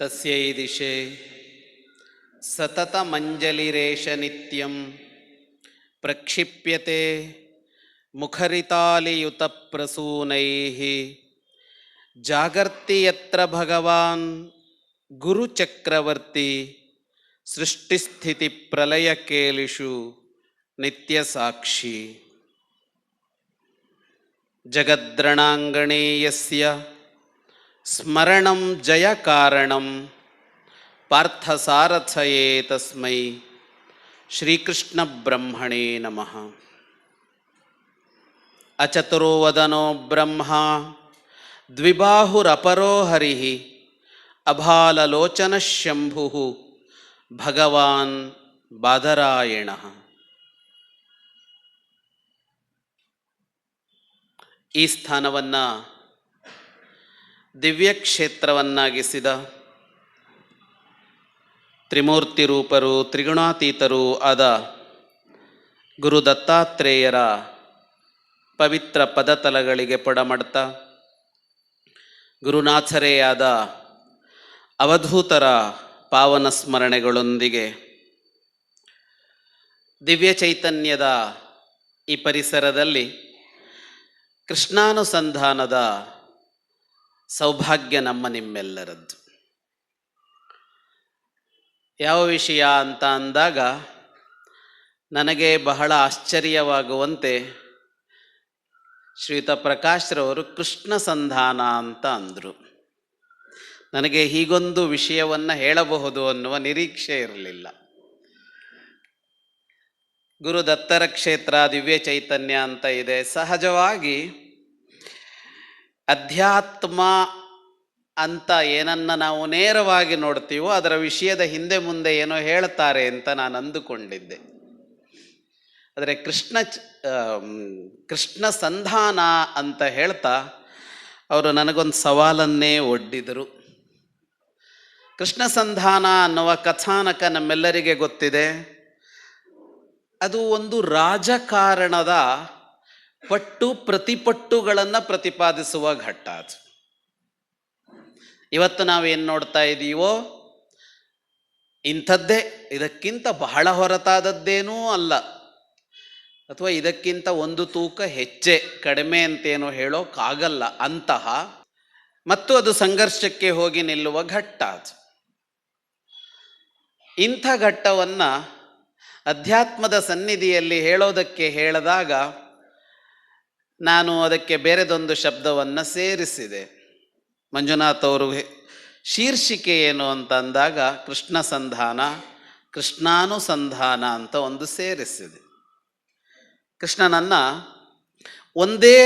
ತಸ್ಯೈ ದಿಶೆ ಸತತಮಂಜಲಿರೇಷ ನಿತ್ಯಂ ಪ್ರಕ್ಷಿಪ್ಯತೆ ಮುಖರಿತಾಲಿಯುತಪ್ರಸೂನೈಃ ಜಾಗರ್ತಿ ಯತ್ರ ಭಗವಾನ್ ಗುರುಚಕ್ರವರ್ತಿ ಸೃಷ್ಟಿಸ್ಥಿತಿ ಪ್ರಲಯಕೇಲಿಷು ನಿತ್ಯಸಾಕ್ಷಿ. ಜಗದ್ರಣಾಂಗಣೇ ಯಸ್ಯ ಸ್ಮರಣಂ ಜಯಕಾರಣಂ ಪಾರ್ಥಸಾರಥಯೇ ತಸ್ಮೈ ಶ್ರೀಕೃಷ್ಣ ಬ್ರಹ್ಮಣೇ ನಮಃ. ಅಚತುರೋ ವದನೋ ಬ್ರಹ್ಮ ದ್ವಿಬಾಹುರಪರೋ ಹರಿಃ ಅಭಾಲಲೋಚನ ಶಂಭುಃ ಭಗವಾನ್ ಬಾದರಾಯಣಃ. ಈ ಸ್ಥಾನವನ್ನು ದಿವ್ಯಕ್ಷೇತ್ರವನ್ನಾಗಿಸಿದ ತ್ರಿಮೂರ್ತಿ ರೂಪರು ತ್ರಿಗುಣಾತೀತರೂ ಆದ ಗುರು ದತ್ತಾತ್ರೇಯರ ಪವಿತ್ರ ಪದತಲಗಳಿಗೆ ಪೊಡಮಡ್ತಾ ಗುರುನಾಥರೇ ಆದ ಅವಧೂತರ ಪಾವನ ಸ್ಮರಣೆಗಳೊಂದಿಗೆ ದಿವ್ಯ ಚೈತನ್ಯದ ಈ ಪರಿಸರದಲ್ಲಿ ಕೃಷ್ಣಾನುಸಂಧಾನದ ಸೌಭಾಗ್ಯ ನಮ್ಮ ನಿಮ್ಮೆಲ್ಲರದ್ದು. ಯಾವ ವಿಷಯ ಅಂತ ಅಂದಾಗ ನನಗೆ ಬಹಳ ಆಶ್ಚರ್ಯವಾಗುವಂತೆ ಶ್ರೀಯುತ ಪ್ರಕಾಶ್ರವರು ಕೃಷ್ಣ ಸಂಧಾನ ಅಂತ ಅಂದರು. ನನಗೆ ಹೀಗೊಂದು ವಿಷಯವನ್ನು ಹೇಳಬಹುದು ಅನ್ನುವ ನಿರೀಕ್ಷೆ ಇರಲಿಲ್ಲ. ಗುರು ದತ್ತರ ಕ್ಷೇತ್ರ ದಿವ್ಯ ಚೈತನ್ಯ ಅಂತ ಇದೆ. ಸಹಜವಾಗಿ ಅಧ್ಯಾತ್ಮ ಅಂತ ಏನನ್ನ ನಾವು ನೇರವಾಗಿ ನೋಡ್ತೀವೋ ಅದರ ವಿಷಯದ ಹಿಂದೆ ಮುಂದೆ ಏನೋ ಹೇಳ್ತಾರೆ ಅಂತ ನಾನು ಅಂದುಕೊಂಡಿದ್ದೆ. ಆದರೆ ಕೃಷ್ಣ ಸಂಧಾನ ಅಂತ ಹೇಳ್ತಾ ಅವರು ನನಗೊಂದು ಸವಾಲನ್ನೇ ಒಡ್ಡಿದರು. ಕೃಷ್ಣ ಸಂಧಾನ ಅನ್ನುವ ಕಥಾನಕ ನಮ್ಮೆಲ್ಲರಿಗೆ ಗೊತ್ತಿದೆ. ಅದು ಒಂದು ರಾಜಕಾರಣದ ಪಟ್ಟು ಪ್ರತಿಪಟ್ಟುಗಳನ್ನು ಪ್ರತಿಪಾದಿಸುವ ಘಟ್ಟ. ಅದು ಇವತ್ತು ನಾವೇನು ನೋಡ್ತಾ ಇದ್ದೀವೋ ಇಂಥದ್ದೇ, ಇದಕ್ಕಿಂತ ಬಹಳ ಹೊರತಾದದ್ದೇನೂ ಅಲ್ಲ, ಅಥವಾ ಇದಕ್ಕಿಂತ ಒಂದು ತೂಕ ಹೆಚ್ಚೆ ಕಡಿಮೆ ಅಂತೇನೋ ಹೇಳೋಕ್ಕಾಗಲ್ಲ ಅಂತಹ, ಮತ್ತು ಅದು ಸಂಘರ್ಷಕ್ಕೆ ಹೋಗಿ ನಿಲ್ಲುವ ಘಟ್ಟ. ಅದು ಇಂಥ ಘಟ್ಟವನ್ನು ಅಧ್ಯಾತ್ಮದ ಸನ್ನಿಧಿಯಲ್ಲಿ ಹೇಳೋದಕ್ಕೆ ಹೇಳಿದಾಗ ನಾನು ಅದಕ್ಕೆ ಬೇರೆದೊಂದು ಶಬ್ದವನ್ನು ಸೇರಿಸಿದೆ. ಮಂಜುನಾಥ್ ಅವರು ಶೀರ್ಷಿಕೆ ಏನು ಅಂತ ಅಂದಾಗ ಕೃಷ್ಣ ಸಂಧಾನ, ಕೃಷ್ಣಾನುಸಂಧಾನ ಅಂತ ಒಂದು ಸೇರಿಸಿದೆ. ಕೃಷ್ಣನನ್ನು ಒಂದೇ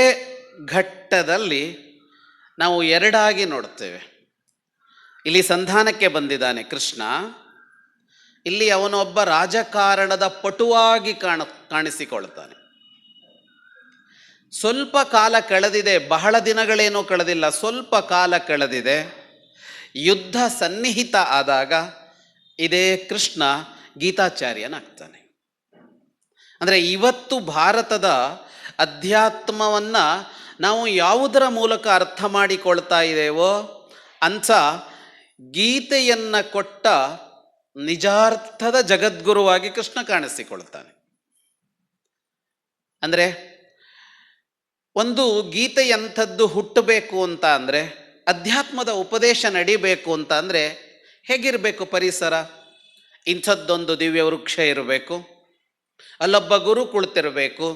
ಘಟ್ಟದಲ್ಲಿ ನಾವು ಎರಡಾಗಿ ನೋಡ್ತೇವೆ. ಇಲ್ಲಿ ಸಂಧಾನಕ್ಕೆ ಬಂದಿದ್ದಾನೆ ಕೃಷ್ಣ, ಇಲ್ಲಿ ಅವನೊಬ್ಬ ರಾಜಕಾರಣದ ಪಟುವಾಗಿ ಕಾಣಿಸಿಕೊಳ್ತಾನೆ. ಸ್ವಲ್ಪ ಕಾಲ ಕಳೆದಿದೆ, ಬಹಳ ದಿನಗಳೇನೂ ಕಳೆದಿಲ್ಲ, ಸ್ವಲ್ಪ ಕಾಲ ಕಳೆದಿದೆ. ಯುದ್ಧ ಸನ್ನಿಹಿತ ಆದಾಗ ಇದೇ ಕೃಷ್ಣ ಗೀತಾಚಾರ್ಯನಾಗ್ತಾನೆ. ಅಂದರೆ ಇವತ್ತು ಭಾರತದ ಅಧ್ಯಾತ್ಮವನ್ನು ನಾವು ಯಾವುದರ ಮೂಲಕ ಅರ್ಥ ಮಾಡಿಕೊಳ್ತಾ ಇದ್ದೇವೋ ಅಂಥ ಗೀತೆಯನ್ನು ಕೊಟ್ಟ ನಿಜಾರ್ಥದ ಜಗದ್ಗುರುವಾಗಿ ಕೃಷ್ಣ ಕಾಣಿಸಿಕೊಳ್ತಾನೆ. ಅಂದರೆ ಒಂದು ಗೀತೆ ಎಂಥದ್ದು ಹುಟ್ಟಬೇಕು ಅಂತ ಅಂದರೆ, ಅಧ್ಯಾತ್ಮದ ಉಪದೇಶ ನಡಿಬೇಕು ಅಂತ ಅಂದರೆ ಹೇಗಿರಬೇಕು ಪರಿಸರ? ಇಂಥದ್ದೊಂದು ದಿವ್ಯ ವೃಕ್ಷ ಇರಬೇಕು, ಅಲ್ಲೊಬ್ಬ ಗುರು ಕುಳಿತಿರಬೇಕು,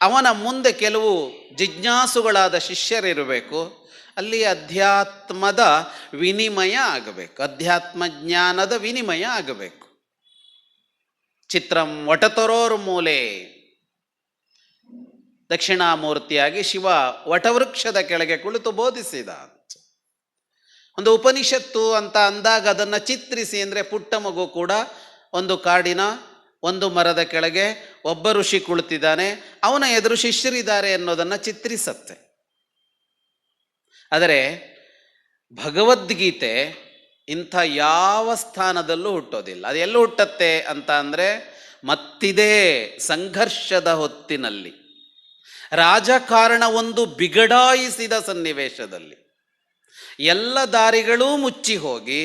ಅವನ ಮುಂದೆ ಕೆಲವು ಜಿಜ್ಞಾಸುಗಳಾದ ಶಿಷ್ಯರಿರಬೇಕು, ಅಲ್ಲಿ ಅಧ್ಯಾತ್ಮದ ವಿನಿಮಯ ಆಗಬೇಕು, ಅಧ್ಯಾತ್ಮ ಜ್ಞಾನದ ವಿನಿಮಯ ಆಗಬೇಕು. ಚಿತ್ರಂ ವಟತರೋರ್ ಮೂಲೆ, ದಕ್ಷಿಣಾಮೂರ್ತಿಯಾಗಿ ಶಿವ ವಟವೃಕ್ಷದ ಕೆಳಗೆ ಕುಳಿತು ಬೋಧಿಸಿದ. ಒಂದು ಉಪನಿಷತ್ತು ಅಂತ ಅಂದಾಗ ಅದನ್ನು ಚಿತ್ರಿಸಿ ಅಂದರೆ, ಪುಟ್ಟ ಮಗು ಕೂಡ ಒಂದು ಕಾಡಿನ ಒಂದು ಮರದ ಕೆಳಗೆ ಒಬ್ಬ ಋಷಿ ಕುಳಿತಿದ್ದಾನೆ, ಅವನ ಎದುರು ಶಿಷ್ಯರಿದ್ದಾರೆ ಅನ್ನೋದನ್ನು ಚಿತ್ರಿಸತ್ತೆ. ಆದರೆ ಭಗವದ್ಗೀತೆ ಇಂಥ ಯಾವ ಸ್ಥಾನದಲ್ಲೂ ಹುಟ್ಟೋದಿಲ್ಲ. ಅದು ಎಲ್ಲೂ ಹುಟ್ಟತ್ತೆ ಅಂತ ಅಂದರೆ ಮತ್ತಿದೇ ಸಂಘರ್ಷದ ಹೊತ್ತಿನಲ್ಲಿ, ರಾಜಕಾರಣ ಒಂದು ಬಿಗಡಾಯಿಸಿದ ಸನ್ನಿವೇಶದಲ್ಲಿ. ಎಲ್ಲ ದಾರಿಗಳೂ ಮುಚ್ಚಿ ಹೋಗಿ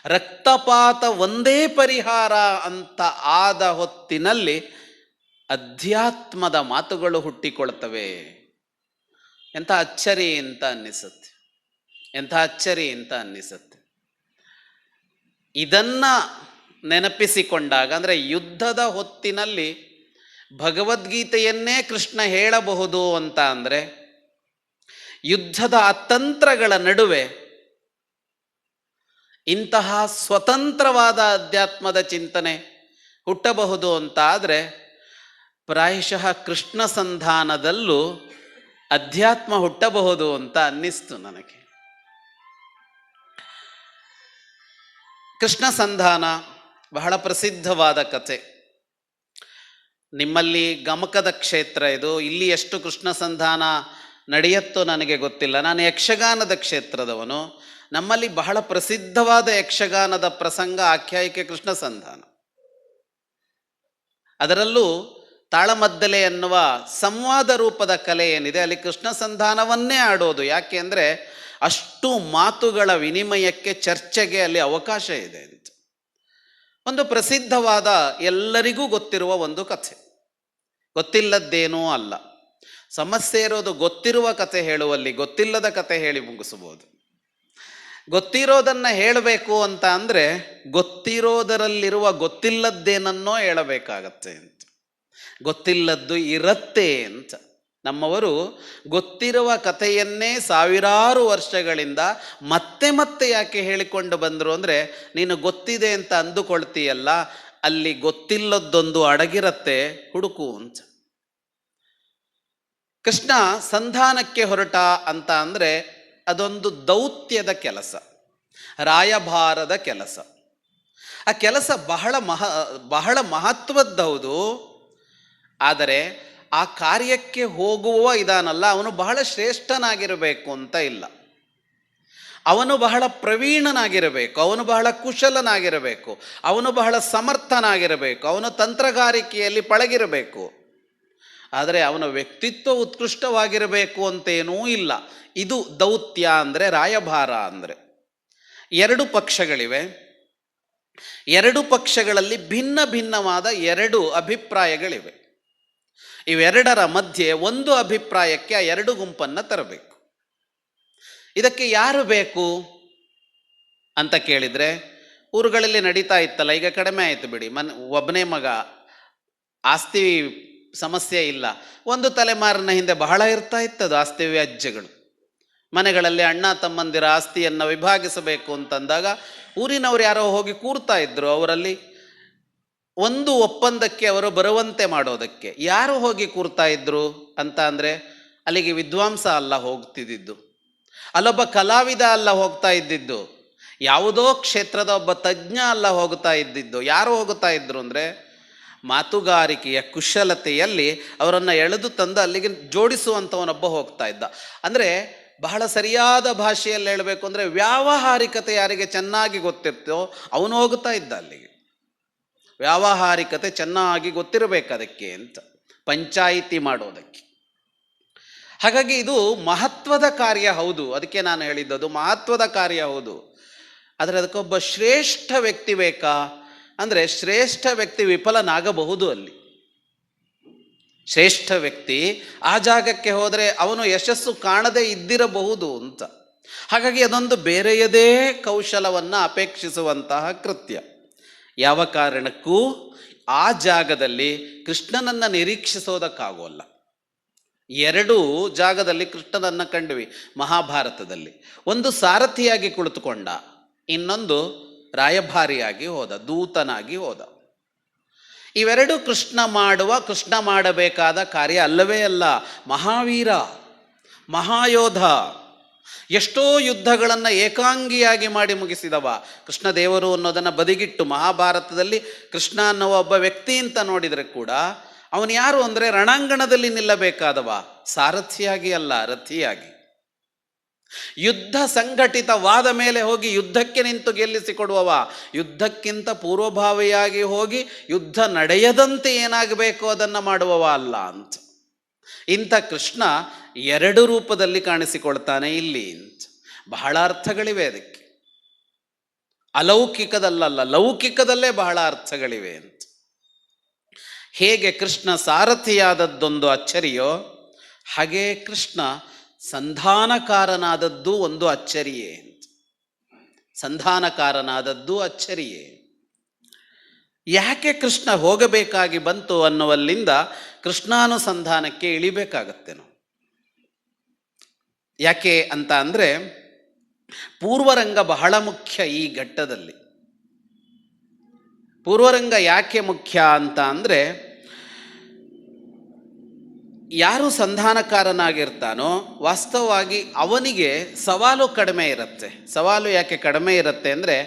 ರಕ್ತಪಾತ ಒಂದೇ ಪರಿಹಾರ ಅಂತ ಆದ ಹೊತ್ತಿನಲ್ಲಿ ಅಧ್ಯಾತ್ಮದ ಮಾತುಗಳು ಹುಟ್ಟಿಕೊಳ್ತವೆ. ಎಂಥ ಅಚ್ಚರಿ ಅಂತ ಅನ್ನಿಸುತ್ತೆ, ಎಂಥ ಅಚ್ಚರಿ ಅಂತ ಅನ್ನಿಸುತ್ತೆ. ಇದನ್ನ ನೆನಪಿಸಿಕೊಂಡಾಗ, ಅಂದರೆ ಯುದ್ಧದ ಹೊತ್ತಿನಲ್ಲಿ ಭಗವದ್ಗೀತೆಯನ್ನೇ ಕೃಷ್ಣ ಹೇಳಬಹುದು ಅಂತ ಅಂದರೆ, ಯುದ್ಧದ ಅತಂತ್ರಗಳ ನಡುವೆ ಇಂತಹ ಸ್ವತಂತ್ರವಾದ ಅಧ್ಯಾತ್ಮದ ಚಿಂತನೆ ಹುಟ್ಟಬಹುದು ಅಂತ ಆದರೆ, ಪ್ರಾಯಶಃ ಕೃಷ್ಣ ಸಂಧಾನದಲ್ಲೂ ಅಧ್ಯಾತ್ಮ ಹುಟ್ಟಬಹುದು ಅಂತ ಅನ್ನಿಸ್ತು ನನಗೆ. ಕೃಷ್ಣ ಸಂಧಾನ ಬಹಳ ಪ್ರಸಿದ್ಧವಾದ ಕಥೆ. ನಿಮ್ಮಲ್ಲಿ ಗಮಕದ ಕ್ಷೇತ್ರ ಇದು, ಇಲ್ಲಿ ಎಷ್ಟು ಕೃಷ್ಣ ಸಂಧಾನ ನಡೆಯುತ್ತೋ ನನಗೆ ಗೊತ್ತಿಲ್ಲ. ನಾನು ಯಕ್ಷಗಾನದ ಕ್ಷೇತ್ರದವನು. ನಮ್ಮಲ್ಲಿ ಬಹಳ ಪ್ರಸಿದ್ಧವಾದ ಯಕ್ಷಗಾನದ ಪ್ರಸಂಗ, ಆಖ್ಯಾಯಿಕೆ ಕೃಷ್ಣ ಸಂಧಾನ. ಅದರಲ್ಲೂ ತಾಳಮದ್ದಲೆ ಎನ್ನುವ ಸಂವಾದ ರೂಪದ ಕಲೆ ಏನಿದೆ, ಅಲ್ಲಿ ಕೃಷ್ಣ ಸಂಧಾನವನ್ನೇ ಆಡೋದು. ಯಾಕೆ ಅಂದರೆ ಅಷ್ಟು ಮಾತುಗಳ ವಿನಿಮಯಕ್ಕೆ, ಚರ್ಚೆಗೆ ಅಲ್ಲಿ ಅವಕಾಶ ಇದೆ ಅಂತ. ಒಂದು ಪ್ರಸಿದ್ಧವಾದ, ಎಲ್ಲರಿಗೂ ಗೊತ್ತಿರುವ ಒಂದು ಕಥೆ, ಗೊತ್ತಿಲ್ಲದ್ದೇನೂ ಅಲ್ಲ. ಸಮಸ್ಯೆ ಇರೋದು ಗೊತ್ತಿರುವ ಕಥೆ ಹೇಳುವಲ್ಲಿ, ಗೊತ್ತಿಲ್ಲದ ಕಥೆ ಹೇಳಿ ಮುಗಿಸಬಹುದು. ಗೊತ್ತಿರೋದನ್ನು ಹೇಳಬೇಕು ಅಂತ ಅಂದರೆ ಗೊತ್ತಿರೋದರಲ್ಲಿರುವ ಗೊತ್ತಿಲ್ಲದ್ದೇನನ್ನೋ ಹೇಳಬೇಕಾಗತ್ತೆ ಅಂತ. ಗೊತ್ತಿಲ್ಲದ್ದು ಇರತ್ತೆ ಅಂತ. ನಮ್ಮವರು ಗೊತ್ತಿರುವ ಕಥೆಯನ್ನೇ ಸಾವಿರಾರು ವರ್ಷಗಳಿಂದ ಮತ್ತೆ ಮತ್ತೆ ಯಾಕೆ ಹೇಳಿಕೊಂಡು ಬಂದರು ಅಂದರೆ, ನೀನು ಗೊತ್ತಿದೆ ಅಂತ ಅಂದುಕೊಳ್ತೀಯಲ್ಲ, ಅಲ್ಲಿ ಗೊತ್ತಿಲ್ಲದ್ದೊಂದು ಅಡಗಿರತ್ತೆ, ಹುಡುಕು ಅಂತ. ಕೃಷ್ಣ ಸಂಧಾನಕ್ಕೆ ಹೊರಟ ಅಂತ ಅಂದರೆ ಅದೊಂದು ದೌತ್ಯದ ಕೆಲಸ, ರಾಯಭಾರದ ಕೆಲಸ. ಆ ಕೆಲಸ ಬಹಳ ಮಹತ್ವದ್ದೌದು. ಆದರೆ ಆ ಕಾರ್ಯಕ್ಕೆ ಹೋಗುವ ಇದಾನಲ್ಲ, ಅವನು ಬಹಳ ಶ್ರೇಷ್ಠನಾಗಿರಬೇಕು ಅಂತ ಇಲ್ಲ. ಅವನು ಬಹಳ ಪ್ರವೀಣನಾಗಿರಬೇಕು, ಅವನು ಬಹಳ ಕುಶಲನಾಗಿರಬೇಕು, ಅವನು ಬಹಳ ಸಮರ್ಥನಾಗಿರಬೇಕು, ಅವನು ತಂತ್ರಗಾರಿಕೆಯಲ್ಲಿ ಪಳಗಿರಬೇಕು. ಆದರೆ ಅವನ ವ್ಯಕ್ತಿತ್ವ ಉತ್ಕೃಷ್ಟವಾಗಿರಬೇಕು ಅಂತೇನೂ ಇಲ್ಲ. ಇದು ದೌತ್ಯ ಅಂದರೆ, ರಾಯಭಾರ ಅಂದರೆ. ಎರಡು ಪಕ್ಷಗಳಿವೆ. ಎರಡು ಪಕ್ಷಗಳಲ್ಲಿ ಭಿನ್ನ ಭಿನ್ನವಾದ ಎರಡು ಅಭಿಪ್ರಾಯಗಳಿವೆ. ಇವೆರಡರ ಮಧ್ಯೆ ಒಂದು ಅಭಿಪ್ರಾಯಕ್ಕೆ ಆ ಎರಡು ಗುಂಪನ್ನು ತರಬೇಕು. ಇದಕ್ಕೆ ಯಾರು ಬೇಕು ಅಂತ ಕೇಳಿದರೆ, ಊರುಗಳಲ್ಲಿ ನಡೀತಾ ಇತ್ತಲ್ಲ, ಈಗ ಕಡಿಮೆ ಆಯಿತು ಬಿಡಿ, ಒಬ್ಬನೇ ಮಗ, ಆಸ್ತಿ ಸಮಸ್ಯೆ ಇಲ್ಲ. ಒಂದು ತಲೆಮಾರಿನ ಹಿಂದೆ ಬಹಳ ಇರ್ತಾ ಇತ್ತದು ಆಸ್ತಿ ವ್ಯಾಜ್ಯಗಳು. ಮನೆಗಳಲ್ಲಿ ಅಣ್ಣ ತಮ್ಮಂದಿರ ಆಸ್ತಿಯನ್ನು ವಿಭಾಗಿಸಬೇಕು ಅಂತಂದಾಗ ಊರಿನವರು ಯಾರೋ ಹೋಗಿ ಕೂರ್ತಾ ಇದ್ರು. ಅವರಲ್ಲಿ ಒಂದು ಒಪ್ಪಂದಕ್ಕೆ ಅವರು ಬರುವಂತೆ ಮಾಡೋದಕ್ಕೆ ಯಾರು ಹೋಗಿ ಕೂರ್ತಾ ಇದ್ರು ಅಂತ ಅಂದರೆ, ಅಲ್ಲಿಗೆ ವಿದ್ವಾಂಸ ಅಲ್ಲ ಹೋಗ್ತಿದ್ದು, ಅಲ್ಲೊಬ್ಬ ಕಲಾವಿದ ಅಲ್ಲ ಹೋಗ್ತಾ ಇದ್ದಿದ್ದು, ಯಾವುದೋ ಕ್ಷೇತ್ರದ ಒಬ್ಬ ತಜ್ಞ ಅಲ್ಲ ಹೋಗ್ತಾ ಇದ್ದಿದ್ದು. ಯಾರು ಹೋಗ್ತಾ ಇದ್ರು ಅಂದರೆ, ಮಾತುಗಾರಿಕೆಯ ಕುಶಲತೆಯಲ್ಲಿ ಅವರನ್ನು ಎಳೆದು ತಂದು ಅಲ್ಲಿಗೆ ಜೋಡಿಸುವಂಥವನೊಬ್ಬ ಹೋಗ್ತಾ ಇದ್ದ. ಅಂದರೆ ಬಹಳ ಸರಿಯಾದ ಭಾಷೆಯಲ್ಲಿ ಹೇಳಬೇಕು ಅಂದರೆ, ವ್ಯಾವಹಾರಿಕತೆ ಯಾರಿಗೆ ಚೆನ್ನಾಗಿ ಗೊತ್ತಿರ್ತೋ ಅವನು ಹೋಗ್ತಾ ಇದ್ದ ಅಲ್ಲಿಗೆ. ವ್ಯಾವಹಾರಿಕತೆ ಚೆನ್ನಾಗಿ ಗೊತ್ತಿರಬೇಕು ಅದಕ್ಕೆ ಅಂತ, ಪಂಚಾಯಿತಿ ಮಾಡೋದಕ್ಕೆ. ಹಾಗಾಗಿ ಇದು ಮಹತ್ವದ ಕಾರ್ಯ ಹೌದು. ಅದಕ್ಕೆ ನಾನು ಹೇಳಿದ್ದದು ಮಹತ್ವದ ಕಾರ್ಯ ಹೌದು. ಆದರೆ ಅದಕ್ಕೊಬ್ಬ ಶ್ರೇಷ್ಠ ವ್ಯಕ್ತಿ ಬೇಕಾ ಅಂದರೆ, ಶ್ರೇಷ್ಠ ವ್ಯಕ್ತಿ ವಿಫಲನಾಗಬಹುದು. ಅಲ್ಲಿ ಶ್ರೇಷ್ಠ ವ್ಯಕ್ತಿ ಆ ಜಾಗಕ್ಕೆ ಹೋದರೆ ಅವನು ಯಶಸ್ಸು ಕಾಣದೇ ಇದ್ದಿರಬಹುದು ಅಂತ. ಹಾಗಾಗಿ ಅದೊಂದು ಬೇರೆಯದೇ ಕೌಶಲವನ್ನು ಅಪೇಕ್ಷಿಸುವಂತಹ ಕೃತ್ಯ. ಯಾವ ಕಾರಣಕ್ಕೂ ಆ ಜಾಗದಲ್ಲಿ ಕೃಷ್ಣನನ್ನು ನಿರೀಕ್ಷಿಸೋದಕ್ಕಾಗೋಲ್ಲ. ಎರಡೂ ಜಾಗದಲ್ಲಿ ಕೃಷ್ಣನನ್ನು ಕಂಡ್ವಿ ಮಹಾಭಾರತದಲ್ಲಿ. ಒಂದು ಸಾರಥಿಯಾಗಿ ಕುಳಿತುಕೊಂಡ, ಇನ್ನೊಂದು ರಾಯಭಾರಿಯಾಗಿ ಹೋದ, ದೂತನಾಗಿ ಹೋದ. ಇವೆರಡು ಕೃಷ್ಣ ಮಾಡಬೇಕಾದ ಕಾರ್ಯ ಅಲ್ಲವೇ ಅಲ್ಲ. ಮಹಾವೀರ, ಮಹಾಯೋಧ, ಎಷ್ಟೋ ಯುದ್ಧಗಳನ್ನು ಏಕಾಂಗಿಯಾಗಿ ಮಾಡಿ ಮುಗಿಸಿದವ ಕೃಷ್ಣದೇವರು ಅನ್ನೋದನ್ನು ಬದಿಗಿಟ್ಟು, ಮಹಾಭಾರತದಲ್ಲಿ ಕೃಷ್ಣ ಅನ್ನುವ ಒಬ್ಬ ವ್ಯಕ್ತಿ ಅಂತ ನೋಡಿದರೆ ಕೂಡ ಅವನು ಯಾರು ಅಂದರೆ ರಣಾಂಗಣದಲ್ಲಿ ನಿಲ್ಲಬೇಕಾದವ, ಸಾರಥಿಯಾಗಿ ಅಲ್ಲ, ರಥಿಯಾಗಿ. ಯುದ್ಧ ಸಂಘಟಿತವಾದ ಮೇಲೆ ಹೋಗಿ ಯುದ್ಧಕ್ಕೆ ನಿಂತು ಗೆಲ್ಲಿಸಿಕೊಡುವವ, ಯುದ್ಧಕ್ಕಿಂತ ಪೂರ್ವಭಾವಿಯಾಗಿ ಹೋಗಿ ಯುದ್ಧ ನಡೆಯದಂತೆ ಏನಾಗಬೇಕು ಅದನ್ನು ಮಾಡುವವ ಅಲ್ಲ ಅಂತ. ಇಂಥ ಕೃಷ್ಣ ಎರಡು ರೂಪದಲ್ಲಿ ಕಾಣಿಸಿಕೊಳ್ತಾನೆ ಇಲ್ಲಿ ಅಂತ. ಬಹಳ ಅರ್ಥಗಳಿವೆ ಅದಕ್ಕೆ. ಅಲೌಕಿಕದಲ್ಲಲ್ಲ, ಲೌಕಿಕದಲ್ಲೇ ಬಹಳ ಅರ್ಥಗಳಿವೆ ಅಂತ. ಹೇಗೆ ಕೃಷ್ಣ ಸಾರಥಿಯಾದದ್ದೊಂದು ಅಚ್ಚರಿಯೋ ಹಾಗೆ ಕೃಷ್ಣ ಸಂಧಾನಕಾರನಾದದ್ದು ಒಂದು ಅಚ್ಚರಿಯೇ ಅಂತ. ಸಂಧಾನಕಾರನಾದದ್ದು ಅಚ್ಚರಿಯೇ. ಯಾಕೆ ಕೃಷ್ಣ ಹೋಗಬೇಕಾಗಿ ಬಂತು ಅನ್ನುವಲ್ಲಿಂದ ಕೃಷ್ಣಾನುಸಂಧಾನಕ್ಕೆ ಇಳಿಬೇಕಾಗತ್ತೆ ನಾವು. ಯಾಕೆ ಅಂತ ಅಂದರೆ ಪೂರ್ವರಂಗ ಬಹಳ ಮುಖ್ಯ ಈ ಘಟ್ಟದಲ್ಲಿ. ಪೂರ್ವರಂಗ ಯಾಕೆ ಮುಖ್ಯ ಅಂತ ಅಂದರೆ, ಯಾರು ಸಂಧಾನಕಾರನಾಗಿರ್ತಾನೋ ವಾಸ್ತವವಾಗಿ ಅವನಿಗೆ ಸವಾಲು ಕಡಿಮೆ ಇರುತ್ತೆ. ಸವಾಲು ಯಾಕೆ ಕಡಿಮೆ ಇರುತ್ತೆ ಅಂದರೆ,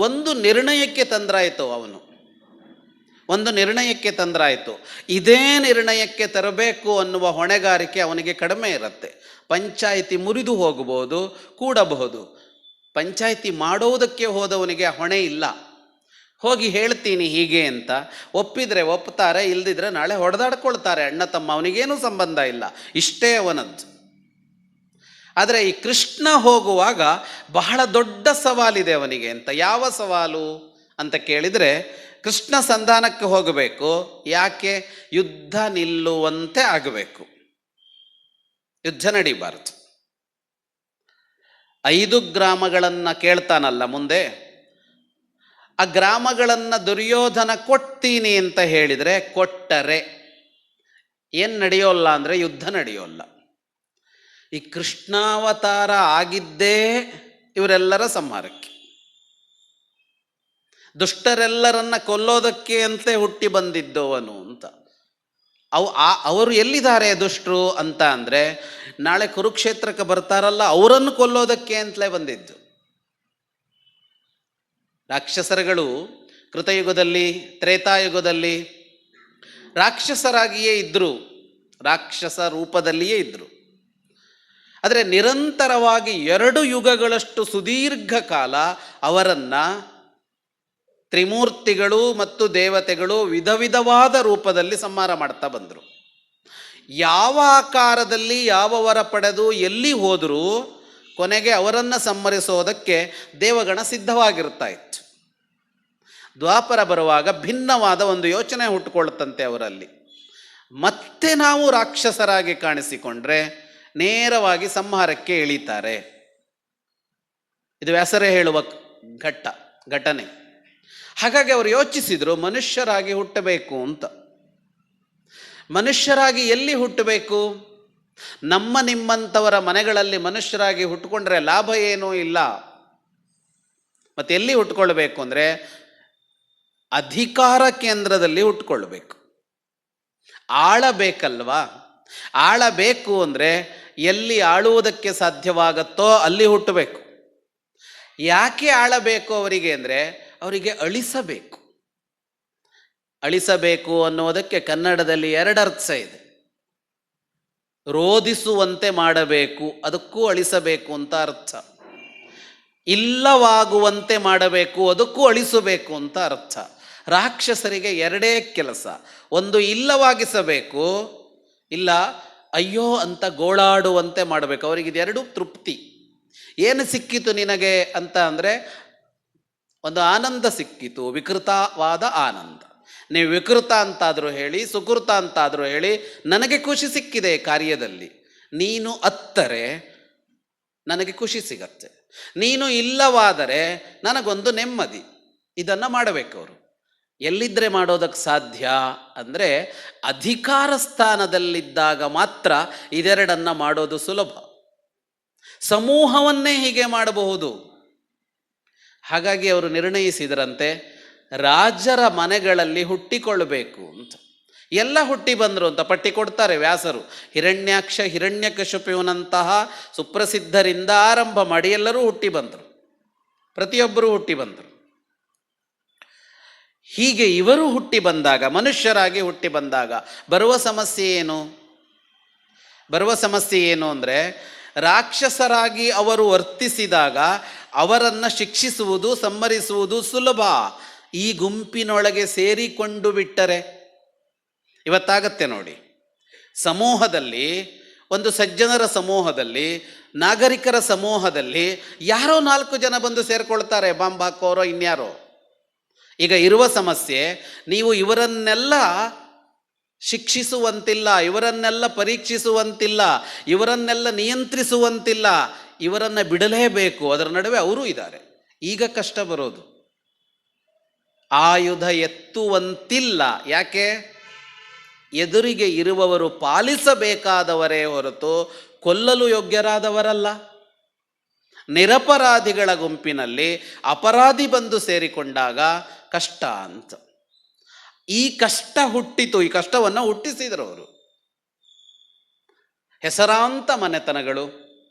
ಒಂದು ನಿರ್ಣಯಕ್ಕೆ ತಂದ್ರಾಯಿತು, ಅವನು ಒಂದು ನಿರ್ಣಯಕ್ಕೆ ತಂದ್ರಾಯಿತು, ಇದೇ ನಿರ್ಣಯಕ್ಕೆ ತರಬೇಕು ಅನ್ನುವ ಹೊಣೆಗಾರಿಕೆ ಅವನಿಗೆ ಕಡಿಮೆ ಇರುತ್ತೆ. ಪಂಚಾಯಿತಿ ಮುರಿದು ಹೋಗಬಹುದು, ಕೂಡಬಹುದು. ಪಂಚಾಯಿತಿ ಮಾಡೋದಕ್ಕೆ ಹೋದವನಿಗೆ ಹೊಣೆ ಇಲ್ಲ. ಹೋಗಿ ಹೇಳ್ತೀನಿ ಹೀಗೆ ಅಂತ, ಒಪ್ಪಿದರೆ ಒಪ್ತಾರೆ, ಇಲ್ದಿದ್ರೆ ನಾಳೆ ಹೊಡೆದಾಡ್ಕೊಳ್ತಾರೆ ಅಣ್ಣ ತಮ್ಮ, ಅವನಿಗೇನೂ ಸಂಬಂಧ ಇಲ್ಲ, ಇಷ್ಟೇ ಅವನದ್ದು. ಆದರೆ ಈ ಕೃಷ್ಣ ಹೋಗುವಾಗ ಬಹಳ ದೊಡ್ಡ ಸವಾಲಿದೆ ಅವನಿಗೆ ಅಂತ. ಯಾವ ಸವಾಲು ಅಂತ ಕೇಳಿದರೆ, ಕೃಷ್ಣ ಸಂಧಾನಕ್ಕೆ ಹೋಗಬೇಕು. ಯಾಕೆ? ಯುದ್ಧ ನಿಲ್ಲುವಂತೆ ಆಗಬೇಕು, ಯುದ್ಧ ನಡೀಬಾರದು. 5 ಗ್ರಾಮಗಳನ್ನು ಕೇಳ್ತಾನಲ್ಲ ಮುಂದೆ, ಆ ಗ್ರಾಮಗಳನ್ನು ದುರ್ಯೋಧನ ಕೊಡ್ತೀನಿ ಅಂತ ಹೇಳಿದರೆ, ಕೊಟ್ಟರೆ ಏನು ನಡೆಯೋಲ್ಲ ಅಂದರೆ ಯುದ್ಧ ನಡೆಯೋಲ್ಲ. ಈ ಕೃಷ್ಣಾವತಾರ ಆಗಿದ್ದೇ ಇವರೆಲ್ಲರ ಸಂಹಾರಕ್ಕೆ, ದುಷ್ಟರೆಲ್ಲರನ್ನ ಕೊಲ್ಲೋದಕ್ಕೆ ಅಂತಲೇ ಹುಟ್ಟಿ ಬಂದಿದ್ದವನು ಅಂತ. ಅವರು ಎಲ್ಲಿದ್ದಾರೆ ದುಷ್ಟರು ಅಂತ ಅಂದರೆ, ನಾಳೆ ಕುರುಕ್ಷೇತ್ರಕ್ಕೆ ಬರ್ತಾರಲ್ಲ ಅವರನ್ನು ಕೊಲ್ಲೋದಕ್ಕೆ ಅಂತಲೇ ಬಂದಿದ್ದು. ರಾಕ್ಷಸರುಗಳು ಕೃತಯುಗದಲ್ಲಿ, ತ್ರೇತಾಯುಗದಲ್ಲಿ ರಾಕ್ಷಸರಾಗಿಯೇ ಇದ್ದರು, ರಾಕ್ಷಸ ರೂಪದಲ್ಲಿಯೇ ಇದ್ದರು. ಆದರೆ ನಿರಂತರವಾಗಿ 2 ಯುಗಗಳಷ್ಟು ಸುದೀರ್ಘ ಕಾಲ ಅವರನ್ನು ತ್ರಿಮೂರ್ತಿಗಳು ಮತ್ತು ದೇವತೆಗಳು ವಿಧ ವಿಧವಾದ ರೂಪದಲ್ಲಿ ಸಂಹಾರ ಮಾಡ್ತಾ ಬಂದರು. ಯಾವ ಆಕಾರದಲ್ಲಿ ಯಾವ ವರ ಪಡೆದು ಎಲ್ಲಿ ಹೋದರೂ ಕೊನೆಗೆ ಅವರನ್ನು ಸಂಹರಿಸೋದಕ್ಕೆ ದೇವಗಣ ಸಿದ್ಧವಾಗಿರ್ತಾ ಇತ್ತು. ದ್ವಾಪರ ಬರುವಾಗ ಭಿನ್ನವಾದ ಒಂದು ಯೋಚನೆ ಹುಟ್ಟುಕೊಳ್ಳುತ್ತಂತೆ ಅವರಲ್ಲಿ. ಮತ್ತೆ ನಾವು ರಾಕ್ಷಸರಾಗಿ ಕಾಣಿಸಿಕೊಂಡ್ರೆ ನೇರವಾಗಿ ಸಂಹಾರಕ್ಕೆ ಇಳಿತಾರೆ. ಇದು ವ್ಯಾಸರೇ ಹೇಳುವ ಘಟನೆ. ಹಾಗಾಗಿ ಅವರು ಯೋಚಿಸಿದರು, ಮನುಷ್ಯರಾಗಿ ಹುಟ್ಟಬೇಕು ಅಂತ. ಮನುಷ್ಯರಾಗಿ ಎಲ್ಲಿ ಹುಟ್ಟಬೇಕು? ನಮ್ಮ ನಿಮ್ಮಂಥವರ ಮನೆಗಳಲ್ಲಿ ಮನುಷ್ಯರಾಗಿ ಹುಟ್ಟುಕೊಂಡ್ರೆ ಲಾಭ ಏನೂ ಇಲ್ಲ. ಮತ್ತೆ ಎಲ್ಲಿ ಹುಟ್ಟುಕೊಳ್ಬೇಕು ಅಂದರೆ ಅಧಿಕಾರ ಕೇಂದ್ರದಲ್ಲಿ ಹುಟ್ಟುಕೊಳ್ಬೇಕು. ಆಳಬೇಕಲ್ವಾ? ಆಳಬೇಕು ಅಂದರೆ ಎಲ್ಲಿ ಆಳುವುದಕ್ಕೆ ಸಾಧ್ಯವಾಗತ್ತೋ ಅಲ್ಲಿ ಹುಟ್ಟಬೇಕು. ಯಾಕೆ ಆಳಬೇಕು ಅವರಿಗೆ ಅಂದರೆ, ಅವರಿಗೆ ಅಳಿಸಬೇಕು. ಅಳಿಸಬೇಕು ಅನ್ನೋದಕ್ಕೆ ಕನ್ನಡದಲ್ಲಿ 2 ಅರ್ಥ ಇದೆ. ರೋಧಿಸುವಂತೆ ಮಾಡಬೇಕು, ಅದಕ್ಕೂ ಅಳಿಸಬೇಕು ಅಂತ ಅರ್ಥ. ಇಲ್ಲವಾಗುವಂತೆ ಮಾಡಬೇಕು, ಅದಕ್ಕೂ ಅಳಿಸಬೇಕು ಅಂತ ಅರ್ಥ. ರಾಕ್ಷಸರಿಗೆ 2 ಕೆಲಸ. ಒಂದು ಇಲ್ಲವಾಗಿಸಬೇಕು, ಇಲ್ಲ ಅಯ್ಯೋ ಅಂತ ಗೋಳಾಡುವಂತೆ ಮಾಡಬೇಕು. ಅವರಿಗಿದೆರಡೂ ತೃಪ್ತಿ. ಏನು ಸಿಕ್ಕಿತು ನಿನಗೆ ಅಂತ ಅಂದರೆ, ಒಂದು ಆನಂದ ಸಿಕ್ಕಿತು, ವಿಕೃತವಾದ ಆನಂದ. ನೀವು ವಿಕೃತ ಅಂತಾದರೂ ಹೇಳಿ, ಸುಕೃತ ಅಂತಾದರೂ ಹೇಳಿ, ನನಗೆ ಖುಷಿ ಸಿಕ್ಕಿದೆ ಕಾರ್ಯದಲ್ಲಿ. ನೀನು ಅತ್ತರೆ ನನಗೆ ಖುಷಿ ಸಿಗತ್ತೆ, ನೀನು ಇಲ್ಲವಾದರೆ ನನಗೊಂದು ನೆಮ್ಮದಿ. ಇದನ್ನು ಮಾಡಬೇಕು ಅವರು. ಎಲ್ಲಿದ್ದರೆ ಮಾಡೋದಕ್ಕೆ ಸಾಧ್ಯ ಅಂದರೆ, ಅಧಿಕಾರ ಸ್ಥಾನದಲ್ಲಿದ್ದಾಗ ಮಾತ್ರ ಇದೆರಡನ್ನು ಮಾಡೋದು ಸುಲಭ. ಸಮೂಹವನ್ನೇ ಹೀಗೆ ಮಾಡಬಹುದು. ಹಾಗಾಗಿ ಅವರು ನಿರ್ಣಯಿಸಿದರಂತೆ, ರಾಜರ ಮನೆಗಳಲ್ಲಿ ಹುಟ್ಟಿಕೊಳ್ಳಬೇಕು ಅಂತ. ಎಲ್ಲ ಹುಟ್ಟಿ ಬಂದರು ಅಂತ ಪಟ್ಟಿ ಕೊಡ್ತಾರೆ ವ್ಯಾಸರು. ಹಿರಣ್ಯಾಕ್ಷ, ಹಿರಣ್ಯಕಶಿಪುವಿನಂತಹ ಸುಪ್ರಸಿದ್ಧರಿಂದ ಆರಂಭ ಮಾಡಿ ಎಲ್ಲರೂ ಹುಟ್ಟಿ ಬಂದರು, ಪ್ರತಿಯೊಬ್ಬರೂ ಹುಟ್ಟಿ ಬಂದರು. ಹೀಗೆ ಇವರು ಹುಟ್ಟಿ ಬಂದಾಗ, ಮನುಷ್ಯರಾಗಿ ಹುಟ್ಟಿ ಬಂದಾಗ ಬರುವ ಸಮಸ್ಯೆ ಏನು? ಬರುವ ಸಮಸ್ಯೆ ಏನು ಅಂದರೆ, ರಾಕ್ಷಸರಾಗಿ ಅವರು ವರ್ತಿಸಿದಾಗ ಅವರನ್ನು ಶಿಕ್ಷಿಸುವುದು, ಸಂಹರಿಸುವುದು ಸುಲಭ. ಈ ಗುಂಪಿನೊಳಗೆ ಸೇರಿಕೊಂಡು ಬಿಟ್ಟರೆ ಇವತ್ತಾಗತ್ತೆ ನೋಡಿ. ಸಮೂಹದಲ್ಲಿ, ಒಂದು ಸಜ್ಜನರ ಸಮೂಹದಲ್ಲಿ, ನಾಗರಿಕರ ಸಮೂಹದಲ್ಲಿ ಯಾರೋ 4 ಜನ ಬಂದು ಸೇರ್ಕೊಳ್ತಾರೆ, ಬಾಂಬ್ ಹಾಕೋರೋ ಇನ್ಯಾರೋ. ಈಗ ಇರುವ ಸಮಸ್ಯೆ, ನೀವು ಇವರನ್ನೆಲ್ಲ ಶಿಕ್ಷಿಸುವಂತಿಲ್ಲ, ಇವರನ್ನೆಲ್ಲ ಪರೀಕ್ಷಿಸುವಂತಿಲ್ಲ, ಇವರನ್ನೆಲ್ಲ ನಿಯಂತ್ರಿಸುವಂತಿಲ್ಲ, ಇವರನ್ನು ಬಿಡಲೇಬೇಕು. ಅದರ ನಡುವೆ ಅವರೂ ಇದ್ದಾರೆ. ಈಗ ಕಷ್ಟ ಬರೋದು. ಆಯುಧ ಎತ್ತುವಂತಿಲ್ಲ. ಯಾಕೆ? ಎದುರಿಗೆ ಇರುವವರು ಪಾಲಿಸಬೇಕಾದವರೇ ಹೊರತು ಕೊಲ್ಲಲು ಯೋಗ್ಯರಾದವರಲ್ಲ. ನಿರಪರಾಧಿಗಳ ಗುಂಪಿನಲ್ಲಿ ಅಪರಾಧಿ ಬಂದು ಸೇರಿಕೊಂಡಾಗ ಕಷ್ಟ ಅಂತ. ಈ ಕಷ್ಟ ಹುಟ್ಟಿತು, ಈ ಕಷ್ಟವನ್ನು ಹುಟ್ಟಿಸಿದರು ಅವರು. ಹೆಸರಾಂತ ಮನೆತನಗಳು,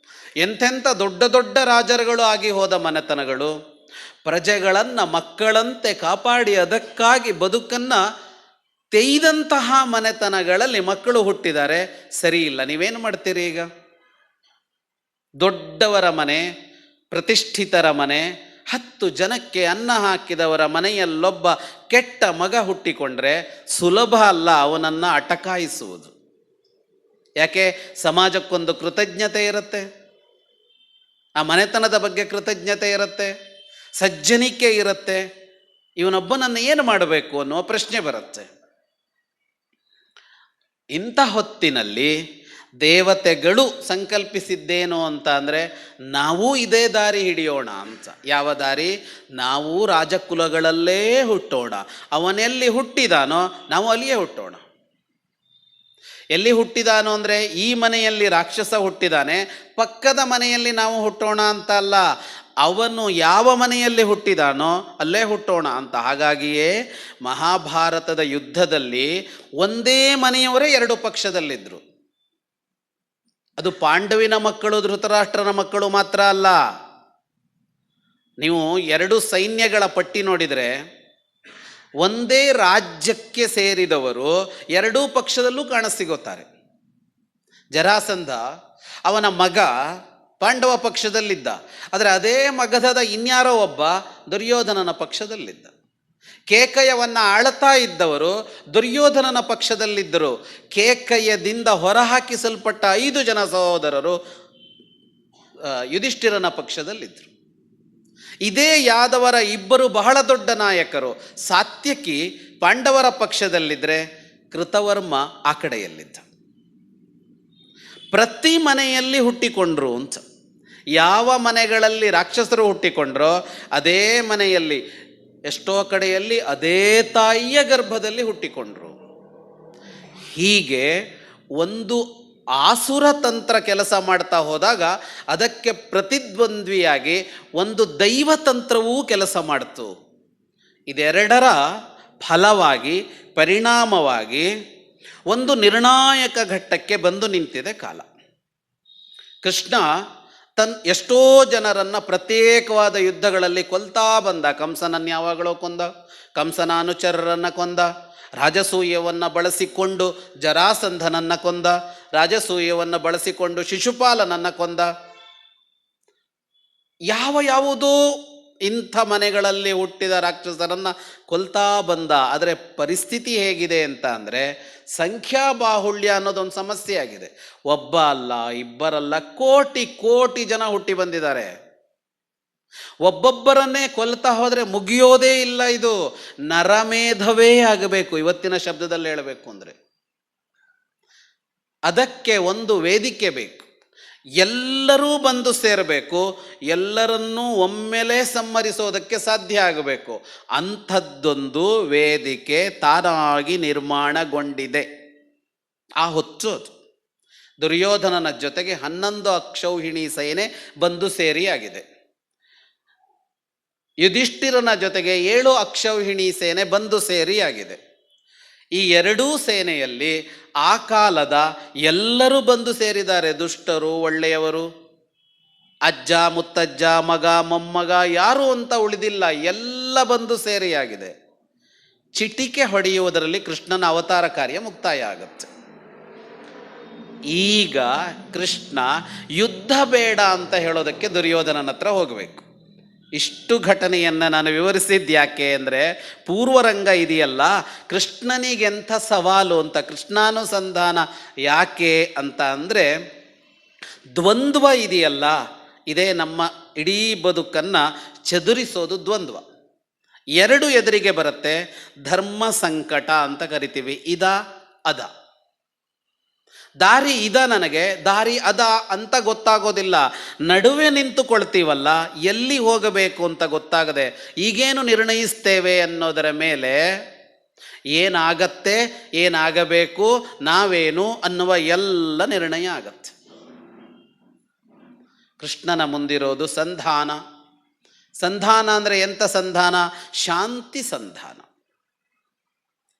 ಎಂತೆಂಥ ದೊಡ್ಡ ದೊಡ್ಡ ರಾಜರುಗಳು ಆಗಿ ಹೋದ ಮನೆತನಗಳು, ಪ್ರಜೆಗಳನ್ನು ಮಕ್ಕಳಂತೆ ಕಾಪಾಡಿ ಅದಕ್ಕಾಗಿ ಬದುಕನ್ನು ತೆಯ್ದಂತಹ ಮನೆತನಗಳಲ್ಲಿ ಮಕ್ಕಳು ಹುಟ್ಟಿದ್ದಾರೆ. ಸರಿ ಇಲ್ಲ. ನೀವೇನು ಮಾಡ್ತೀರಿ? ಈಗ ದೊಡ್ಡವರ ಮನೆ, ಪ್ರತಿಷ್ಠಿತರ ಮನೆ, 10 ಜನಕ್ಕೆ ಅನ್ನ ಹಾಕಿದವರ ಮನೆಯಲ್ಲೊಬ್ಬ ಕೆಟ್ಟ ಮಗ ಹುಟ್ಟಿಕೊಂಡ್ರೆ ಸುಲಭ ಅಲ್ಲ ಅವನನ್ನು ಅಟಕಾಯಿಸುವುದು. ಯಾಕೆ? ಸಮಾಜಕ್ಕೊಂದು ಕೃತಜ್ಞತೆ ಇರುತ್ತೆ, ಆ ಮನೆತನದ ಬಗ್ಗೆ ಕೃತಜ್ಞತೆ ಇರುತ್ತೆ, ಸಜ್ಜನಿಕೆ ಇರುತ್ತೆ. ಇವನೊಬ್ಬನನ್ನು ಏನು ಮಾಡಬೇಕು ಅನ್ನುವ ಪ್ರಶ್ನೆ ಬರುತ್ತೆ. ಇಂಥ ಹೊತ್ತಿನಲ್ಲಿ ದೇವತೆಗಳು ಸಂಕಲ್ಪಿಸಿದ್ದೇನು ಅಂತ ಅಂದರೆ, ನಾವು ಇದೇ ದಾರಿ ಹಿಡಿಯೋಣ ಅಂತ. ಯಾವ ದಾರಿ? ನಾವು ರಾಜಕುಲಗಳಲ್ಲೇ ಹುಟ್ಟೋಣ. ಅವನೆಲ್ಲಿ ಹುಟ್ಟಿದಾನೋ ನಾವು ಅಲ್ಲಿಯೇ ಹುಟ್ಟೋಣ. ಎಲ್ಲಿ ಹುಟ್ಟಿದಾನೋ ಅಂದರೆ, ಈ ಮನೆಯಲ್ಲಿ ರಾಕ್ಷಸ ಹುಟ್ಟಿದಾನೆ, ಪಕ್ಕದ ಮನೆಯಲ್ಲಿ ನಾವು ಹುಟ್ಟೋಣ ಅಂತ ಅಲ್ಲ, ಅವನು ಯಾವ ಮನೆಯಲ್ಲಿ ಹುಟ್ಟಿದಾನೋ ಅಲ್ಲೇ ಹುಟ್ಟೋಣ ಅಂತ. ಹಾಗಾಗಿಯೇ ಮಹಾಭಾರತದ ಯುದ್ಧದಲ್ಲಿ ಒಂದೇ ಮನೆಯವರೇ 2 ಪಕ್ಷದಲ್ಲಿದ್ದರು. ಅದು ಪಾಂಡವಿನ ಮಕ್ಕಳು, ಧೃತರಾಷ್ಟ್ರನ ಮಕ್ಕಳು ಮಾತ್ರ ಅಲ್ಲ. ನೀವು 2 ಸೈನ್ಯಗಳ ಪಟ್ಟಿ ನೋಡಿದರೆ ಒಂದೇ ರಾಜ್ಯಕ್ಕೆ ಸೇರಿದವರು 2 ಪಕ್ಷದಲ್ಲೂ ಕಾಣಸಿಗುತ್ತಾರೆ. ಜರಾಸಂಧ ಅವನ ಮಗ ಪಾಂಡವ ಪಕ್ಷದಲ್ಲಿದ್ದ, ಆದರೆ ಅದೇ ಮಗಧದ ಇನ್ಯಾರೋ ಒಬ್ಬ ದುರ್ಯೋಧನನ ಪಕ್ಷದಲ್ಲಿದ್ದ. ಕೇಕಯವನ್ನು ಆಳ್ತಾ ಇದ್ದವರು ದುರ್ಯೋಧನನ ಪಕ್ಷದಲ್ಲಿದ್ದರು. ಕೇಕಯದಿಂದ ಹೊರಹಾಕಿಸಲ್ಪಟ್ಟ 5 ಜನ ಸಹೋದರರು ಯುಧಿಷ್ಠಿರನ ಪಕ್ಷದಲ್ಲಿದ್ದರು. ಇದೇ ಯಾದವರ 2 ಬಹಳ ದೊಡ್ಡ ನಾಯಕರು, ಸಾತ್ಯಕಿ ಪಾಂಡವರ ಪಕ್ಷದಲ್ಲಿದ್ದರೆ ಕೃತವರ್ಮ ಆ ಕಡೆಯಲ್ಲಿದ್ದ. ಪ್ರತಿ ಮನೆಯಲ್ಲಿ ಹುಟ್ಟಿಕೊಂಡ್ರು ಅಂತ. ಯಾವ ಮನೆಗಳಲ್ಲಿ ರಾಕ್ಷಸರು ಹುಟ್ಟಿಕೊಂಡ್ರೋ ಅದೇ ಮನೆಯಲ್ಲಿ, ಎಷ್ಟೋ ಕಡೆಯಲ್ಲಿ ಅದೇ ತಾಯಿಯ ಗರ್ಭದಲ್ಲಿ ಹುಟ್ಟಿಕೊಂಡ್ರು. ಹೀಗೆ ಒಂದು ಆಸುರ ತಂತ್ರ ಕೆಲಸ ಮಾಡ್ತಾ ಹೋದಾಗ ಅದಕ್ಕೆ ಪ್ರತಿದ್ವಂದ್ವಿಯಾಗಿ ಒಂದು ದೈವತಂತ್ರವೂ ಕೆಲಸ ಮಾಡ್ತು. ಇದೆರಡರ ಫಲವಾಗಿ, ಪರಿಣಾಮವಾಗಿ ಒಂದು ನಿರ್ಣಾಯಕ ಘಟ್ಟಕ್ಕೆ ಬಂದು ನಿಂತಿದೆ ಕಾಲ. ಕೃಷ್ಣ ಎಷ್ಟೋ ಜನರನ್ನು ಪ್ರತ್ಯೇಕವಾದ ಯುದ್ಧಗಳಲ್ಲಿ ಕೊಲ್ತಾ ಬಂದ. ಕಂಸನನ್ನು ಯಾವಾಗಲೋ ಕೊಂದ, ಕಂಸನ ಅನುಚರರನ್ನು ಕೊಂದ, ರಾಜಸೂಯವನ್ನು ಬಳಸಿಕೊಂಡು ಜರಾಸಂಧನನ್ನು ಕೊಂದ, ರಾಜಸೂಯವನ್ನು ಬಳಸಿಕೊಂಡು ಶಿಶುಪಾಲನನ್ನು ಕೊಂದ. ಯಾವುದೋ ಇಂಥ ಮನೆಗಳಲ್ಲಿ ಹುಟ್ಟಿದ ರಾಕ್ಷಸರನ್ನು ಕೊಲ್ತಾ ಬಂದ. ಆದರೆ ಪರಿಸ್ಥಿತಿ ಹೇಗಿದೆ ಅಂತ ಅಂದರೆ, ಸಂಖ್ಯಾಬಾಹುಳ್ಯ ಅನ್ನೋದೊಂದು ಸಮಸ್ಯೆ ಆಗಿದೆ. ಒಬ್ಬ ಅಲ್ಲ, ಇಬ್ಬರಲ್ಲ, ಕೋಟಿ ಕೋಟಿ ಜನ ಹುಟ್ಟಿ ಬಂದಿದ್ದಾರೆ. ಒಬ್ಬೊಬ್ಬರನ್ನೇ ಕೊಲ್ತಾ ಹೋದರೆ ಮುಗಿಯೋದೇ ಇಲ್ಲ. ಇದು ನರಮೇಧವೇ ಆಗಬೇಕು, ಇವತ್ತಿನ ಶಬ್ದದಲ್ಲಿ ಹೇಳಬೇಕು ಅಂದರೆ. ಅದಕ್ಕೆ ಒಂದು ವೇದಿಕೆ ಬೇಕು, ಎಲ್ಲರೂ ಬಂದು ಸೇರಬೇಕು, ಎಲ್ಲರನ್ನೂ ಒಮ್ಮೆಲೇ ಸಮ್ಮರಿಸೋದಕ್ಕೆ ಸಾಧ್ಯ ಆಗಬೇಕು. ಅಂಥದ್ದೊಂದು ವೇದಿಕೆ ತಾನಾಗಿ ನಿರ್ಮಾಣಗೊಂಡಿದೆ. ಆ ಹೊತ್ತು ಅದು ದುರ್ಯೋಧನನ ಜೊತೆಗೆ 11 ಅಕ್ಷೌಹಿಣಿ ಸೇನೆ ಬಂದು ಸೇರಿಯಾಗಿದೆ. ಯುಧಿಷ್ಠಿರನ ಜೊತೆಗೆ 7 ಅಕ್ಷೌಹಿಣಿ ಸೇನೆ ಬಂದು ಸೇರಿಯಾಗಿದೆ. ಈ 2 ಸೇನೆಯಲ್ಲಿ ಆ ಕಾಲದ ಎಲ್ಲರೂ ಬಂದು ಸೇರಿದ್ದಾರೆ. ದುಷ್ಟರು, ಒಳ್ಳೆಯವರು, ಅಜ್ಜ, ಮುತ್ತಜ್ಜ, ಮಗ, ಮೊಮ್ಮಗ, ಯಾರು ಅಂತ ಉಳಿದಿಲ್ಲ, ಎಲ್ಲ ಬಂದು ಸೇರಿಯಾಗಿದೆ. ಚಿಟಿಕೆ ಹೊಡೆಯುವುದರಲ್ಲಿ ಕೃಷ್ಣನ ಅವತಾರ ಕಾರ್ಯ ಮುಕ್ತಾಯ ಆಗುತ್ತೆ. ಈಗ ಕೃಷ್ಣ ಯುದ್ಧ ಬೇಡ ಅಂತ ಹೇಳೋದಕ್ಕೆ ದುರ್ಯೋಧನನ ಹತ್ರ ಹೋಗಬೇಕು. ಇಷ್ಟು ಘಟನೆಯನ್ನು ನಾನು ವಿವರಿಸಿದ್ದು ಯಾಕೆ ಅಂದರೆ, ಪೂರ್ವರಂಗ ಇದೆಯಲ್ಲ, ಕೃಷ್ಣನಿಗೆಂಥ ಸವಾಲು ಅಂತ, ಕೃಷ್ಣಾನುಸಂಧಾನ ಯಾಕೆ ಅಂತ ಅಂದರೆ, ದ್ವಂದ್ವ ಇದೆಯಲ್ಲ, ಇದೇ ನಮ್ಮ ಇಡೀ ಬದುಕನ್ನು ಚದುರಿಸೋದು ದ್ವಂದ್ವ. ಎರಡು ಎದುರಿಗೆ ಬರುತ್ತೆ, ಧರ್ಮ ಸಂಕಟ ಅಂತ ಕರಿತೀವಿ. ಇದ ಅದ, ದಾರಿ ಇದ ನನಗೆ, ದಾರಿ ಅದ ಅಂತ ಗೊತ್ತಾಗೋದಿಲ್ಲ. ನಡುವೆ ನಿಂತುಕೊಳ್ತೀವಲ್ಲ, ಎಲ್ಲಿ ಹೋಗಬೇಕು ಅಂತ ಗೊತ್ತಾಗದೆ ಈಗೇನು ನಿರ್ಣಯಿಸ್ತೇವೆ ಅನ್ನೋದರ ಮೇಲೆ ಏನಾಗತ್ತೆ, ಏನಾಗಬೇಕು, ನಾವೇನು ಅನ್ನುವ ಎಲ್ಲ ನಿರ್ಣಯ ಆಗತ್ತೆ. ಕೃಷ್ಣನ ಮುಂದಿರೋದು ಸಂಧಾನ. ಸಂಧಾನ ಅಂದರೆ ಎಂಥ ಸಂಧಾನ? ಶಾಂತಿ ಸಂಧಾನ,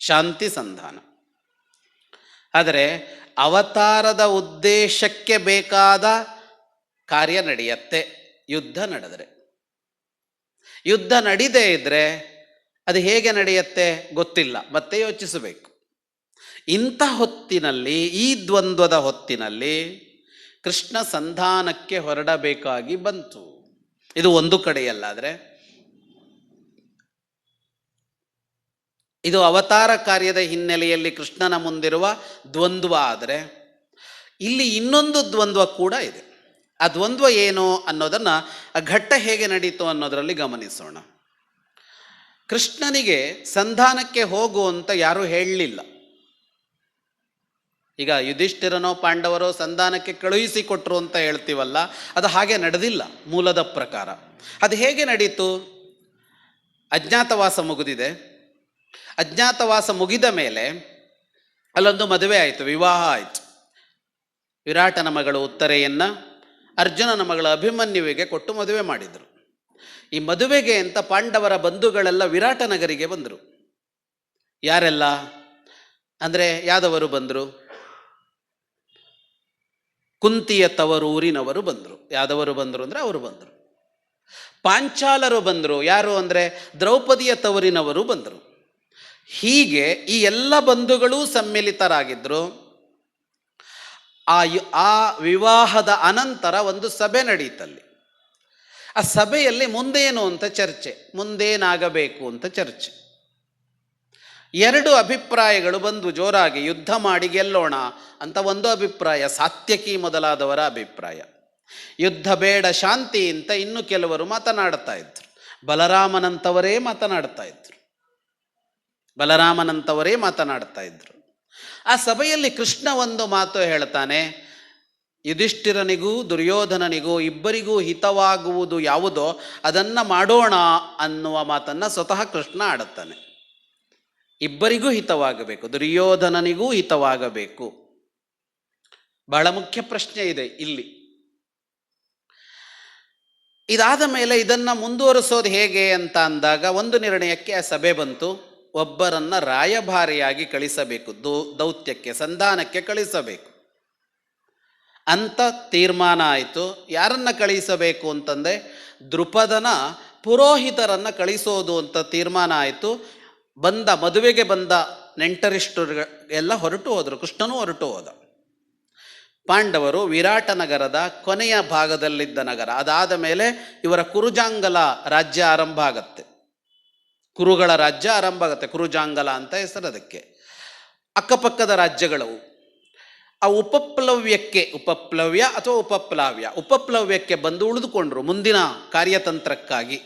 ಶಾಂತಿ ಸಂಧಾನ. ಆದರೆ ಅವತಾರದ ಉದ್ದೇಶಕ್ಕೆ ಬೇಕಾದ ಕಾರ್ಯ ನಡೆಯತ್ತೆ. ಯುದ್ಧ ನಡೆದರೆ, ಯುದ್ಧ ನಡೀದೇ ಇದ್ದರೆ ಅದು ಹೇಗೆ ನಡೆಯುತ್ತೆ ಗೊತ್ತಿಲ್ಲ, ಮತ್ತೆ ಯೋಚಿಸಬೇಕು. ಇಂಥ ಹೊತ್ತಿನಲ್ಲಿ, ಈ ದ್ವಂದ್ವದ ಹೊತ್ತಿನಲ್ಲಿ ಕೃಷ್ಣ ಸಂಧಾನಕ್ಕೆ ಹೊರಡಬೇಕಾಗಿ ಬಂತು. ಇದು ಒಂದು ಕಡೆಯಲ್ಲಾದರೆ, ಇದು ಅವತಾರ ಕಾರ್ಯದ ಹಿನ್ನೆಲೆಯಲ್ಲಿ ಕೃಷ್ಣನ ಮುಂದಿರುವ ದ್ವಂದ್ವ. ಆದರೆ ಇಲ್ಲಿ ಇನ್ನೊಂದು ದ್ವಂದ್ವ ಕೂಡ ಇದೆ. ಆ ದ್ವಂದ್ವ ಏನು ಅನ್ನೋದನ್ನು, ಆ ಘಟ್ಟ ಹೇಗೆ ನಡೀತು ಅನ್ನೋದರಲ್ಲಿ ಗಮನಿಸೋಣ. ಕೃಷ್ಣನಿಗೆ ಸಂಧಾನಕ್ಕೆ ಹೋಗು ಅಂತ ಯಾರೂ ಹೇಳಲಿಲ್ಲ. ಈಗ ಯುಧಿಷ್ಠಿರನೋ ಪಾಂಡವರೋ ಸಂಧಾನಕ್ಕೆ ಕಳುಹಿಸಿಕೊಟ್ರು ಅಂತ ಹೇಳ್ತೀವಲ್ಲ, ಅದು ಹಾಗೆ ನಡೆದಿಲ್ಲ ಮೂಲದ ಪ್ರಕಾರ. ಅದು ಹೇಗೆ ನಡೀತು? ಅಜ್ಞಾತವಾಸ ಮುಗಿದಿದೆ. ಅಜ್ಞಾತವಾಸ ಮುಗಿದ ಮೇಲೆ ಅಲ್ಲೊಂದು ಮದುವೆ ಆಯಿತು, ವಿವಾಹ ಆಯಿತು. ವಿರಾಟನ ಮಗಳು ಉತ್ತರೆಯನ್ನು ಅರ್ಜುನನ ಮಗಳ ಅಭಿಮನ್ಯುವಿಗೆ ಕೊಟ್ಟು ಮದುವೆ ಮಾಡಿದರು. ಈ ಮದುವೆಗೆ ಅಂತ ಪಾಂಡವರ ಬಂಧುಗಳೆಲ್ಲ ವಿರಾಟ ನಗರಿಗೆ ಬಂದರು. ಯಾರೆಲ್ಲ ಅಂದರೆ, ಯಾದವರು ಬಂದರು, ಕುಂತಿಯ ತವರೂರಿನವರು ಬಂದರು. ಯಾದವರು ಬಂದರು ಅಂದರೆ ಅವರು ಬಂದರು. ಪಾಂಚಾಲರು ಬಂದರು. ಯಾರು ಅಂದರೆ ದ್ರೌಪದಿಯ ತವರಿನವರು ಬಂದರು. ಹೀಗೆ ಈ ಎಲ್ಲ ಬಂಧುಗಳೂ ಸಮ್ಮಿಲಿತರಾಗಿದ್ದರು. ಆ ವಿವಾಹದ ಅನಂತರ ಒಂದು ಸಭೆ ನಡೀತಲ್ಲಿ. ಆ ಸಭೆಯಲ್ಲಿ ಮುಂದೇನು ಅಂತ ಚರ್ಚೆ, ಮುಂದೇನಾಗಬೇಕು ಅಂತ ಚರ್ಚೆ. ಎರಡು ಅಭಿಪ್ರಾಯಗಳು ಬಂದು ಜೋರಾಗಿ, ಯುದ್ಧ ಮಾಡಿ ಗೆಲ್ಲೋಣ ಅಂತ ಒಂದು ಅಭಿಪ್ರಾಯ, ಸಾತ್ಯಕಿ ಮೊದಲಾದವರ ಅಭಿಪ್ರಾಯ. ಯುದ್ಧ ಬೇಡ, ಶಾಂತಿ ಅಂತ ಇನ್ನು ಕೆಲವರು ಮಾತನಾಡ್ತಾ ಇದ್ರು. ಬಲರಾಮನಂತವರೇ ಮಾತನಾಡ್ತಾ ಇದ್ರು. ಆ ಸಭೆಯಲ್ಲಿ ಕೃಷ್ಣ ಒಂದು ಮಾತು ಹೇಳ್ತಾನೆ, ಯುಧಿಷ್ಠಿರನಿಗೂ ದುರ್ಯೋಧನನಿಗೂ ಇಬ್ಬರಿಗೂ ಹಿತವಾಗುವುದು ಯಾವುದೋ ಅದನ್ನು ಮಾಡೋಣ ಅನ್ನುವ ಮಾತನ್ನು ಸ್ವತಃ ಕೃಷ್ಣ ಆಡುತ್ತಾನೆ. ಇಬ್ಬರಿಗೂ ಹಿತವಾಗಬೇಕು, ದುರ್ಯೋಧನನಿಗೂ ಹಿತವಾಗಬೇಕು. ಬಹಳ ಮುಖ್ಯ ಪ್ರಶ್ನೆ ಇದೆ ಇಲ್ಲಿ. ಇದಾದ ಮೇಲೆ ಇದನ್ನು ಮುಂದುವರಿಸೋದು ಹೇಗೆ ಅಂತ ಅಂದಾಗ ಒಂದು ನಿರ್ಣಯಕ್ಕೆ ಆ ಸಭೆ ಬಂತು. ಒಬ್ಬರನ್ನ ರಾಯಭಾರಿಯಾಗಿ ಕಳಿಸಬೇಕು, ದೌತ್ಯಕ್ಕೆ, ಸಂಧಾನಕ್ಕೆ ಕಳಿಸಬೇಕು ಅಂತ ತೀರ್ಮಾನ ಆಯಿತು. ಯಾರನ್ನ ಕಳಿಸಬೇಕು ಅಂತಂದರೆ, ದೃಪದನ ಪುರೋಹಿತರನ್ನು ಕಳಿಸೋದು ಅಂತ ತೀರ್ಮಾನ ಆಯಿತು. ಮದುವೆಗೆ ಬಂದ ನೆಂಟರಿಷ್ಟರು ಎಲ್ಲ ಹೊರಟು ಹೋದರು. ಕೃಷ್ಣನೂ ಹೊರಟು ಹೋದ. ಪಾಂಡವರು ವಿರಾಟ ನಗರದ ಕೊನೆಯ ಭಾಗದಲ್ಲಿದ್ದ ನಗರ. ಅದಾದ ಮೇಲೆ ಇವರ ಕುರುಜಾಂಗಲ ರಾಜ್ಯ ಆರಂಭ ಆಗತ್ತೆ. ಕುರುಗಳ ರಾಜ್ಯ ಆರಂಭ ಆಗುತ್ತೆ. ಕುರುಜಾಂಗಲ ಅಂತ ಹೆಸರು ಅದಕ್ಕೆ. ಅಕ್ಕಪಕ್ಕದ ರಾಜ್ಯಗಳವು. ಆ ಉಪಪ್ಲವ್ಯಕ್ಕೆ ಬಂದು ಉಳಿದುಕೊಂಡ್ರು ಮುಂದಿನ ಕಾರ್ಯತಂತ್ರಕ್ಕಾಗಿ.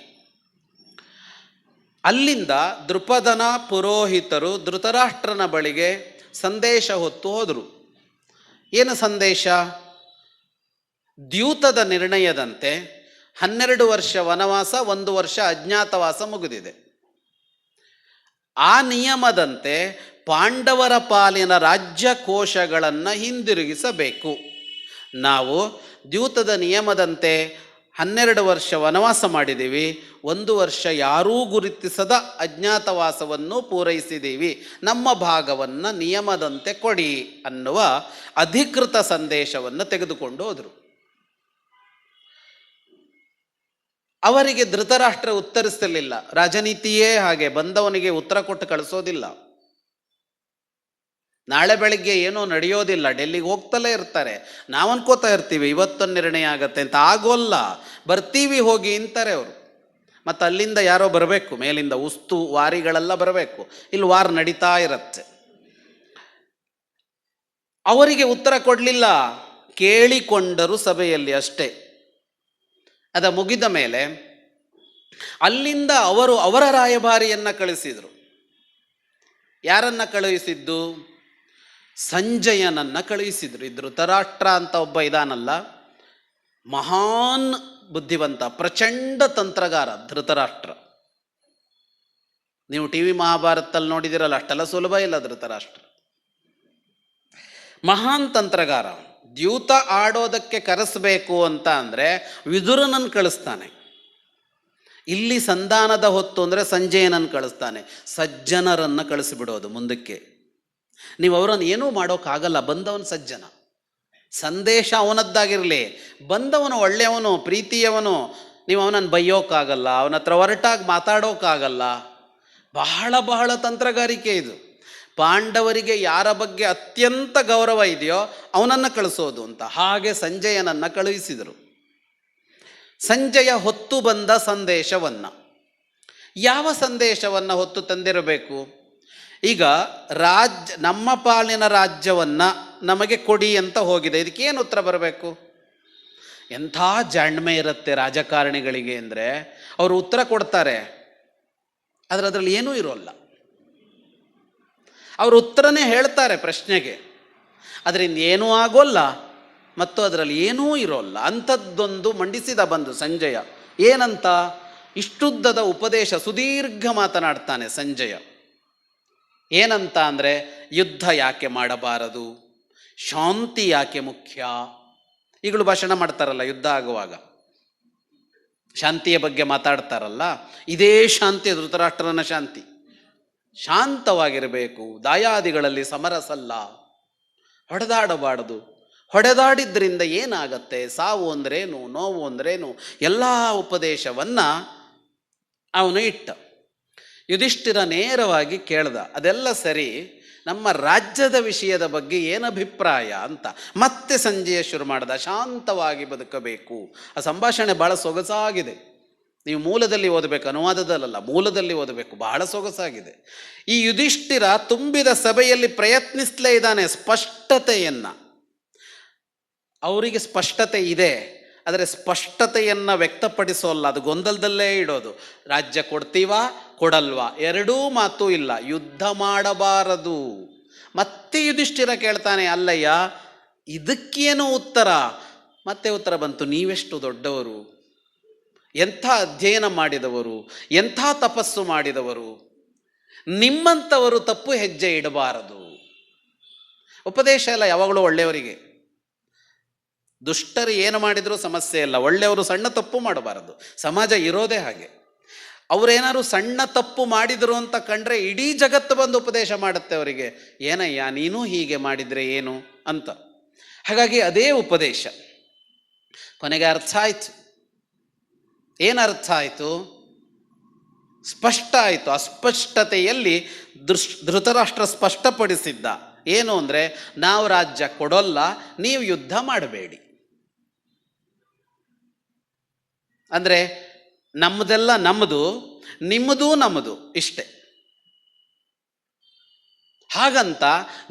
ಅಲ್ಲಿಂದ ದೃಪದನ ಪುರೋಹಿತರು ಧೃತರಾಷ್ಟ್ರನ ಬಳಿಗೆ ಸಂದೇಶ ಹೊತ್ತು ಹೋದರು. ಏನು ಸಂದೇಶ? ದ್ಯೂತದ ನಿರ್ಣಯದಂತೆ 12 ವರ್ಷ ವನವಾಸ, 1 ವರ್ಷ ಅಜ್ಞಾತವಾಸ ಮುಗಿದಿದೆ. ಆ ನಿಯಮದಂತೆ ಪಾಂಡವರ ಪಾಲಿನ ರಾಜ್ಯ ಕೋಶಗಳನ್ನು ಹಿಂದಿರುಗಿಸಬೇಕು. ನಾವು ದ್ಯೂತದ ನಿಯಮದಂತೆ 12 ವರ್ಷ ವನವಾಸ ಮಾಡಿದ್ದೀವಿ, 1 ವರ್ಷ ಯಾರೂ ಗುರುತಿಸದ ಅಜ್ಞಾತವಾಸವನ್ನು ಪೂರೈಸಿದ್ದೀವಿ, ನಮ್ಮ ಭಾಗವನ್ನು ನಿಯಮದಂತೆ ಕೊಡಿ ಅನ್ನುವ ಅಧಿಕೃತ ಸಂದೇಶವನ್ನು ತೆಗೆದುಕೊಂಡು ಹೋದರು. ಅವರಿಗೆ ಧೃತರಾಷ್ಟ್ರ ಉತ್ತರಿಸಲಿಲ್ಲ. ರಾಜನೀತಿಯೇ ಹಾಗೆ, ಬಂದವನಿಗೆ ಉತ್ತರ ಕೊಟ್ಟು ಕಳಿಸೋದಿಲ್ಲ. ನಾಳೆ ಬೆಳಗ್ಗೆ ಏನೂ ನಡೆಯೋದಿಲ್ಲ, ಡೆಲ್ಲಿಗೆ ಹೋಗ್ತಲೇ ಇರ್ತಾರೆ. ನಾವು ಅನ್ಕೋತಾ ಇರ್ತೀವಿ ಇವತ್ತೊಂದು ನಿರ್ಣಯ ಆಗತ್ತೆ ಅಂತ. ಆಗೋಲ್ಲ, ಬರ್ತೀವಿ ಹೋಗಿ ಅಂತಾರೆ ಅವರು. ಮತ್ತು ಅಲ್ಲಿಂದ ಯಾರೋ ಬರಬೇಕು, ಮೇಲಿಂದ ಉಸ್ತು ವಾರಿಗಳೆಲ್ಲ ಬರಬೇಕು. ಇಲ್ಲಿ ವಾರ ನಡೀತಾ ಇರತ್ತೆ. ಅವರಿಗೆ ಉತ್ತರ ಕೊಡಲಿಲ್ಲ, ಕೇಳಿಕೊಂಡರು ಸಭೆಯಲ್ಲಿ ಅಷ್ಟೇ. ಅದ ಮುಗಿದ ಮೇಲೆ ಅಲ್ಲಿಂದ ಅವರು ಅವರ ರಾಯಭಾರಿಯನ್ನ ಕಳಿಸಿದರು. ಯಾರನ್ನ ಕಳುಹಿಸಿದ್ದು? ಸಂಜಯನನ್ನ ಕಳುಹಿಸಿದ್ರು. ಧೃತರಾಷ್ಟ್ರ ಅಂತ ಒಬ್ಬ ಇದಾನಲ್ಲ, ಮಹಾನ್ ಬುದ್ಧಿವಂತ, ಪ್ರಚಂಡ ತಂತ್ರಗಾರ ಧೃತರಾಷ್ಟ್ರ. ನೀವು ಟಿ ವಿ ಮಹಾಭಾರತದಲ್ಲಿ ನೋಡಿದಿರಲ್ಲ, ಅಷ್ಟೆಲ್ಲ ಸುಲಭ ಇಲ್ಲ ಧೃತರಾಷ್ಟ್ರ. ಮಹಾನ್ ತಂತ್ರಗಾರ. ದ್ಯೂತ ಆಡೋದಕ್ಕೆ ಕರೆಸಬೇಕು ಅಂತ ಅಂದರೆ ವಿದುರನನ್ನು ಕಳಿಸ್ತಾನೆ. ಇಲ್ಲಿ ಸಂಧಾನದ ಹೊತ್ತು ಅಂದರೆ ಸಂಜಯನನ್ನು ಕಳಿಸ್ತಾನೆ. ಸಜ್ಜನರನ್ನು ಕಳಿಸಿಬಿಡೋದು ಮುಂದಕ್ಕೆ. ನೀವು ಅವರನ್ನು ಏನೂ ಮಾಡೋಕ್ಕಾಗಲ್ಲ, ಬಂದವನು ಸಜ್ಜನ, ಸಂದೇಶ ಅವನದ್ದಾಗಿರಲಿ, ಬಂದವನು ಒಳ್ಳೆಯವನು, ಪ್ರೀತಿಯವನು, ನೀವು ಅವನನ್ನು ಬೈಯೋಕ್ಕಾಗಲ್ಲ, ಅವನ ಹತ್ರ ಹೊರಟಾಗಿ ಮಾತಾಡೋಕ್ಕಾಗಲ್ಲ. ಬಹಳ ಬಹಳ ತಂತ್ರಗಾರಿಕೆ ಇದು. ಪಾಂಡವರಿಗೆ ಯಾರ ಬಗ್ಗೆ ಅತ್ಯಂತ ಗೌರವ ಇದೆಯೋ ಅವನನ್ನು ಕಳಿಸೋದು ಅಂತ. ಹಾಗೆ ಸಂಜಯನನ್ನು ಕಳುಹಿಸಿದರು. ಸಂಜಯ ಹೊತ್ತು ಬಂದ ಸಂದೇಶವನ್ನು, ಯಾವ ಸಂದೇಶವನ್ನು ಹೊತ್ತು ತಂದಿರಬೇಕು? ಈಗ ನಮ್ಮ ಪಾಲಿನ ರಾಜ್ಯವನ್ನು ನಮಗೆ ಕೊಡಿ ಅಂತ ಹೋಗಿದೆ. ಇದಕ್ಕೇನು ಉತ್ತರ ಬರಬೇಕು? ಎಂಥ ಜಾಣ್ಮೆ ಇರುತ್ತೆ ರಾಜಕಾರಣಿಗಳಿಗೆ ಅಂದರೆ, ಅವರು ಉತ್ತರ ಕೊಡ್ತಾರೆ, ಆದರೆ ಅದರಲ್ಲಿ ಏನೂ ಇರೋಲ್ಲ. ಅವರು ಉತ್ತರನೇ ಹೇಳ್ತಾರೆ ಪ್ರಶ್ನೆಗೆ, ಅದರಿಂದ ಏನೂ ಆಗೋಲ್ಲ ಮತ್ತು ಅದರಲ್ಲಿ ಏನೂ ಇರೋಲ್ಲ. ಅಂಥದ್ದೊಂದು ಮಂಡಿಸಿದ ಬಂದು ಸಂಜಯ. ಏನಂತ? ಇಷ್ಟುದ್ದದ ಉಪದೇಶ, ಸುದೀರ್ಘ ಮಾತನಾಡ್ತಾನೆ ಸಂಜಯ. ಏನಂತ ಅಂದರೆ, ಯುದ್ಧ ಯಾಕೆ ಮಾಡಬಾರದು, ಶಾಂತಿ ಯಾಕೆ ಮುಖ್ಯ. ಈಗಲೂ ಭಾಷಣ ಮಾಡ್ತಾರಲ್ಲ ಯುದ್ಧ ಆಗುವಾಗ, ಶಾಂತಿಯ ಬಗ್ಗೆ ಮಾತಾಡ್ತಾರಲ್ಲ, ಇದೇ ಶಾಂತಿ ಧೃತರಾಷ್ಟ್ರನ ಶಾಂತಿ. ಶಾಂತವಾಗಿರಬೇಕು, ದಾಯಾದಿಗಳಲ್ಲಿ ಸಮರಸಲ್ಲ, ಹೊಡೆದಾಡಬಾರದು. ಹೊಡೆದಾಡಿದ್ರಿಂದ ಏನಾಗತ್ತೆ, ಸಾವು ಅಂದ್ರೇನು, ನೋವು ಅಂದ್ರೇನು, ಎಲ್ಲ ಉಪದೇಶವನ್ನು ಅವನು ಇಟ್ಟ. ಯುಧಿಷ್ಠಿರ ನೇರವಾಗಿ ಕೇಳ್ದ, ಅದೆಲ್ಲ ಸರಿ, ನಮ್ಮ ರಾಜ್ಯದ ವಿಷಯದ ಬಗ್ಗೆ ಏನು ಅಭಿಪ್ರಾಯ ಅಂತ. ಮತ್ತೆ ಸಂಜಯ ಶುರು ಮಾಡ್ದ, ಶಾಂತವಾಗಿ ಬದುಕಬೇಕು. ಆ ಸಂಭಾಷಣೆ ಭಾಳ ಸೊಗಸಾಗಿದೆ. ನೀವು ಮೂಲದಲ್ಲಿ ಓದಬೇಕು, ಅನುವಾದದಲ್ಲ, ಮೂಲದಲ್ಲಿ ಓದಬೇಕು, ಬಹಳ ಸೊಗಸಾಗಿದೆ. ಈ ಯುಧಿಷ್ಠಿರ ತುಂಬಿದ ಸಭೆಯಲ್ಲಿ ಪ್ರಯತ್ನಿಸ್ಲೇ ಇದ್ದಾನೆ ಸ್ಪಷ್ಟತೆಯನ್ನು. ಅವರಿಗೆ ಸ್ಪಷ್ಟತೆ ಇದೆ, ಆದರೆ ಸ್ಪಷ್ಟತೆಯನ್ನು ವ್ಯಕ್ತಪಡಿಸೋಲ್ಲ, ಅದು ಗೊಂದಲದಲ್ಲೇ ಇಡೋದು. ರಾಜ್ಯ ಕೊಡ್ತೀವಾ ಕೊಡಲ್ವಾ, ಎರಡೂ ಮಾತು ಇಲ್ಲ. ಯುದ್ಧ ಮಾಡಬಾರದು. ಮತ್ತೆ ಯುಧಿಷ್ಠಿರ ಕೇಳ್ತಾನೆ, ಅಲ್ಲಯ್ಯ ಇದಕ್ಕೇನು ಉತ್ತರ? ಮತ್ತೆ ಉತ್ತರ ಬಂತು, ನೀವೆಷ್ಟು ದೊಡ್ಡವರು, ಎಂಥ ಅಧ್ಯಯನ ಮಾಡಿದವರು, ಎಂಥ ತಪಸ್ಸು ಮಾಡಿದವರು, ನಿಮ್ಮಂಥವರು ತಪ್ಪು ಹೆಜ್ಜೆ ಇಡಬಾರದು. ಉಪದೇಶ ಎಲ್ಲ ಯಾವಾಗಲೂ ಒಳ್ಳೆಯವರಿಗೆ. ದುಷ್ಟರು ಏನು ಮಾಡಿದರೂ ಸಮಸ್ಯೆ ಇಲ್ಲ, ಒಳ್ಳೆಯವರು ಸಣ್ಣ ತಪ್ಪು ಮಾಡಬಾರದು. ಸಮಾಜ ಇರೋದೇ ಹಾಗೆ. ಅವರೇನಾದ್ರು ಸಣ್ಣ ತಪ್ಪು ಮಾಡಿದರು ಅಂತ ಕಂಡ್ರೆ ಇಡೀ ಜಗತ್ತು ಬಂದು ಉಪದೇಶ ಮಾಡುತ್ತೆ ಅವರಿಗೆ, ಏನಯ್ಯ ನೀನು ಹೀಗೆ ಮಾಡಿದರೆ ಏನು ಅಂತ. ಹಾಗಾಗಿ ಅದೇ ಉಪದೇಶ ಕೊನೆಗೆ ಅರ್ಥ ಆಯಿತು. ಏನರ್ಥ ಆಯಿತು? ಸ್ಪಷ್ಟ ಆಯಿತು. ಅಸ್ಪಷ್ಟತೆಯಲ್ಲಿ ಧೃತರಾಷ್ಟ್ರ ಸ್ಪಷ್ಟಪಡಿಸಿದ್ದ ಏನು ಅಂದರೆ, ನಾವು ರಾಜ್ಯ ಕೊಡೋಲ್ಲ, ನೀವು ಯುದ್ಧ ಮಾಡಬೇಡಿ. ಅಂದರೆ ನಮ್ಮದೆಲ್ಲ ನಮ್ಮದು, ನಿಮ್ಮದು ನಮ್ಮದು, ಇಷ್ಟೇ. ಹಾಗಂತ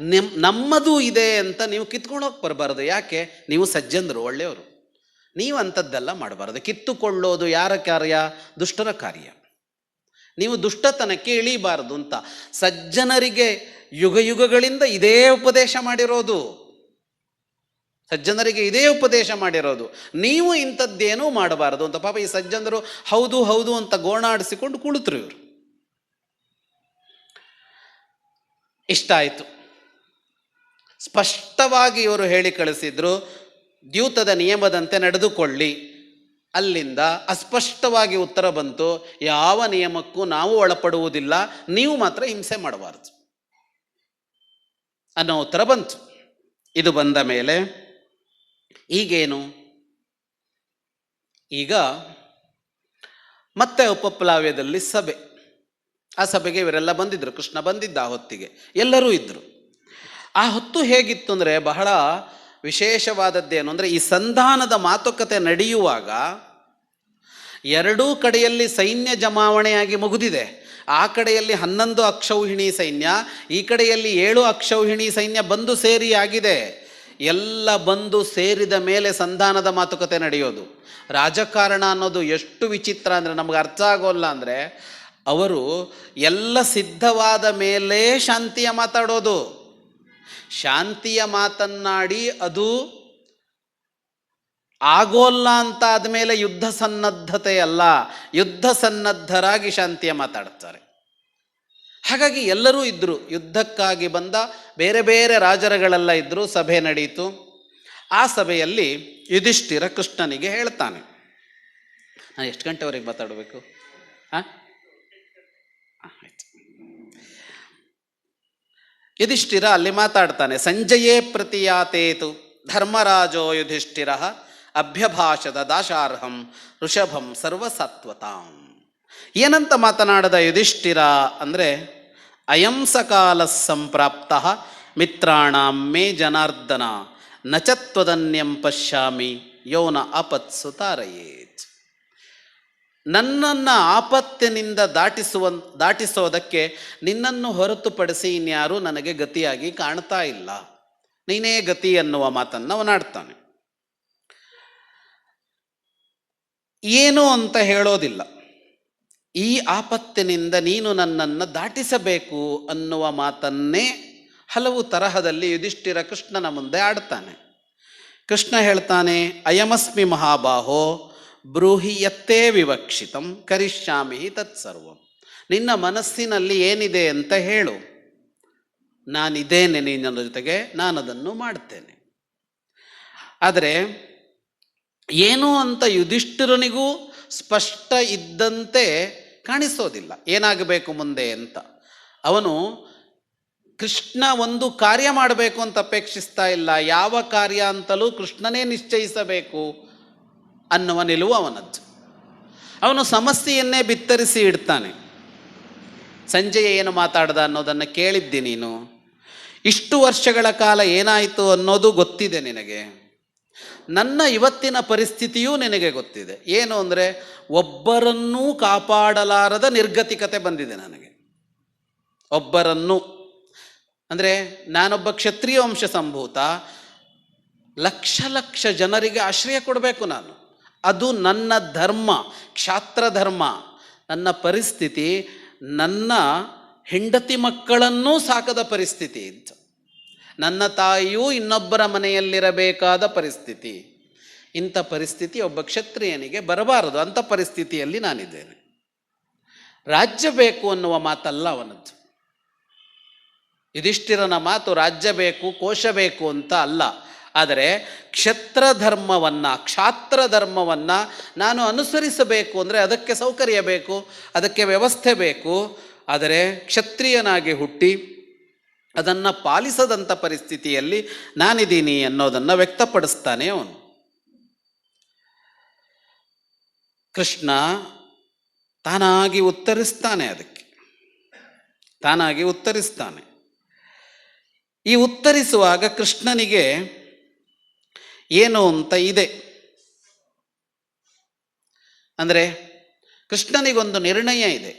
ನಮ್ಮದು ಇದೆ ಅಂತ ನೀವು ಕಿತ್ಕೊಂಡೋಗಿ ಬರಬಾರ್ದು. ಯಾಕೆ? ನೀವು ಸಜ್ಜನರು, ಒಳ್ಳೆಯವರು, ನೀವು ಅಂಥದ್ದೆಲ್ಲ ಮಾಡಬಾರ್ದು. ಕಿತ್ತುಕೊಳ್ಳೋದು ಯಾರ ಕಾರ್ಯ? ದುಷ್ಟರ ಕಾರ್ಯ. ನೀವು ದುಷ್ಟತನಕ್ಕೆ ಇಳಿಬಾರದು ಅಂತ ಸಜ್ಜನರಿಗೆ ಯುಗ ಯುಗಗಳಿಂದ ಇದೇ ಉಪದೇಶ ಮಾಡಿರೋದು. ಸಜ್ಜನರಿಗೆ ಇದೇ ಉಪದೇಶ ಮಾಡಿರೋದು, ನೀವು ಇಂಥದ್ದೇನೂ ಮಾಡಬಾರದು ಅಂತ. ಪಾಪ ಈ ಸಜ್ಜನರು ಹೌದು ಹೌದು ಅಂತ ಗೋಣಾಡಿಸಿಕೊಂಡು ಕುಳಿತರು. ಇವರು ಇಷ್ಟ ಆಯಿತು. ಸ್ಪಷ್ಟವಾಗಿ ಇವರು ಹೇಳಿ ಕಳಿಸಿದ್ರು, ದ್ಯೂತದ ನಿಯಮದಂತೆ ನಡೆದುಕೊಳ್ಳಿ. ಅಲ್ಲಿಂದ ಅಸ್ಪಷ್ಟವಾಗಿ ಉತ್ತರ ಬಂತು, ಯಾವ ನಿಯಮಕ್ಕೂ ನಾವು ಒಳಪಡುವುದಿಲ್ಲ, ನೀವು ಮಾತ್ರ ಹಿಂಸೆ ಮಾಡಬಾರದು ಅನ್ನೋ ಉತ್ತರ ಬಂತು. ಇದು ಬಂದ ಮೇಲೆ ಈಗೇನು? ಈಗ ಮತ್ತೆ ಉಪಪ್ಲಾವ್ಯದಲ್ಲಿ ಸಭೆ. ಆ ಸಭೆಗೆ ಇವರೆಲ್ಲ ಬಂದಿದ್ದರು, ಕೃಷ್ಣ ಬಂದಿದ್ದ ಆ ಹೊತ್ತಿಗೆ, ಎಲ್ಲರೂ ಇದ್ದರು. ಆ ಹೊತ್ತು ಹೇಗಿತ್ತು ಅಂದರೆ ಬಹಳ ವಿಶೇಷವಾದದ್ದೇನು ಅಂದರೆ, ಈ ಸಂಧಾನದ ಮಾತುಕತೆ ನಡೆಯುವಾಗ ಎರಡೂ ಕಡೆಯಲ್ಲಿ ಸೈನ್ಯ ಜಮಾವಣೆಯಾಗಿ ಮುಗಿದಿದೆ. ಆ ಕಡೆಯಲ್ಲಿ 11 ಅಕ್ಷೌಹಿಣಿ ಸೈನ್ಯ, ಈ ಕಡೆಯಲ್ಲಿ 7 ಅಕ್ಷೌಹಿಣಿ ಸೈನ್ಯ ಬಂದು ಸೇರಿ ಆಗಿದೆ. ಎಲ್ಲ ಬಂದು ಸೇರಿದ ಮೇಲೆ ಸಂಧಾನದ ಮಾತುಕತೆ ನಡೆಯೋದು. ರಾಜಕಾರಣ ಅನ್ನೋದು ಎಷ್ಟು ವಿಚಿತ್ರ ಅಂದರೆ ನಮಗೆ ಅರ್ಥ ಆಗೋಲ್ಲ. ಅಂದರೆ ಅವರು ಎಲ್ಲ ಸಿದ್ಧವಾದ ಮೇಲೆ ಶಾಂತಿಯ ಮಾತಾಡೋದು. ಶಾಂತಿಯ ಮಾತನ್ನಾಡಿ ಅದು ಆಗೋಲ್ಲ ಅಂತ ಆದಮೇಲೆ ಯುದ್ಧ ಸನ್ನದ್ಧತೆ ಅಲ್ಲ, ಯುದ್ಧ ಸನ್ನದ್ಧರಾಗಿ ಶಾಂತಿಯ ಮಾತಾಡ್ತಾರೆ. ಹಾಗಾಗಿ ಎಲ್ಲರೂ ಇದ್ದರು. ಯುದ್ಧಕ್ಕಾಗಿ ಬಂದ ಬೇರೆ ಬೇರೆ ರಾಜರುಗಳೆಲ್ಲ ಇದ್ದರು. ಸಭೆ ನಡೀತು. ಆ ಸಭೆಯಲ್ಲಿ ಯುಧಿಷ್ಠಿರ ಕೃಷ್ಣನಿಗೆ ಹೇಳ್ತಾನೆ, ನಾನು ಎಷ್ಟು ಗಂಟೆವರೆಗೆ ಮಾತಾಡಬೇಕು? ಆಯ್ತು. ಯುಧಿಷ್ಠಿರ ಅಲ್ಲಿ ಮಾತಾಡ್ತಾನೆ. ಸಂಜಯೇ ಪ್ರತಿಯಾತೇತು ಧರ್ಮರಾಜೋ ಯುಧಿಷ್ಠಿರ ಅಭ್ಯಭಾಷದ ದಾಶಾರ್ಹಂ ಋಷಭಂ ಸರ್ವಸತ್ವತಾಂ. ಏನಂತ ಮಾತನಾಡದ ಯುಧಿಷ್ಠಿರ ಅಂದರೆ, ಅಯಂ ಸಕಾಲ ಸಂಪ್ರಾಪ್ತ ಮಿತ್ರಾಣಾಂ ಮೇ ಜನಾರ್ದನ ನಚತ್ವದನ್ಯಂ ಪಶ್ಯಾಮಿ ಯೋನ ಆಪತ್ಸು ತಾರಯೇತ್. ನನ್ನನ್ನು ಆಪತ್ತಿನಿಂದ ದಾಟಿಸೋದಕ್ಕೆ ನಿನ್ನನ್ನು ಹೊರತುಪಡಿಸಿ ಇನ್ಯಾರೂ ನನಗೆ ಗತಿಯಾಗಿ ಕಾಣ್ತಾ ಇಲ್ಲ, ನೀನೇ ಗತಿ ಅನ್ನುವ ಮಾತನ್ನು ಅವನಾಡ್ತಾನೆ. ಏನು ಅಂತ ಹೇಳೋದಿಲ್ಲ. ಈ ಆಪತ್ತಿನಿಂದ ನೀನು ನನ್ನನ್ನು ದಾಟಿಸಬೇಕು ಅನ್ನುವ ಮಾತನ್ನೇ ಹಲವು ತರಹದಲ್ಲಿ ಯುಧಿಷ್ಠಿರ ಕೃಷ್ಣನ ಮುಂದೆ ಆಡ್ತಾನೆ. ಕೃಷ್ಣ ಹೇಳ್ತಾನೆ, ಅಯಮಸ್ಮಿ ಮಹಾಬಾಹೋ ಬ್ರೂಹಿ ಯತ್ತೇ ವಿವಕ್ಷಿತಂ ಕರಿಷ್ಯಾಮಿ ತತ್ಸರ್ವಂ. ನಿನ್ನ ಮನಸ್ಸಿನಲ್ಲಿ ಏನಿದೆ ಅಂತ ಹೇಳು, ನಾನಿದ್ದೇನೆ ನಿನ್ನ ಜೊತೆಗೆ, ನಾನದನ್ನು ಮಾಡ್ತೇನೆ. ಆದರೆ ಏನು ಅಂತ ಯುಧಿಷ್ಠಿರನಿಗೂ ಸ್ಪಷ್ಟ ಇದ್ದಂತೆ ಕಾಣಿಸೋದಿಲ್ಲ ಏನಾಗಬೇಕು ಮುಂದೆ ಅಂತ. ಅವನು ಕೃಷ್ಣ ಒಂದು ಕಾರ್ಯ ಮಾಡಬೇಕು ಅಂತ ಅಪೇಕ್ಷಿಸ್ತಾ ಇಲ್ಲ. ಯಾವ ಕಾರ್ಯ ಅಂತಲೂ ಕೃಷ್ಣನೇ ನಿಶ್ಚಯಿಸಬೇಕು ಅನ್ನುವ ನಿಲುವು ಅವನದ್ದು. ಅವನು ಸಮಸ್ಯೆಯನ್ನೇ ಬಿತ್ತರಿಸಿ ಇಡ್ತಾನೆ. ಸಂಜಯ ಏನು ಮಾತಾಡ್ದ ಅನ್ನೋದನ್ನು ಕೇಳಿದ್ದಿ ನೀನು. ಇಷ್ಟು ವರ್ಷಗಳ ಕಾಲ ಏನಾಯಿತು ಅನ್ನೋದು ಗೊತ್ತಿದೆ ನಿನಗೆ. ನನ್ನ ಇವತ್ತಿನ ಪರಿಸ್ಥಿತಿಯೂ ನಿನಗೆ ಗೊತ್ತಿದೆ. ಏನು ಅಂದರೆ, ಒಬ್ಬರನ್ನೂ ಕಾಪಾಡಲಾರದ ನಿರ್ಗತಿಕತೆ ಬಂದಿದೆ ನನಗೆ. ಒಬ್ಬರನ್ನು ಅಂದರೆ, ನಾನೊಬ್ಬ ಕ್ಷತ್ರಿಯ ವಂಶ ಸಂಭೂತ, ಲಕ್ಷ ಲಕ್ಷ ಜನರಿಗೆ ಆಶ್ರಯ ಕೊಡಬೇಕು ನಾನು. ಅದು ನನ್ನ ಧರ್ಮ, ಕ್ಷಾತ್ರ ಧರ್ಮ. ನನ್ನ ಪರಿಸ್ಥಿತಿ ನನ್ನ ಹೆಂಡತಿ ಮಕ್ಕಳನ್ನೂ ಸಾಕದ ಪರಿಸ್ಥಿತಿ ಇತ್ತು. ನನ್ನ ತಾಯಿಯೂ ಇನ್ನೊಬ್ಬರ ಮನೆಯಲ್ಲಿರಬೇಕಾದ ಪರಿಸ್ಥಿತಿ. ಇಂಥ ಪರಿಸ್ಥಿತಿ ಒಬ್ಬ ಕ್ಷತ್ರಿಯನಿಗೆ ಬರಬಾರದು. ಅಂಥ ಪರಿಸ್ಥಿತಿಯಲ್ಲಿ ನಾನಿದ್ದೇನೆ. ರಾಜ್ಯ ಬೇಕು ಅನ್ನುವ ಮಾತಲ್ಲ ಅವನದ್ದು. ಯುಧಿಷ್ಠಿರನ ಮಾತು ರಾಜ್ಯ ಬೇಕು, ಕೋಶ ಬೇಕು ಅಂತ ಅಲ್ಲ. ಆದರೆ ಕ್ಷತ್ರ ಧರ್ಮವನ್ನು ನಾನು ಅನುಸರಿಸಬೇಕು ಅಂದರೆ ಅದಕ್ಕೆ ಸೌಕರ್ಯ ಬೇಕು, ಅದಕ್ಕೆ ವ್ಯವಸ್ಥೆ ಬೇಕು. ಆದರೆ ಕ್ಷತ್ರಿಯನಾಗಿ ಹುಟ್ಟಿ ಅದನ್ನು ಪಾಲಿಸದಂಥ ಪರಿಸ್ಥಿತಿಯಲ್ಲಿ ನಾನಿದ್ದೀನಿ ಅನ್ನೋದನ್ನು ವ್ಯಕ್ತಪಡಿಸ್ತಾನೆ ಅವನು. ಕೃಷ್ಣ ತಾನಾಗಿ ಉತ್ತರಿಸ್ತಾನೆ, ಅದಕ್ಕೆ ತಾನಾಗಿ ಉತ್ತರಿಸ್ತಾನೆ. ಈ ಉತ್ತರಿಸುವಾಗ ಕೃಷ್ಣನಿಗೆ ಏನು ಅಂತ ಇದೆ ಅಂದರೆ, ಕೃಷ್ಣನಿಗೊಂದು ನಿರ್ಣಯ ಇದೆ.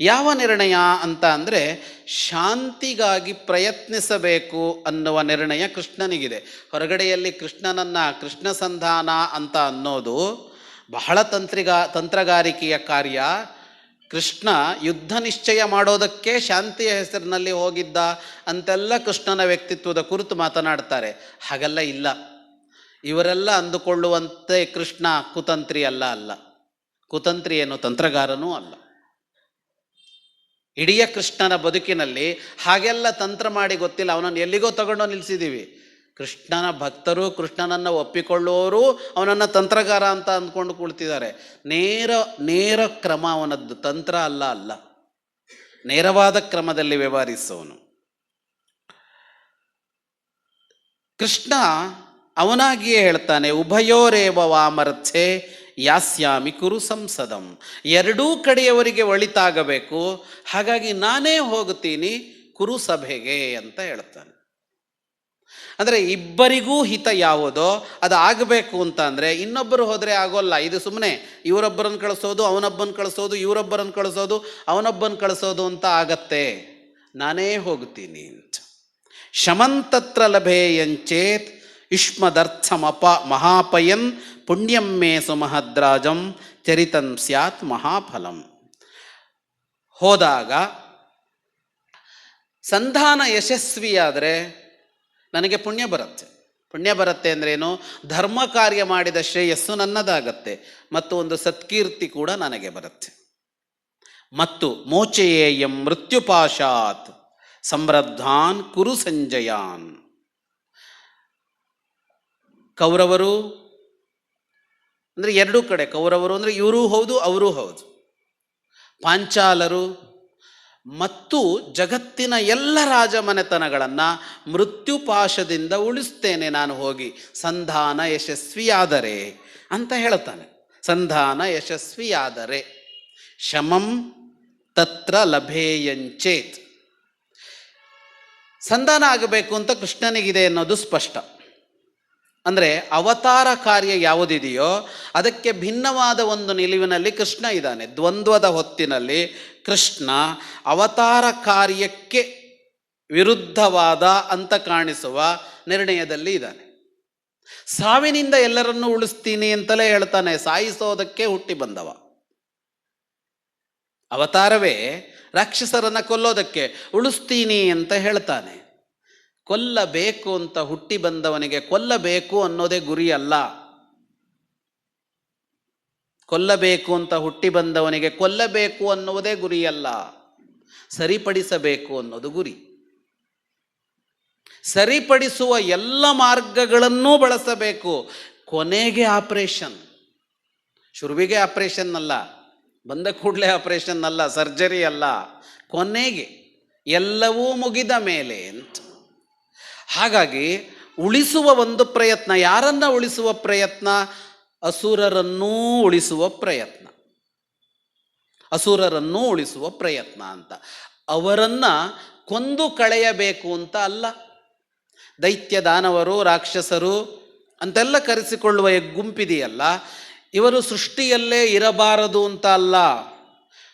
ಯಾವ ನಿರ್ಣಯ ಅಂತ ಅಂದರೆ, ಶಾಂತಿಗಾಗಿ ಪ್ರಯತ್ನಿಸಬೇಕು ಅನ್ನುವ ನಿರ್ಣಯ ಕೃಷ್ಣನಿಗಿದೆ. ಹೊರಗಡೆಯಲ್ಲಿ ಕೃಷ್ಣ ಸಂಧಾನ ಅಂತ ಅನ್ನೋದು ಬಹಳ ತಂತ್ರಗಾರಿಕೆಯ ಕಾರ್ಯ. ಕೃಷ್ಣ ಯುದ್ಧ ನಿಶ್ಚಯ ಮಾಡೋದಕ್ಕೆ ಶಾಂತಿಯ ಹೆಸರಿನಲ್ಲಿ ಹೋಗಿದ್ದ ಅಂತೆಲ್ಲ ಕೃಷ್ಣನ ವ್ಯಕ್ತಿತ್ವದ ಕುರಿತು ಮಾತನಾಡ್ತಾರೆ. ಹಾಗೆಲ್ಲ ಇಲ್ಲ. ಇವರೆಲ್ಲ ಅಂದುಕೊಳ್ಳುವಂತೆ ಕೃಷ್ಣ ಕುತಂತ್ರಿ ಅಲ್ಲ. ಕುತಂತ್ರಿ ಏನು ತಂತ್ರಗಾರನೂ ಅಲ್ಲ. ಇಡೀ ಕೃಷ್ಣನ ಬದುಕಿನಲ್ಲಿ ಹಾಗೆಲ್ಲ ತಂತ್ರ ಮಾಡಿ ಗೊತ್ತಿಲ್ಲ. ಅವನನ್ನು ಎಲ್ಲಿಗೋ ತಗೊಂಡು ನಿಲ್ಲಿಸಿದ್ದೀವಿ. ಕೃಷ್ಣನ ಭಕ್ತರು, ಕೃಷ್ಣನನ್ನು ಒಪ್ಪಿಕೊಳ್ಳೋರು ಅವನನ್ನು ತಂತ್ರಗಾರ ಅಂತ ಅಂದ್ಕೊಂಡು ಕುಳಿತಿದ್ದಾರೆ. ನೇರ ಕ್ರಮ ಅವನದ್ದು, ತಂತ್ರ ಅಲ್ಲ. ನೇರವಾದ ಕ್ರಮದಲ್ಲಿ ವ್ಯವಹರಿಸೋನು ಕೃಷ್ಣ. ಅವನಾಗಿಯೇ ಹೇಳ್ತಾನೆ, ಉಭಯೋರೇವ ವಾಮರ್ಥೆ ಯಾಸ್ಯಾಮಿ ಕುರು ಸಂಸದಂ. ಎರಡೂ ಕಡೆಯವರಿಗೆ ಒಳಿತಾಗಬೇಕು, ಹಾಗಾಗಿ ನಾನೇ ಹೋಗ್ತೀನಿ ಕುರು ಸಭೆಗೆ ಅಂತ ಹೇಳ್ತಾನೆ. ಅಂದರೆ ಇಬ್ಬರಿಗೂ ಹಿತ ಯಾವುದೋ ಅದು ಆಗಬೇಕು ಅಂತ ಅಂದರೆ ಇನ್ನೊಬ್ಬರು ಹೋದರೆ ಆಗೋಲ್ಲ. ಇದು ಸುಮ್ಮನೆ ಇವರೊಬ್ಬರನ್ನು ಕಳಿಸೋದು, ಅವನೊಬ್ಬನ ಕಳಿಸೋದು, ಇವರೊಬ್ಬರನ್ನು ಕಳಿಸೋದು, ಅವನೊಬ್ಬನ ಕಳಿಸೋದು ಅಂತ ಆಗತ್ತೆ. ನಾನೇ ಹೋಗ್ತೀನಿ ಅಂತ. ಶಮಂತತ್ರ ಲಭೇಯಂಚೇತ್ ಯುಷ್ಮದರ್ಥಮಪ ಮಹಾಪಯನ್ ಪುಣ್ಯಂ ಮೇ ಸುಮಹದ್ರಾಜಂ ಚರಿತಂ ಸ್ಯಾತ್ ಮಹಾಫಲಂ. ಹೋದಾಗ ಸಂಧಾನ ಯಶಸ್ವಿಯಾದರೆ ನನಗೆ ಪುಣ್ಯ ಬರುತ್ತೆ. ಪುಣ್ಯ ಬರುತ್ತೆ ಅಂದ್ರೇನು? ಧರ್ಮ ಕಾರ್ಯ ಮಾಡಿದ ಶ್ರೇಯಸ್ಸು ನನ್ನದಾಗತ್ತೆ ಮತ್ತು ಒಂದು ಸತ್ಕೀರ್ತಿ ಕೂಡ ನನಗೆ ಬರುತ್ತೆ. ಮತ್ತು ಮೋಚಯೇಯಂ ಮೃತ್ಯುಪಾಶಾತ್ ಸಮೃದ್ಧಾನ್ ಕುರು ಸಂಜಯಾನ್. ಕೌರವರು ಅಂದರೆ ಎರಡೂ ಕಡೆ, ಕೌರವರು ಅಂದರೆ ಇವರೂ ಹೌದು ಅವರೂ ಹೌದು, ಪಾಂಚಾಲರು ಮತ್ತು ಜಗತ್ತಿನ ಎಲ್ಲ ರಾಜಮನೆತನಗಳನ್ನು ಮೃತ್ಯುಪಾಶದಿಂದ ಉಳಿಸ್ತೇನೆ ನಾನು ಹೋಗಿ ಸಂಧಾನ ಯಶಸ್ವಿಯಾದರೆ ಅಂತ ಹೇಳ್ತಾನೆ. ಸಂಧಾನ ಯಶಸ್ವಿಯಾದರೆ ಶಮಂ ತತ್ರ ಲಭೇಯಂಚೇತ್. ಸಂಧಾನ ಆಗಬೇಕು ಅಂತ ಕೃಷ್ಣನಿಗಿದೆ ಅನ್ನೋದು ಸ್ಪಷ್ಟ. ಅಂದರೆ ಅವತಾರ ಕಾರ್ಯ ಯಾವುದಿದೆಯೋ ಅದಕ್ಕೆ ಭಿನ್ನವಾದ ಒಂದು ನಿಲುವಿನಲ್ಲಿ ಕೃಷ್ಣ ಇದ್ದಾನೆ. ದ್ವಂದ್ವದ ಹೊತ್ತಿನಲ್ಲಿ ಕೃಷ್ಣ ಅವತಾರ ಕಾರ್ಯಕ್ಕೆ ವಿರುದ್ಧವಾದ ಅಂತ ಕಾಣಿಸುವ ನಿರ್ಣಯದಲ್ಲಿ ಇದ್ದಾನೆ. ಸಾವಿನಿಂದ ಎಲ್ಲರನ್ನೂ ಉಳಿಸ್ತೀನಿ ಅಂತಲೇ ಹೇಳ್ತಾನೆ. ಸಾಯಿಸೋದಕ್ಕೆ ಹುಟ್ಟಿ ಬಂದವ. ಅವತಾರವೇ ರಾಕ್ಷಸರನ್ನು ಕೊಲ್ಲೋದಕ್ಕೆ, ಉಳಿಸ್ತೀನಿ ಅಂತ ಹೇಳ್ತಾನೆ. ಕೊಲ್ಲಬೇಕು ಅಂತ ಹುಟ್ಟಿ ಬಂದವನಿಗೆ ಕೊಲ್ಲಬೇಕು ಅನ್ನೋದೇ ಗುರಿ ಅಲ್ಲ. ಕೊಲ್ಲಬೇಕು ಅಂತ ಹುಟ್ಟಿ ಬಂದವನಿಗೆ ಕೊಲ್ಲಬೇಕು ಅನ್ನುವುದೇ ಗುರಿಯಲ್ಲ, ಸರಿಪಡಿಸಬೇಕು ಅನ್ನೋದು ಗುರಿ. ಸರಿಪಡಿಸುವ ಎಲ್ಲ ಮಾರ್ಗಗಳನ್ನೂ ಬಳಸಬೇಕು. ಕೊನೆಗೆ ಆಪರೇಷನ್, ಶುರುವಿಗೆ ಆಪರೇಷನ್ ಅಲ್ಲ, ಬಂದ ಕೂಡಲೇ ಆಪರೇಷನ್ ಅಲ್ಲ, ಸರ್ಜರಿ ಅಲ್ಲ, ಕೊನೆಗೆ ಎಲ್ಲವೂ ಮುಗಿದ ಮೇಲೆ ಅಂತ. ಹಾಗಾಗಿ ಉಳಿಸುವ ಒಂದು ಪ್ರಯತ್ನ. ಯಾರನ್ನ ಉಳಿಸುವ ಪ್ರಯತ್ನ? ಅಸುರರನ್ನೂ ಉಳಿಸುವ ಪ್ರಯತ್ನ. ಅಸುರರನ್ನೂ ಉಳಿಸುವ ಪ್ರಯತ್ನ ಅಂತ. ಅವರನ್ನು ಕೊಂದು ಕಳೆಯಬೇಕು ಅಂತ ಅಲ್ಲ. ದೈತ್ಯ ದಾನವರು ರಾಕ್ಷಸರು ಅಂತೆಲ್ಲ ಕರೆಸಿಕೊಳ್ಳುವ ಗುಂಪಿದೆಯಲ್ಲ, ಇವರು ಸೃಷ್ಟಿಯಲ್ಲೇ ಇರಬಾರದು ಅಂತ ಅಲ್ಲ.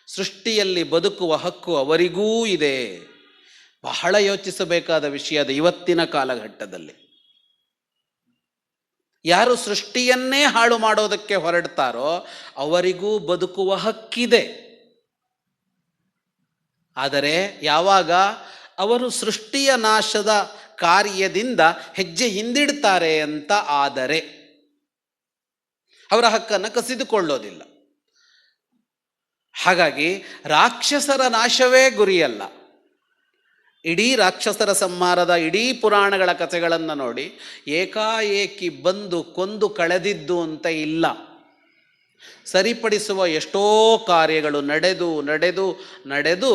ಸೃಷ್ಟಿಯಲ್ಲಿ ಬದುಕುವ ಹಕ್ಕು ಅವರಿಗೂ ಇದೆ. ಬಹಳ ಯೋಚಿಸಬೇಕಾದ ವಿಷಯ ಅದು ಇವತ್ತಿನ ಕಾಲಘಟ್ಟದಲ್ಲಿ. ಯಾರು ಸೃಷ್ಟಿಯನ್ನೇ ಹಾಳು ಮಾಡೋದಕ್ಕೆ ಹೊರಡ್ತಾರೋ ಅವರಿಗೂ ಬದುಕುವ ಹಕ್ಕಿದೆ. ಆದರೆ ಯಾವಾಗ ಅವರು ಸೃಷ್ಟಿಯ ನಾಶದ ಕಾರ್ಯದಿಂದ ಹೆಜ್ಜೆ ಹಿಂದಿಡ್ತಾರೆ ಅಂತ ಆದರೆ ಅವರ ಹಕ್ಕನ್ನು ಕಸಿದುಕೊಳ್ಳೋದಿಲ್ಲ. ಹಾಗಾಗಿ ರಾಕ್ಷಸರ ನಾಶವೇ ಗುರಿಯಲ್ಲ. ಇಡೀ ರಾಕ್ಷಸರ ಸಂಹಾರದ ಇಡೀ ಪುರಾಣಗಳ ಕಥೆಗಳನ್ನು ನೋಡಿ, ಏಕಾಏಕಿ ಬಂದು ಕೊಂದು ಕಳೆದಿದ್ದು ಅಂತ ಇಲ್ಲ. ಸರಿಪಡಿಸುವ ಎಷ್ಟೋ ಕಾರ್ಯಗಳು ನಡೆದು ನಡೆದು ನಡೆದು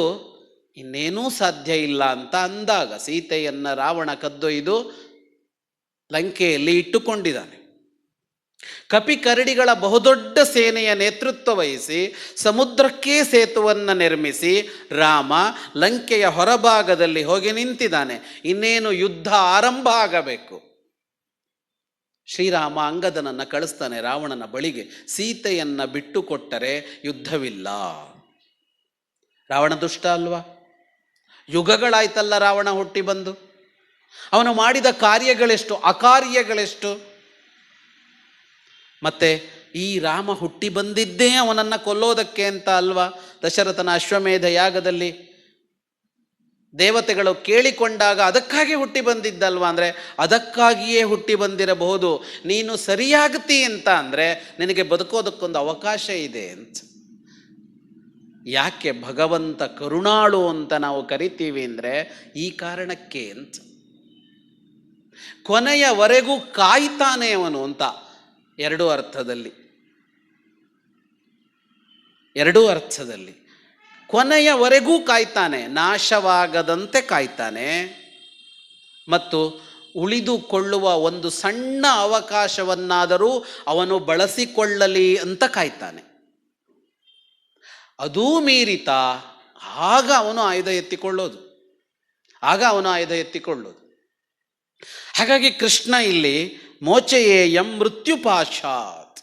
ಇನ್ನೇನೂ ಸಾಧ್ಯ ಇಲ್ಲ ಅಂತ ಅಂದಾಗ ಸೀತೆಯನ್ನು ರಾವಣ ಕದ್ದೊಯ್ದು ಲಂಕೆಯಲ್ಲಿ ಇಟ್ಟುಕೊಂಡಿದ್ದಾನೆ. ಕಪಿ ಕರಡಿಗಳ ಬಹುದೊಡ್ಡ ಸೇನೆಯ ನೇತೃತ್ವ ವಹಿಸಿ ಸಮುದ್ರಕ್ಕೆ ಸೇತುವನ್ನು ನಿರ್ಮಿಸಿ ರಾಮ ಲಂಕೆಯ ಹೊರಭಾಗದಲ್ಲಿ ಹೋಗಿ ನಿಂತಿದ್ದಾನೆ. ಇನ್ನೇನು ಯುದ್ಧ ಆರಂಭ ಆಗಬೇಕು. ಶ್ರೀರಾಮ ಅಂಗದನನ್ನು ಕಳಿಸ್ತಾನೆ ರಾವಣನ ಬಳಿಗೆ. ಸೀತೆಯನ್ನು ಬಿಟ್ಟುಕೊಟ್ಟರೆ ಯುದ್ಧವಿಲ್ಲ. ರಾವಣ ದುಷ್ಟ ಅಲ್ವಾ? ಯುಗಗಳಾಯ್ತಲ್ಲ ರಾವಣ ಹುಟ್ಟಿ ಬಂದು. ಅವನು ಮಾಡಿದ ಕಾರ್ಯಗಳೆಷ್ಟು, ಅಕಾರ್ಯಗಳೆಷ್ಟು. ಮತ್ತೆ ಈ ರಾಮ ಹುಟ್ಟಿ ಬಂದಿದ್ದೇ ಅವನನ್ನು ಕೊಲ್ಲೋದಕ್ಕೆ ಅಂತ ಅಲ್ವಾ? ದಶರಥನ ಅಶ್ವಮೇಧ ಯಾಗದಲ್ಲಿ ದೇವತೆಗಳು ಕೇಳಿಕೊಂಡಾಗ ಅದಕ್ಕಾಗಿ ಹುಟ್ಟಿ ಬಂದಿದ್ದಲ್ವಾ? ಅಂದರೆ ಅದಕ್ಕಾಗಿಯೇ ಹುಟ್ಟಿ ಬಂದಿರಬಹುದು. ನೀನು ಸರಿಯಾಗ್ತಿ ಅಂತ ಅಂದರೆ ನಿನಗೆ ಬದುಕೋದಕ್ಕೊಂದು ಅವಕಾಶ ಇದೆ ಅಂತ. ಯಾಕೆ ಭಗವಂತ ಕರುಣಾಳು ಅಂತ ನಾವು ಕರಿತೀವಿ ಅಂದರೆ ಈ ಕಾರಣಕ್ಕೆ ಅಂತ. ಕೊನೆಯವರೆಗೂ ಕಾಯ್ತಾನೆ ಅವನು ಅಂತ. ಎರಡೂ ಅರ್ಥದಲ್ಲಿ ಕೊನೆಯವರೆಗೂ ಕಾಯ್ತಾನೆ, ನಾಶವಾಗದಂತೆ ಕಾಯ್ತಾನೆ. ಮತ್ತು ಉಳಿದುಕೊಳ್ಳುವ ಒಂದು ಸಣ್ಣ ಅವಕಾಶವನ್ನಾದರೂ ಅವನು ಬಳಸಿಕೊಳ್ಳಲಿ ಅಂತ ಕಾಯ್ತಾನೆ. ಅದೂ ಮೀರಿತಾ ಆಗ ಅವನು ಆಯುಧ ಎತ್ತಿಕೊಳ್ಳೋದು. ಹಾಗಾಗಿ ಕೃಷ್ಣ ಇಲ್ಲಿ ಮೋಚಯೇಯಂ ಮೃತ್ಯುಪಾಶಾತ್,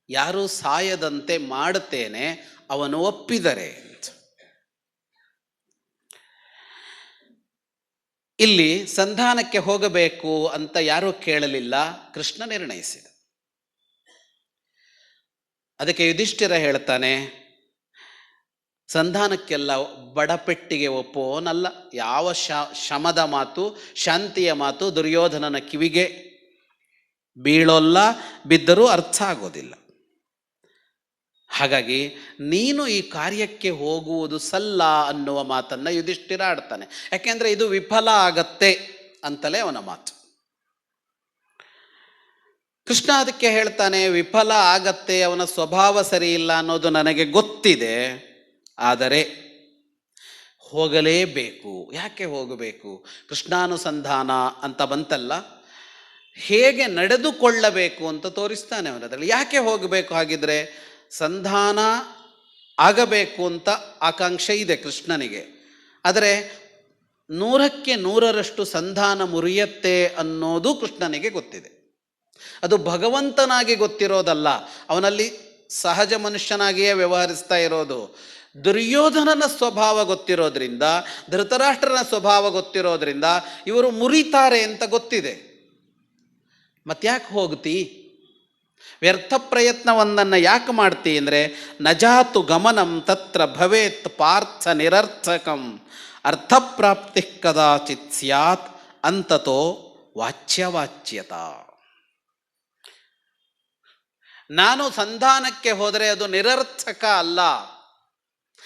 ಯಾರು ಸಾಯದಂತೆ ಮಾಡುತ್ತೇನೆ ಅವನು ಒಪ್ಪಿದರೆ. ಇಲ್ಲಿ ಸಂಧಾನಕ್ಕೆ ಹೋಗಬೇಕು ಅಂತ ಯಾರೂ ಕೇಳಲಿಲ್ಲ, ಕೃಷ್ಣ ನಿರ್ಣಯಿಸಿದ. ಅದಕ್ಕೆ ಯುಧಿಷ್ಠಿರ ಹೇಳ್ತಾನೆ, ಸಂಧಾನಕ್ಕೆಲ್ಲ ಬಡಪೆಟ್ಟಿಗೆ ಒಪ್ಪುವವನಲ್ಲ. ಯಾವ ಶಮದ ಮಾತು, ಶಾಂತಿಯ ಮಾತು ದುರ್ಯೋಧನನ ಕಿವಿಗೆ ಬೀಳೋಲ್ಲ, ಬಿದ್ದರೂ ಅರ್ಥ ಆಗೋದಿಲ್ಲ. ಹಾಗಾಗಿ ನೀನು ಈ ಕಾರ್ಯಕ್ಕೆ ಹೋಗುವುದು ಸಲ್ಲ ಅನ್ನುವ ಮಾತನ್ನು ಯುಧಿಷ್ಠಿರ ಆಡ್ತಾನೆ. ಯಾಕೆಂದರೆ ಇದು ವಿಫಲ ಆಗತ್ತೆ ಅಂತಲೇ ಅವನ ಮಾತು. ಕೃಷ್ಣ ಅದಕ್ಕೆ ಹೇಳ್ತಾನೆ, ವಿಫಲ ಆಗತ್ತೆ, ಅವನ ಸ್ವಭಾವ ಸರಿ ಇಲ್ಲ ಅನ್ನೋದು ನನಗೆ ಗೊತ್ತಿದೆ, ಆದರೆ ಹೋಗಲೇಬೇಕು. ಯಾಕೆ ಹೋಗಬೇಕು? ಕೃಷ್ಣಾನುಸಂಧಾನ ಅಂತ ಬಂತಲ್ಲ, ಹೇಗೆ ನಡೆದುಕೊಳ್ಳಬೇಕು ಅಂತ ತೋರಿಸ್ತಾನೆ ಅವನದ್ರಲ್ಲಿ. ಯಾಕೆ ಹೋಗಬೇಕು? ಹಾಗಿದ್ರೆ ಸಂಧಾನ ಆಗಬೇಕು ಅಂತ ಆಕಾಂಕ್ಷೆ ಇದೆ ಕೃಷ್ಣನಿಗೆ, ಆದರೆ 100ಕ್ಕೆ 100ರಷ್ಟು ಸಂಧಾನ ಮುರಿಯತ್ತೆ ಅನ್ನೋದು ಕೃಷ್ಣನಿಗೆ ಗೊತ್ತಿದೆ. ಅದು ಭಗವಂತನಾಗಿ ಗೊತ್ತಿರೋದಲ್ಲ, ಅವನಲ್ಲಿ ಸಹಜ ಮನುಷ್ಯನಾಗಿಯೇ ವ್ಯವಹರಿಸ್ತಾ ಇರೋದು. ದುರ್ಯೋಧನನ ಸ್ವಭಾವ ಗೊತ್ತಿರೋದ್ರಿಂದ, ಧೃತರಾಷ್ಟ್ರನ ಸ್ವಭಾವ ಗೊತ್ತಿರೋದ್ರಿಂದ ಇವರು ಮುರಿತಾರೆ ಅಂತ ಗೊತ್ತಿದೆ. ಮತ್ತ್ಯಾಕೆ ಹೋಗ್ತಿ? ವ್ಯರ್ಥ ಪ್ರಯತ್ನವೊಂದನ್ನು ಯಾಕೆ ಮಾಡ್ತಿ ಅಂದರೆ, ನಜಾತು ಗಮನಂ ತತ್ರ ಭವೇತ್ ಪಾರ್ಥ ನಿರರ್ಥಕಂ ಅರ್ಥಪ್ರಾಪ್ತಿ ಕದಾಚಿತ್ ಸ್ಯಾತ್ ಅಂತತೋ ವಾಚ್ಯವಾಚ್ಯತ. ನಾನು ಸಂಧಾನಕ್ಕೆ ಹೋದರೆ ಅದು ನಿರರ್ಥಕ ಅಲ್ಲ,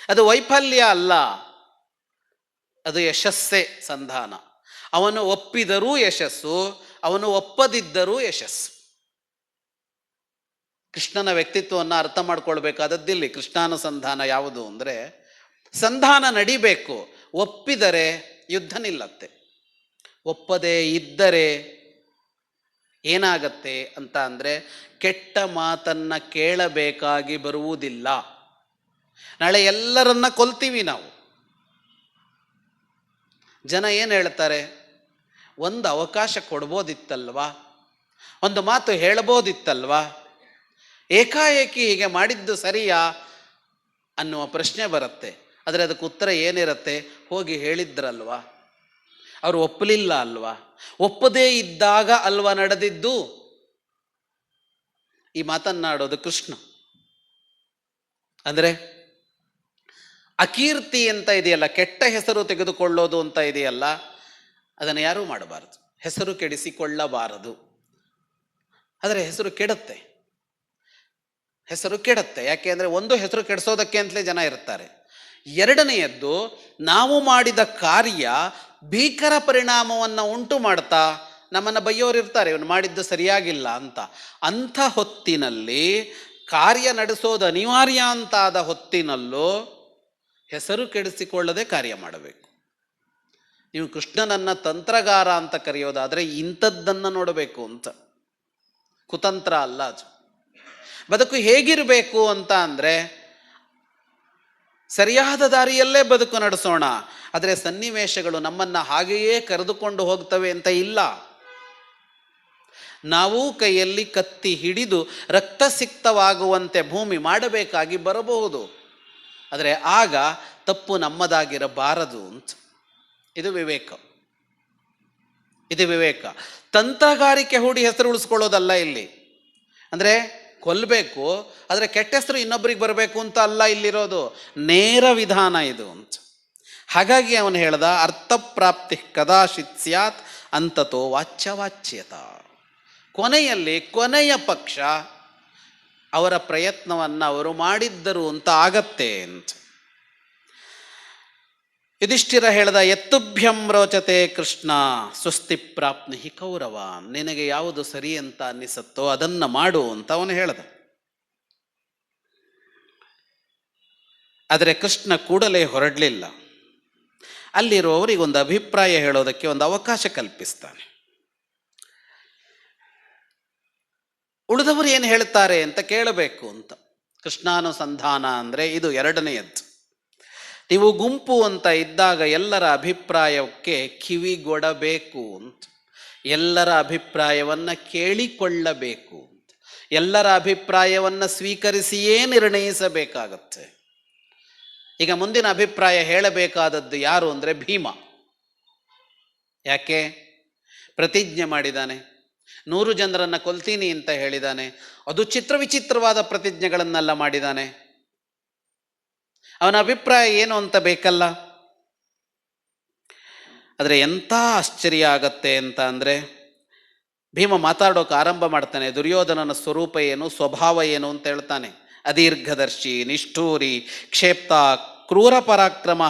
ಅದು ವೈಫಲ್ಯ ಅಲ್ಲ, ಅದು ಯಶಸ್ಸೇ ಸಂಧಾನ. ಅವನು ಒಪ್ಪಿದರೂ ಯಶಸ್ಸು, ಅವನು ಒಪ್ಪದಿದ್ದರೂ ಯಶಸ್ಸು. ಕೃಷ್ಣನ ವ್ಯಕ್ತಿತ್ವವನ್ನು ಅರ್ಥ ಮಾಡ್ಕೊಳ್ಬೇಕಾದದ್ದಿಲ್ಲಿ. ಕೃಷ್ಣಾನುಸಂಧಾನ ಯಾವುದು ಅಂದರೆ, ಸಂಧಾನ ನಡಿಬೇಕು, ಒಪ್ಪಿದರೆ ಯುದ್ಧ ನಿಲ್ಲತ್ತೆ, ಒಪ್ಪದೇ ಇದ್ದರೆ ಏನಾಗತ್ತೆ ಅಂತ ಅಂದರೆ, ಕೆಟ್ಟ ಮಾತನ್ನು ಕೇಳಬೇಕಾಗಿ ಬರುವುದಿಲ್ಲ. ನಾಳೆ ಎಲ್ಲರನ್ನ ಕೊಲ್ತೀವಿ ನಾವು. ಜನ ಏನು ಹೇಳ್ತಾರೆ? ಒಂದು ಅವಕಾಶ ಕೊಡ್ಬೋದಿತ್ತಲ್ವಾ, ಒಂದು ಮಾತು ಹೇಳ್ಬೋದಿತ್ತಲ್ವಾ, ಏಕಾಏಕಿ ಹೀಗೆ ಮಾಡಿದ್ದು ಸರಿಯಾ ಅನ್ನುವ ಪ್ರಶ್ನೆ ಬರುತ್ತೆ. ಆದರೆ ಅದಕ್ಕೆ ಉತ್ತರ ಏನಿರುತ್ತೆ? ಹೋಗಿ ಹೇಳಿದ್ರಲ್ವಾ, ಅವರು ಒಪ್ಪಲಿಲ್ಲ ಅಲ್ವಾ, ಒಪ್ಪದೇ ಇದ್ದಾಗ ಅಲ್ವಾ ನಡೆದಿದ್ದು. ಈ ಮಾತನ್ನಾಡೋದು ಕೃಷ್ಣ. ಅಂದರೆ ಅಕೀರ್ತಿ ಅಂತ ಇದೆಯಲ್ಲ, ಕೆಟ್ಟ ಹೆಸರು ತೆಗೆದುಕೊಳ್ಳೋದು ಅಂತ ಇದೆಯಲ್ಲ, ಅದನ್ನು ಯಾರೂ ಮಾಡಬಾರದು, ಹೆಸರು ಕೆಡಿಸಿಕೊಳ್ಳಬಾರದು. ಆದರೆ ಹೆಸರು ಕೆಡುತ್ತೆ, ಹೆಸರು ಕೆಡುತ್ತೆ. ಯಾಕೆ ಅಂದರೆ, ಒಂದು ಹೆಸರು ಕೆಡಿಸೋದಕ್ಕೆ ಅಂತಲೇ ಜನ ಇರ್ತಾರೆ. ಎರಡನೆಯದ್ದು, ನಾವು ಮಾಡಿದ ಕಾರ್ಯ ಭೀಕರ ಪರಿಣಾಮವನ್ನು ಉಂಟು ಮಾಡ್ತಾ ನಮ್ಮನ್ನು ಬೈಯೋರು ಇರ್ತಾರೆ, ಇವನು ಮಾಡಿದ್ದು ಸರಿಯಾಗಿಲ್ಲ ಅಂತ. ಅಂಥ ಹೊತ್ತಿನಲ್ಲಿ, ಕಾರ್ಯ ನಡೆಸೋದು ಅನಿವಾರ್ಯ ಅಂತಾದ ಹೊತ್ತಿನಲ್ಲೂ ಹೆಸರು ಕೆಡಿಸಿಕೊಳ್ಳದೆ ಕಾರ್ಯ ಮಾಡಬೇಕು. ನೀವು ಕೃಷ್ಣನನ್ನು ತಂತ್ರಗಾರ ಅಂತ ಕರೆಯೋದಾದರೆ ಇಂಥದ್ದನ್ನು ನೋಡಬೇಕು ಅಂತ, ಕುತಂತ್ರ ಅಲ್ಲ ಅದು. ಬದುಕು ಹೇಗಿರಬೇಕು ಅಂತ ಅಂದರೆ, ಸರಿಯಾದ ದಾರಿಯಲ್ಲೇ ಬದುಕು ನಡೆಸೋಣ, ಆದರೆ ಸನ್ನಿವೇಶಗಳು ನಮ್ಮನ್ನು ಹಾಗೆಯೇ ಕರೆದುಕೊಂಡು ಹೋಗ್ತವೆ ಅಂತ ಇಲ್ಲ. ನಾವು ಕೈಯಲ್ಲಿ ಕತ್ತಿ ಹಿಡಿದು ರಕ್ತಸಿಕ್ತವಾಗುವಂತೆ ಭೂಮಿ ಮಾಡಬೇಕಾಗಿ ಬರಬಹುದು, ಆದರೆ ಆಗ ತಪ್ಪು ನಮ್ಮದಾಗಿರಬಾರದು ಅಂತ. ಇದು ವಿವೇಕ, ಇದು ವಿವೇಕ. ತಂತ್ರಗಾರಿಕೆ ಹೂಡಿ ಹೆಸರು ಉಳಿಸ್ಕೊಳ್ಳೋದಲ್ಲ ಇಲ್ಲಿ. ಅಂದರೆ ಕೊಲ್ಲಬೇಕು, ಆದರೆ ಕೆಟ್ಟ ಹೆಸರು ಇನ್ನೊಬ್ಬರಿಗೆ ಬರಬೇಕು ಅಂತ ಅಲ್ಲ ಇಲ್ಲಿರೋದು, ನೇರ ವಿಧಾನ ಇದು ಅಂತ. ಹಾಗಾಗಿ ಅವನು ಹೇಳ್ದ, ಅರ್ಥಪ್ರಾಪ್ತಿ ಕದಾಚಿತ್ ಸ್ಯಾತ್ ಅಂತತೋ ವಾಚ್ಯವಾಚ್ಯತ. ಕೊನೆಯಲ್ಲಿ, ಕೊನೆಯ ಪಕ್ಷ ಅವರ ಪ್ರಯತ್ನವನ್ನು ಅವರು ಮಾಡಿದ್ದರು ಅಂತ ಆಗತ್ತೆ ಅಂತ. ಯುಧಿಷ್ಠಿರ ಹೇಳ್ದ, ಯತ್ತುಭ್ಯಂ ರೋಚತೆ ಕೃಷ್ಣ ಸ್ವಸ್ತಿ ಪ್ರಾಪ್ನಿ ಕೌರವ. ನಿನಗೆ ಯಾವುದು ಸರಿ ಅಂತ ಅನ್ನಿಸುತ್ತೋ ಅದನ್ನು ಮಾಡು ಅಂತ ಅವನು ಹೇಳ್ದ. ಆದರೆ ಕೃಷ್ಣ ಕೂಡಲೇ ಹೊರಡಲಿಲ್ಲ. ಅಲ್ಲಿರುವವರಿಗೊಂದು ಅಭಿಪ್ರಾಯ ಹೇಳೋದಕ್ಕೆ ಒಂದು ಅವಕಾಶ ಕಲ್ಪಿಸ್ತಾನೆ. ಉಳಿದವರು ಏನು ಹೇಳ್ತಾರೆ ಅಂತ ಕೇಳಬೇಕು ಅಂತ. ಕೃಷ್ಣಾನುಸಂಧಾನ ಅಂದರೆ ಇದು ಎರಡನೆಯದ್ದು. ನೀವು ಗುಂಪು ಅಂತ ಇದ್ದಾಗ ಎಲ್ಲರ ಅಭಿಪ್ರಾಯಕ್ಕೆ ಕಿವಿಗೊಡಬೇಕು ಅಂತ. ಎಲ್ಲರ ಅಭಿಪ್ರಾಯವನ್ನು ಕೇಳಿಕೊಳ್ಳಬೇಕು, ಎಲ್ಲರ ಅಭಿಪ್ರಾಯವನ್ನು ಸ್ವೀಕರಿಸಿಯೇ ನಿರ್ಣಯಿಸಬೇಕಾಗತ್ತೆ. ಈಗ ಮುಂದಿನ ಅಭಿಪ್ರಾಯ ಹೇಳಬೇಕಾದದ್ದು ಯಾರು ಅಂದರೆ ಭೀಮ. ಯಾಕೆ? ಪ್ರತಿಜ್ಞೆ ಮಾಡಿದ್ದಾನೆ, 100 ಜನರನ್ನು ಕೊಲ್ತೀನಿ ಅಂತ ಹೇಳಿದ್ದಾನೆ. ಅದು ವಿಚಿತ್ರವಾದ ಪ್ರತಿಜ್ಞೆಗಳನ್ನೆಲ್ಲ ಮಾಡಿದ್ದಾನೆ. ಅವನ ಅಭಿಪ್ರಾಯ ಏನು ಅಂತ ಬೇಕಲ್ಲ. ಆದರೆ ಎಂಥ ಆಶ್ಚರ್ಯ ಆಗತ್ತೆ ಅಂತ ಅಂದರೆ, ಭೀಮ ಮಾತಾಡೋಕೆ ಆರಂಭ ಮಾಡ್ತಾನೆ. ದುರ್ಯೋಧನನ ಸ್ವರೂಪ ಏನು, ಸ್ವಭಾವ ಏನು ಅಂತ ಹೇಳ್ತಾನೆ. ಅದೀರ್ಘದರ್ಶಿ, ನಿಷ್ಠೂರಿ, ಕ್ಷೇಪ್ತ, ಕ್ರೂರ ಪರಾಕ್ರಮ,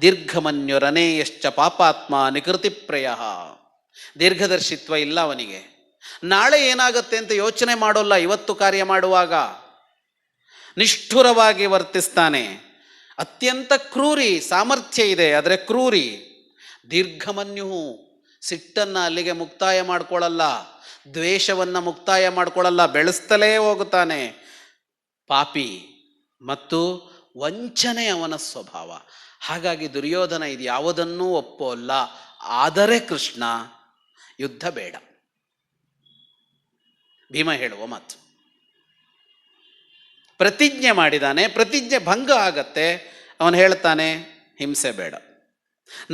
ದೀರ್ಘಮನ್ಯುರನೇಯಶ್ಚ ಪಾಪಾತ್ಮ ನಿಕೃತಿಪ್ರಯ. ದೀರ್ಘದರ್ಶಿತ್ವ ಇಲ್ಲ ಅವನಿಗೆ. ನಾಳೆ ಏನಾಗುತ್ತೆ ಅಂತ ಯೋಚನೆ ಮಾಡೋಲ್ಲ. ಇವತ್ತು ಕಾರ್ಯ ಮಾಡುವಾಗ ನಿಷ್ಠುರವಾಗಿ ವರ್ತಿಸ್ತಾನೆ. ಅತ್ಯಂತ ಕ್ರೂರಿ, ಸಾಮರ್ಥ್ಯ ಇದೆ ಆದರೆ ಕ್ರೂರಿ. ದೀರ್ಘಮನ್ಯು, ಸಿಟ್ಟನ್ನು ಅಲ್ಲಿಗೆ ಮುಕ್ತಾಯ ಮಾಡ್ಕೊಳ್ಳಲ್ಲ, ದ್ವೇಷವನ್ನು ಮುಕ್ತಾಯ ಮಾಡ್ಕೊಳ್ಳಲ್ಲ, ಬೆಳೆಸ್ತಲೇ ಹೋಗುತ್ತಾನೆ. ಪಾಪಿ ಮತ್ತು ವಂಚನೆ ಅವನ ಸ್ವಭಾವ. ಹಾಗಾಗಿ ದುರ್ಯೋಧನ ಇದು ಯಾವುದನ್ನೂ ಒಪ್ಪೋಲ್ಲ. ಆದರೆ ಕೃಷ್ಣ, ಯುದ್ಧ ಬೇಡ. ಭೀಮ ಹೇಳುವ ಮಾತು. ಪ್ರತಿಜ್ಞೆ ಮಾಡಿದ್ದಾನೆ, ಪ್ರತಿಜ್ಞೆ ಭಂಗ ಆಗತ್ತೆ. ಅವನು ಹೇಳ್ತಾನೆ, ಹಿಂಸೆ ಬೇಡ,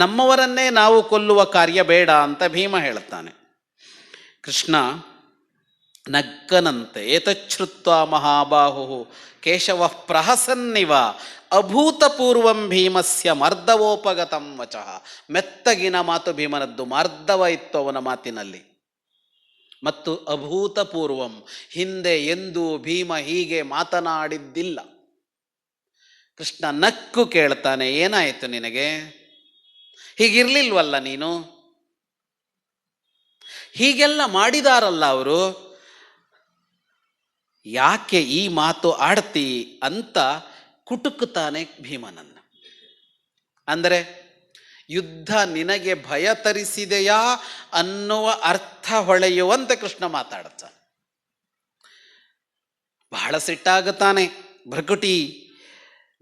ನಮ್ಮವರನ್ನೇ ನಾವು ಕೊಲ್ಲುವ ಕಾರ್ಯ ಬೇಡ ಅಂತ ಭೀಮ ಹೇಳ್ತಾನೆ. ಕೃಷ್ಣ ನಗ್ಗನಂತೆ. ಏತಚ್ಛ್ರುತ್ವ ಮಹಾಬಾಹು ಕೇಶವ ಪ್ರಹಸನ್ನಿವ ಅಭೂತಪೂರ್ವಂ ಭೀಮಸ್ಯ ಮರ್ದವೋಪಗತಂ ವಚಃ. ಮೆತ್ತಗಿನ ಮಾತು ಭೀಮನದ್ದು, ಮಾರ್ದವ ಇತ್ತು ಅವನ ಮಾತಿನಲ್ಲಿ. ಮತ್ತು ಅಭೂತಪೂರ್ವಂ, ಹಿಂದೆ ಎಂದೂ ಭೀಮ ಹೀಗೆ ಮಾತನಾಡಿದ್ದಿಲ್ಲ. ಕೃಷ್ಣ ನಕ್ಕು ಕೇಳ್ತಾನೆ, ಏನಾಯಿತು ನಿನಗೆ? ಹೀಗಿರ್ಲಿಲ್ವಲ್ಲ ನೀನು? ಹೀಗೆಲ್ಲ ಮಾಡಿದಾರಲ್ಲ ಅವರು, ಯಾಕೆ ಈ ಮಾತು ಆಡ್ತಿ ಅಂತ ಕುಟುಕುತ್ತಾನೆ ಭೀಮನನ್ನು. ಅಂದರೆ ಯುದ್ಧ ನಿನಗೆ ಭಯ ತರಿಸಿದೆಯಾ ಅನ್ನುವ ಅರ್ಥ ಹೊಳೆಯುವಂತೆ ಕೃಷ್ಣ ಮಾತಾಡುತ್ತಾನೆ. ಬಹಳ ಸಿಟ್ಟಾಗುತ್ತಾನೆ.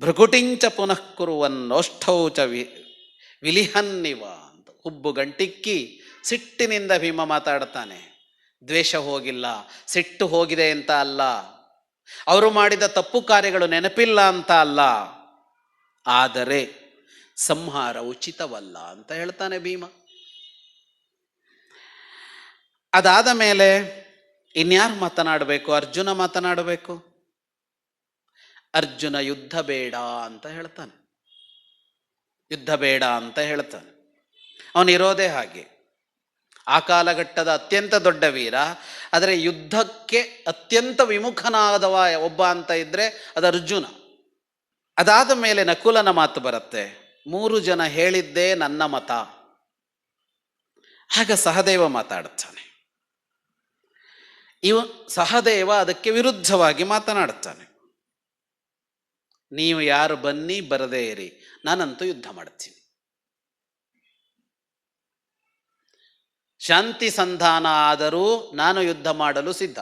ಭೃಕುಟಿಂಚ ಪುನಃ ಕುರುವನ್ನೋಷ್ಠೌಚ ವಿಲಿಹನ್ನಿವ ಅಂತ ಹುಬ್ಬು ಗಂಟಿಕ್ಕಿ ಸಿಟ್ಟಿನಿಂದ ಭೀಮ ಮಾತಾಡುತ್ತಾನೆ. ದ್ವೇಷ ಹೋಗಿಲ್ಲ, ಸಿಟ್ಟು ಹೋಗಿದೆ ಅಂತ ಅಲ್ಲ, ಅವರು ಮಾಡಿದ ತಪ್ಪು ಕಾರ್ಯಗಳು ನೆನಪಿಲ್ಲ ಅಂತ ಅಲ್ಲ, ಆದರೆ ಸಂಹಾರ ಉಚಿತವಲ್ಲ ಅಂತ ಹೇಳ್ತಾನೆ ಭೀಮ. ಅದಾದ ಮೇಲೆ ಇನ್ಯಾರು ಮಾತನಾಡಬೇಕು? ಅರ್ಜುನ ಮಾತನಾಡಬೇಕು. ಅರ್ಜುನ ಯುದ್ಧ ಬೇಡ ಅಂತ ಹೇಳ್ತಾನೆ. ಯುದ್ಧ ಬೇಡ ಅಂತ ಹೇಳ್ತಾನೆ. ಅವನಿರೋದೇ ಹಾಗೆ. ಆ ಕಾಲಘಟ್ಟದ ಅತ್ಯಂತ ದೊಡ್ಡ ವೀರ. ಆದರೆ ಯುದ್ಧಕ್ಕೆ ಅತ್ಯಂತ ವಿಮುಖನಾದವ ಒಬ್ಬ ಅಂತ ಇದ್ದರೆ ಅದು ಅರ್ಜುನ. ಅದಾದ ಮೇಲೆ ನಕುಲನ ಮಾತು ಬರುತ್ತೆ. 3 ಜನ ಹೇಳಿದ್ದೇ ನನ್ನ ಮತ. ಆಗ ಸಹದೇವ ಮಾತಾಡುತ್ತಾನೆ. ಸಹದೇವ ಅದಕ್ಕೆ ವಿರುದ್ಧವಾಗಿ ಮಾತನಾಡುತ್ತಾನೆ. ನೀವು ಯಾರು ಬನ್ನಿ, ಬರದೇ ಇರಿ, ನಾನಂತೂ ಯುದ್ಧ ಮಾಡ್ತೀನಿ. ಶಾಂತಿ ಸಂಧಾನ ಆದರೂ ನಾನು ಯುದ್ಧ ಮಾಡಲು ಸಿದ್ಧ.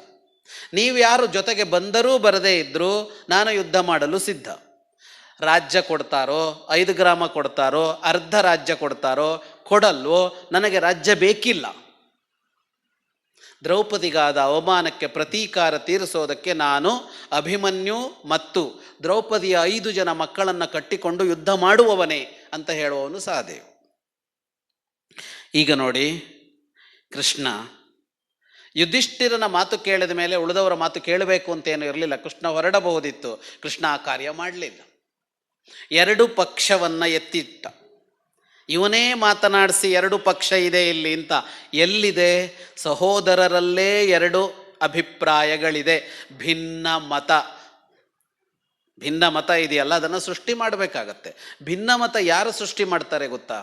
ನೀವು ಯಾರು ಜೊತೆಗೆ ಬಂದರೂ ಬರದೇ ಇದ್ದರೂ ನಾನು ಯುದ್ಧ ಮಾಡಲು ಸಿದ್ಧ. ರಾಜ್ಯ ಕೊಡ್ತಾರೋ, 5 ಗ್ರಾಮ ಕೊಡ್ತಾರೋ, ಅರ್ಧ ರಾಜ್ಯ ಕೊಡ್ತಾರೋ, ಕೊಡಲ್ವೋ, ನನಗೆ ರಾಜ್ಯ ಬೇಕಿಲ್ಲ. ದ್ರೌಪದಿಗಾದ ಅವಮಾನಕ್ಕೆ ಪ್ರತೀಕಾರ ತೀರಿಸೋದಕ್ಕೆ ನಾನು ಅಭಿಮನ್ಯು ಮತ್ತು ದ್ರೌಪದಿಯ 5 ಜನ ಮಕ್ಕಳನ್ನು ಕಟ್ಟಿಕೊಂಡು ಯುದ್ಧ ಮಾಡುವವನೇ ಅಂತ ಹೇಳುವವನು ಸಹದೇವ. ಈಗ ನೋಡಿ, ಕೃಷ್ಣ ಯುಧಿಷ್ಠಿರನ ಮಾತು ಕೇಳಿದ ಮೇಲೆ ಉಳಿದವರ ಮಾತು ಕೇಳಬೇಕು ಅಂತೇನು ಇರಲಿಲ್ಲ. ಕೃಷ್ಣ ಹೊರಡಬಹುದಿತ್ತು. ಕೃಷ್ಣ ಆ ಕಾರ್ಯ ಮಾಡಲಿಲ್ಲ. 2 ಪಕ್ಷವನ್ನು ಎತ್ತಿಟ್ಟ. ಇವನೇ ಮಾತನಾಡಿಸಿ 2 ಪಕ್ಷ ಇದೆ ಇಲ್ಲಿ ಅಂತ. ಎಲ್ಲಿದೆ? ಸಹೋದರರಲ್ಲೇ 2 ಅಭಿಪ್ರಾಯಗಳಿದೆ. ಭಿನ್ನ ಮತ ಇದೆಯಲ್ಲ, ಅದನ್ನು ಸೃಷ್ಟಿ ಮಾಡಬೇಕಾಗತ್ತೆ. ಭಿನ್ನಮತ ಯಾರು ಸೃಷ್ಟಿ ಮಾಡ್ತಾರೆ ಗೊತ್ತಾ?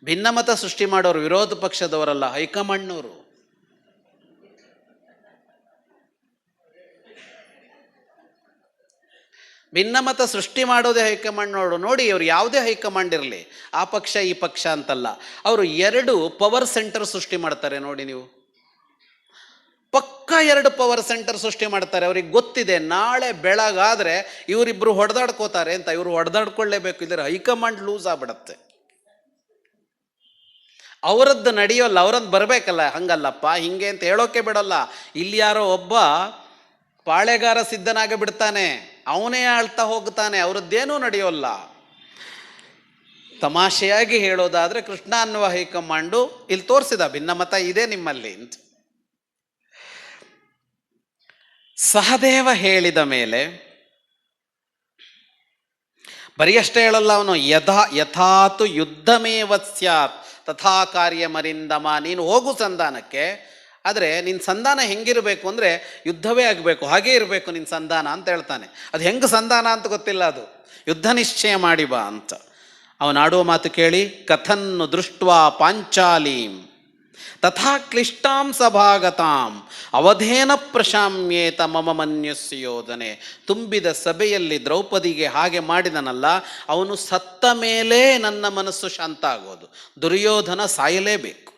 ಭಿನ್ನಮತ ಸೃಷ್ಟಿ ಮಾಡೋರು ವಿರೋಧ ಪಕ್ಷದವರಲ್ಲ, ಹೈಕಮಾಂಡ್ನವರು. ಭಿನ್ನಮತ ಸೃಷ್ಟಿ ಮಾಡೋದೇ ಹೈಕಮಾಂಡ್ನವರು. ನೋಡಿ, ಇವರು ಯಾವುದೇ ಹೈಕಮಾಂಡ್ ಇರಲಿ, ಆ ಪಕ್ಷ ಈ ಪಕ್ಷ ಅಂತಲ್ಲ, ಅವರು 2 ಪವರ್ ಸೆಂಟರ್ ಸೃಷ್ಟಿ ಮಾಡ್ತಾರೆ. ನೋಡಿ ನೀವು, ಪಕ್ಕ 2 ಪವರ್ ಸೆಂಟರ್ ಸೃಷ್ಟಿ ಮಾಡ್ತಾರೆ. ಅವ್ರಿಗೆ ಗೊತ್ತಿದೆ ನಾಳೆ ಬೆಳಗಾದರೆ ಇವರಿಬ್ಬರು ಹೊಡೆದಾಡ್ಕೋತಾರೆ ಅಂತ. ಇವರು ಹೊಡೆದಾಡ್ಕೊಳ್ಳೇಬೇಕು, ಇಲ್ಲದ್ರೆ ಹೈಕಮಾಂಡ್ ಲೂಸ್ ಆಗ್ಬಿಡತ್ತೆ. ಅವರದ್ದು ನಡೆಯೋಲ್ಲ, ಅವರದ್ದು ಬರಬೇಕಲ್ಲ, ಹಂಗಲ್ಲಪ್ಪ ಹಿಂಗೆ ಅಂತ ಹೇಳೋಕೆ ಬಿಡೋಲ್ಲ. ಇಲ್ಲಿ ಯಾರೋ ಒಬ್ಬ ಪಾಳೆಗಾರ ಸಿದ್ಧನಾಗಿ ಬಿಡ್ತಾನೆ, ಅವನೇ ಆಳ್ತಾ ಹೋಗ್ತಾನೆ, ಅವರದ್ದೇನೂ ನಡೆಯೋಲ್ಲ. ತಮಾಷೆಯಾಗಿ ಹೇಳೋದಾದರೆ ಕೃಷ್ಣ ಅನ್ನುವ ಹೈಕಮಾಂಡು ಇಲ್ಲಿ ತೋರಿಸಿದ ಭಿನ್ನಮತ ಇದೆ ನಿಮ್ಮಲ್ಲಿ ಅಂತ. ಸಹದೇವ ಹೇಳಿದ ಮೇಲೆ ಬರೀ ಅಷ್ಟೇ ಹೇಳಲ್ಲ ಅವನು, ಯಥಾತು ಯುದ್ಧಮೇವ ಸ್ಯಾತ್ ತಥಾ ಕಾರ್ಯಮರಿಂದಮ. ನೀನು ಹೋಗು ಸಂಧಾನಕ್ಕೆ, ಆದರೆ ನಿನ್ನ ಸಂಧಾನ ಹೆಂಗಿರಬೇಕು ಅಂದರೆ ಯುದ್ಧವೇ ಆಗಬೇಕು, ಹಾಗೇ ಇರಬೇಕು ನಿನ್ನ ಸಂಧಾನ ಅಂತ ಹೇಳ್ತಾನೆ. ಅದು ಹೆಂಗೆ ಸಂಧಾನ ಅಂತ ಗೊತ್ತಿಲ್ಲ, ಅದು ಯುದ್ಧ ನಿಶ್ಚಯ ಮಾಡಿ ಬಾ ಅಂತ. ಅವನಾಡುವ ಮಾತು ಕೇಳಿ, ಕಥನ್ನು ದೃಷ್ಟ್ವಾ ಪಾಂಚಾಲೀಂ ತಥಾ ಕ್ಲಿಷ್ಟಾಂ ಸಭಾಗತಾಂ ಅವಧೇನ ಪ್ರಶಾಮ್ಯೇತ ಮಮ ಮನ್ಯುಸ್ಯ ಯೋಧನೆ. ತುಂಬಿದ ಸಭೆಯಲ್ಲಿ ದ್ರೌಪದಿಗೆ ಹಾಗೆ ಮಾಡಿದನಲ್ಲ, ಅವನು ಸತ್ತ ಮೇಲೆ ನನ್ನ ಮನಸ್ಸು ಶಾಂತ ಆಗೋದು. ದುರ್ಯೋಧನ ಸಾಯಲೇಬೇಕು.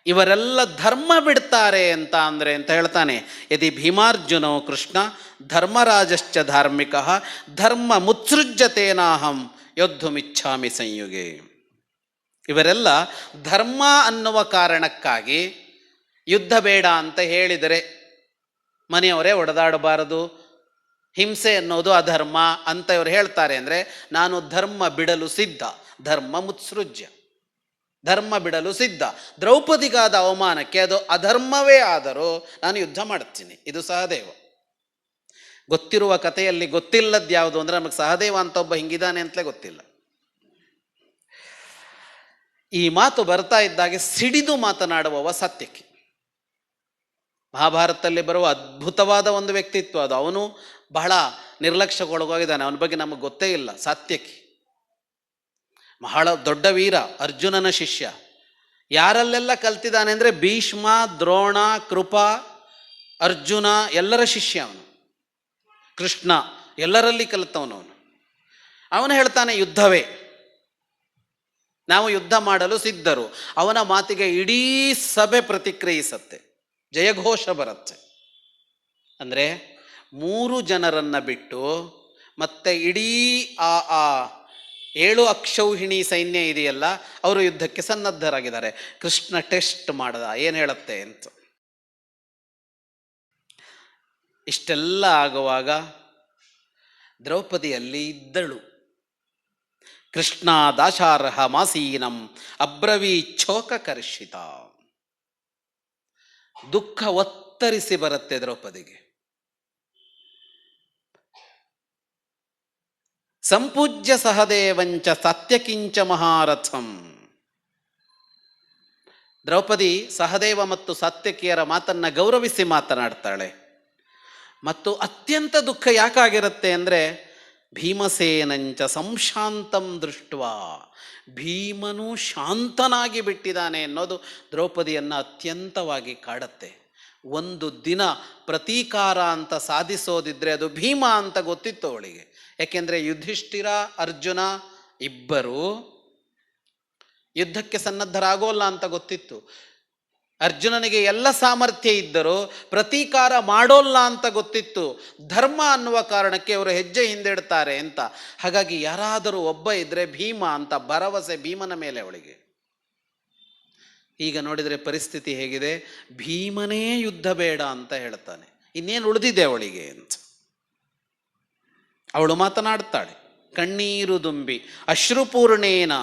ಇವರೆಲ್ಲ ಧರ್ಮ ಬಿಡ್ತಾರೆ ಅಂತ ಹೇಳ್ತಾನೆ. ಯದಿ ಭೀಮಾರ್ಜುನೋ ಕೃಷ್ಣ ಧರ್ಮರಾಜಶ್ಚ ಧಾರ್ಮಿಕ ಧರ್ಮ ಮುತ್ಸೃಜ್ಯತೇನಾಹಂ ಯೋದ್ಧುಮಿಚ್ಛಾಮಿ ಸಂಯುಗೆ. ಇವರೆಲ್ಲ ಧರ್ಮ ಅನ್ನುವ ಕಾರಣಕ್ಕಾಗಿ ಯುದ್ಧ ಬೇಡ ಅಂತ ಹೇಳಿದರೆ, ಮನೆಯವರೇ ಒಡೆದಾಡಬಾರದು, ಹಿಂಸೆ ಅನ್ನೋದು ಅಧರ್ಮ ಅಂತ ಇವರು ಹೇಳ್ತಾರೆ ಅಂದರೆ, ನಾನು ಧರ್ಮ ಬಿಡಲು ಸಿದ್ಧ, ಧರ್ಮ ಮುತ್ಸೃಜ್ಯ, ಧರ್ಮ ಬಿಡಲು ಸಿದ್ಧ. ದ್ರೌಪದಿಗಾದ ಅವಮಾನಕ್ಕೆ ಅದು ಅಧರ್ಮವೇ ಆದರೂ ನಾನು ಯುದ್ಧ ಮಾಡ್ತೀನಿ. ಇದು ಸಹದೇವ. ಗೊತ್ತಿರುವ ಕಥೆಯಲ್ಲಿ ಗೊತ್ತಿಲ್ಲದ್ದು ಯಾವುದು ಅಂದರೆ, ನಮಗೆ ಸಹದೇವ ಅಂತ ಒಬ್ಬ ಹಿಂಗಿದ್ದಾನೆ ಅಂತಲೇ ಗೊತ್ತಿಲ್ಲ. ಈ ಮಾತು ಬರ್ತಾ ಇದ್ದಾಗೆ ಸಿಡಿದು ಮಾತನಾಡುವವ ಸಾತ್ಯಕಿ. ಮಹಾಭಾರತದಲ್ಲಿ ಬರುವ ಅದ್ಭುತವಾದ ಒಂದು ವ್ಯಕ್ತಿತ್ವ ಅದು. ಅವನು ಬಹಳ ನಿರ್ಲಕ್ಷ್ಯಕ್ಕೊಳಗೋಗಿದ್ದಾನೆ, ಅವನ ಬಗ್ಗೆ ನಮಗೆ ಗೊತ್ತೇ ಇಲ್ಲ. ಸಾತ್ಯಕಿ ಬಹಳ ದೊಡ್ಡ ವೀರ, ಅರ್ಜುನನ ಶಿಷ್ಯ. ಯಾರಲ್ಲೆಲ್ಲ ಕಲ್ತಿದ್ದಾನೆ ಅಂದರೆ ಭೀಷ್ಮ, ದ್ರೋಣ, ಕೃಪ, ಅರ್ಜುನ ಎಲ್ಲರ ಶಿಷ್ಯ ಅವನು. ಕೃಷ್ಣ ಎಲ್ಲರಲ್ಲಿ ಕಲಿತವನು ಅವನು. ಅವನು ಹೇಳ್ತಾನೆ ಯುದ್ಧವೇ, ನಾವು ಯುದ್ಧ ಮಾಡಲು ಸಿದ್ಧರು. ಅವನ ಮಾತಿಗೆ ಇಡೀ ಸಭೆ ಪ್ರತಿಕ್ರಿಯಿಸತ್ತೆ, ಜಯಘೋಷ ಬರುತ್ತೆ. ಅಂದರೆ 3 ಜನರನ್ನು ಬಿಟ್ಟು ಮತ್ತೆ ಇಡೀ ಆ 7 ಅಕ್ಷೌಹಿಣಿ ಸೈನ್ಯ ಇದೆಯಲ್ಲ, ಅವರು ಯುದ್ಧಕ್ಕೆ ಸನ್ನದ್ಧರಾಗಿದ್ದಾರೆ. ಕೃಷ್ಣ ಟೆಸ್ಟ್ ಮಾಡದ ಏನು ಹೇಳುತ್ತೆ ಅಂತ. ಇಷ್ಟೆಲ್ಲ ಆಗುವಾಗ ದ್ರೌಪದಿಯಲ್ಲಿ ಇದ್ದಳು. ಕೃಷ್ಣ ದಾಶಾರ್ಹ ಮಾಸೀನಂ ಅಬ್ರವೀ ಛೋಕಕರ್ಷಿತ. ದುಃಖ ಒತ್ತರಿಸಿ ಬರುತ್ತೆ ದ್ರೌಪದಿಗೆ. ಸಂಪೂಜ್ಯ ಸಹದೇವಂಚ ಸತ್ಯಕಿಂಚ ಮಹಾರಥಂ. ದ್ರೌಪದಿ ಸಹದೇವ ಮತ್ತು ಸಾತ್ಯಕಿಯರ ಮಾತನ್ನು ಗೌರವಿಸಿ ಮಾತನಾಡ್ತಾಳೆ. ಮತ್ತು ಅತ್ಯಂತ ದುಃಖ ಯಾಕಾಗಿರುತ್ತೆ ಅಂದರೆ, ಭೀಮಸೇನಂಚ ಸಂಶಾಂತಂ ದೃಷ್ಟ್ವಾ, ಭೀಮನು ಶಾಂತನಾಗಿ ಬಿಟ್ಟಿದ್ದಾನೆ ಅನ್ನೋದು ದ್ರೌಪದಿಯನ್ನು ಅತ್ಯಂತವಾಗಿ ಕಾಡುತ್ತೆ. ಒಂದು ದಿನ ಪ್ರತೀಕಾರ ಅಂತ ಸಾಧಿಸೋದಿದ್ರೆ ಅದು ಭೀಮ ಅಂತ ಗೊತ್ತಿತ್ತು ಅವಳಿಗೆ. ಯಾಕೆಂದರೆ ಯುಧಿಷ್ಠಿರ, ಅರ್ಜುನ ಇಬ್ಬರು ಯುದ್ಧಕ್ಕೆ ಸನ್ನದ್ಧರಾಗೋಲ್ಲ ಅಂತ ಗೊತ್ತಿತ್ತು. ಅರ್ಜುನನಿಗೆ ಎಲ್ಲ ಸಾಮರ್ಥ್ಯ ಇದ್ದರೂ ಪ್ರತೀಕಾರ ಮಾಡೋಲ್ಲ ಅಂತ ಗೊತ್ತಿತ್ತು. ಧರ್ಮ ಅನ್ನುವ ಕಾರಣಕ್ಕೆ ಅವರು ಹೆಜ್ಜೆ ಹಿಂದಿಡ್ತಾರೆ ಅಂತ. ಹಾಗಾಗಿ ಯಾರಾದರೂ ಒಬ್ಬ ಇದ್ದರೆ ಭೀಮ ಅಂತ ಭರವಸೆ ಭೀಮನ ಮೇಲೆ ಅವಳಿಗೆ. ಈಗ ನೋಡಿದರೆ ಪರಿಸ್ಥಿತಿ ಹೇಗಿದೆ, ಭೀಮನೇ ಯುದ್ಧ ಬೇಡ ಅಂತ ಹೇಳ್ತಾನೆ, ಇನ್ನೇನು ಉಳಿದಿದೆ ಅವಳಿಗೆ ಅಂತ. ಅವಳು ಮಾತನಾಡ್ತಾಳೆ, ಕಣ್ಣೀರು ದುಂಬಿ ಅಶ್ರುಪೂರ್ಣೇನ,